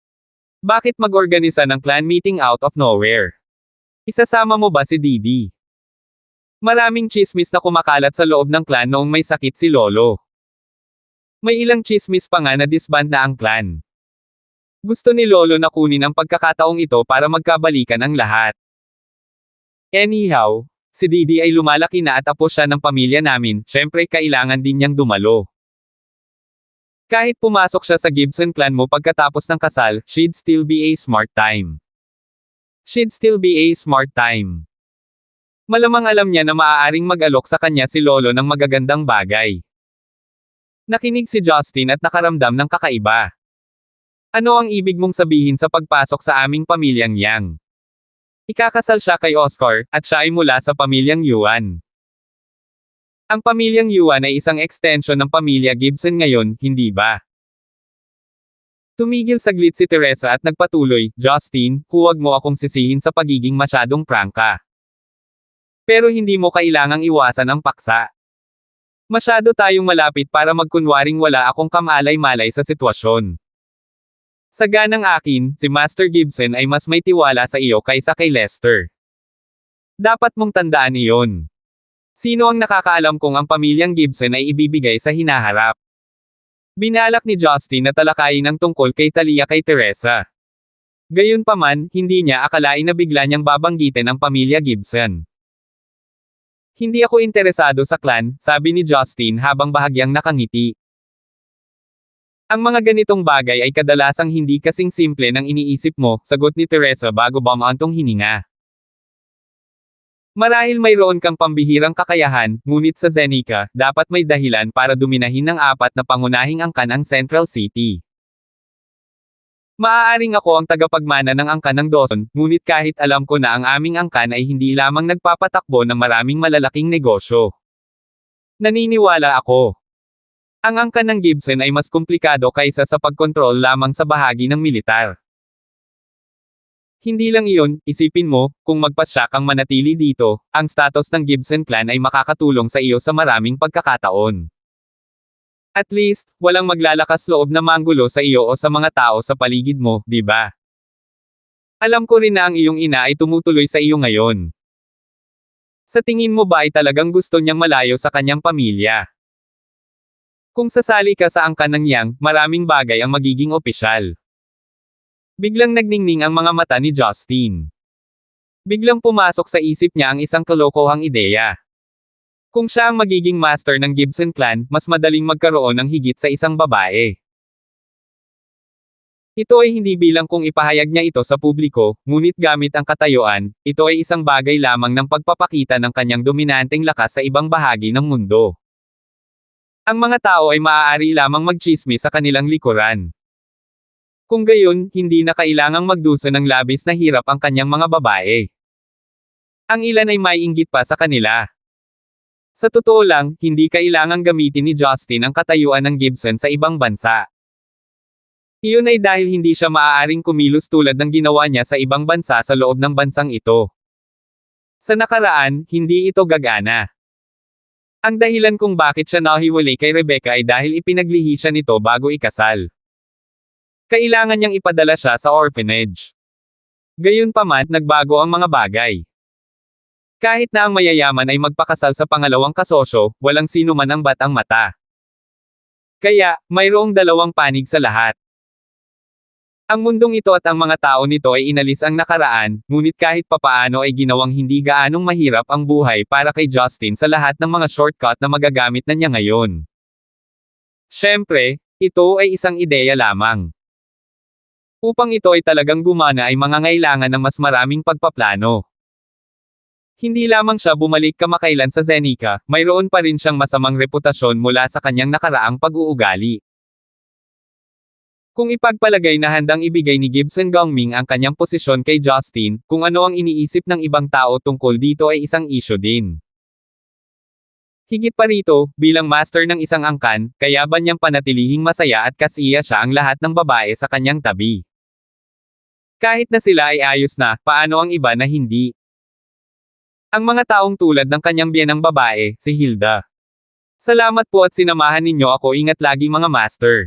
Bakit mag-organisa ng clan meeting out of nowhere? Isasama mo ba si Didi? Maraming chismis na kumakalat sa loob ng clan noong may sakit si Lolo. May ilang chismis pa nga na disband na ang clan. Gusto ni Lolo na kunin ang pagkakataong ito para magkabalikan ang lahat. Anyhow, si Didi ay lumalaki na at apo siya ng pamilya namin, syempre kailangan din niyang dumalo. Kahit pumasok siya sa Gibson clan mo pagkatapos ng kasal, she'd still be a smart time. She'd still be a smart time. Malamang alam niya na maaaring mag-alok sa kanya si Lolo ng magagandang bagay. Nakinig si Justin at nakaramdam ng kakaiba. Ano ang ibig mong sabihin sa pagpasok sa aming pamilyang Yang? Ikakasal siya kay Oscar, at siya ay mula sa pamilyang Yuan. Ang pamilyang Yuan ay isang extension ng pamilya Gibson ngayon, hindi ba? Tumigil saglit si Teresa at nagpatuloy, Justin, huwag mo akong sisihin sa pagiging masyadong prangka. Pero hindi mo kailangang iwasan ang paksa. Masyado tayong malapit para magkunwaring wala akong kamalay-malay sa sitwasyon. Sa ganang akin, si Master Gibson ay mas may tiwala sa iyo kaysa kay Lester. Dapat mong tandaan iyon. Sino ang nakakaalam kung ang pamilyang Gibson ay ibibigay sa hinaharap? Binalak ni Justin na talakayin ang tungkol kay Talia kay Teresa. Gayunpaman, hindi niya akalain na bigla niyang babanggitin ang pamilya Gibson. Hindi ako interesado sa clan, sabi ni Justin habang bahagyang nakangiti. Ang mga ganitong bagay ay kadalasang hindi kasing simple ng iniisip mo, sagot ni Teresa bago bumantong hininga. Marahil mayroon kang pambihirang kakayahan, ngunit sa Zenica, dapat may dahilan para duminahin ng 4 na pangunahing angkan ang Central City. Maaaring ako ang tagapagmana ng angkan ng Dawson, ngunit kahit alam ko na ang aming angkan ay hindi lamang nagpapatakbo ng maraming malalaking negosyo. Naniniwala ako. Ang angkan ng Gibson ay mas komplikado kaysa sa pagkontrol lamang sa bahagi ng militar. Hindi lang iyon, isipin mo, kung magpasya kang manatili dito, ang status ng Gibson clan ay makakatulong sa iyo sa maraming pagkakataon. At least, walang maglalakas loob na manggulo sa iyo o sa mga tao sa paligid mo, di ba? Alam ko rin na ang iyong ina ay tumutuloy sa iyo ngayon. Sa tingin mo ba ay talagang gusto niyang malayo sa kanyang pamilya? Kung sasali ka sa angkan ng Yang, maraming bagay ang magiging opisyal. Biglang nagningning ang mga mata ni Justin. Biglang pumasok sa isip niya ang isang kalokohang ideya. Kung siya ang magiging master ng Gibson clan, mas madaling magkaroon ng higit sa isang babae. Ito ay hindi bilang kung ipahayag niya ito sa publiko, ngunit gamit ang katayuan, ito ay isang bagay lamang ng pagpapakita ng kanyang dominanteng lakas sa ibang bahagi ng mundo. Ang mga tao ay maaari lamang magchismis sa kanilang likuran. Kung gayon, hindi na kailangang magdusa ng labis na hirap ang kanyang mga babae. Ang ilan ay may inggit pa sa kanila. Sa totoo lang, hindi kailangang gamitin ni Justin ang katayuan ng Gibson sa ibang bansa. Iyon ay dahil hindi siya maaaring kumilos tulad ng ginawa niya sa ibang bansa sa loob ng bansang ito. Sa nakaraan, hindi ito gagana. Ang dahilan kung bakit siya nahiwalay kay Rebecca ay dahil ipinaglihi siya nito bago ikasal. Kailangan niyang ipadala siya sa orphanage. Gayunpaman, nagbago ang mga bagay. Kahit na ang mayayaman ay magpakasal sa pangalawang kasosyo, walang sino man ang batang mata. Kaya, mayroong dalawang panig sa lahat. Ang mundong ito at ang mga tao nito ay inalis ang nakaraan, ngunit kahit papaano ay ginawang hindi gaanong mahirap ang buhay para kay Justin sa lahat ng mga shortcut na magagamit na niya ngayon. Siyempre, ito ay isang ideya lamang. Upang ito ay talagang gumana ay mangangailangan ng mas maraming pagpaplano. Hindi lamang siya bumalik kamakailan sa Zenica, mayroon pa rin siyang masamang reputasyon mula sa kanyang nakaraang pag-uugali. Kung ipagpalagay na handang ibigay ni Gibson Gongming ang kanyang posisyon kay Justin, kung ano ang iniisip ng ibang tao tungkol dito ay isang isyu din. Higit pa rito, bilang master ng isang angkan, kayaban niyang panatilihing masaya at kasiya siya ang lahat ng babae sa kanyang tabi. Kahit na sila ay ayos na, paano ang iba na hindi? Ang mga taong tulad ng kanyang biyenang babae, si Hilda. Salamat po at sinamahan ninyo ako, ingat lagi mga master.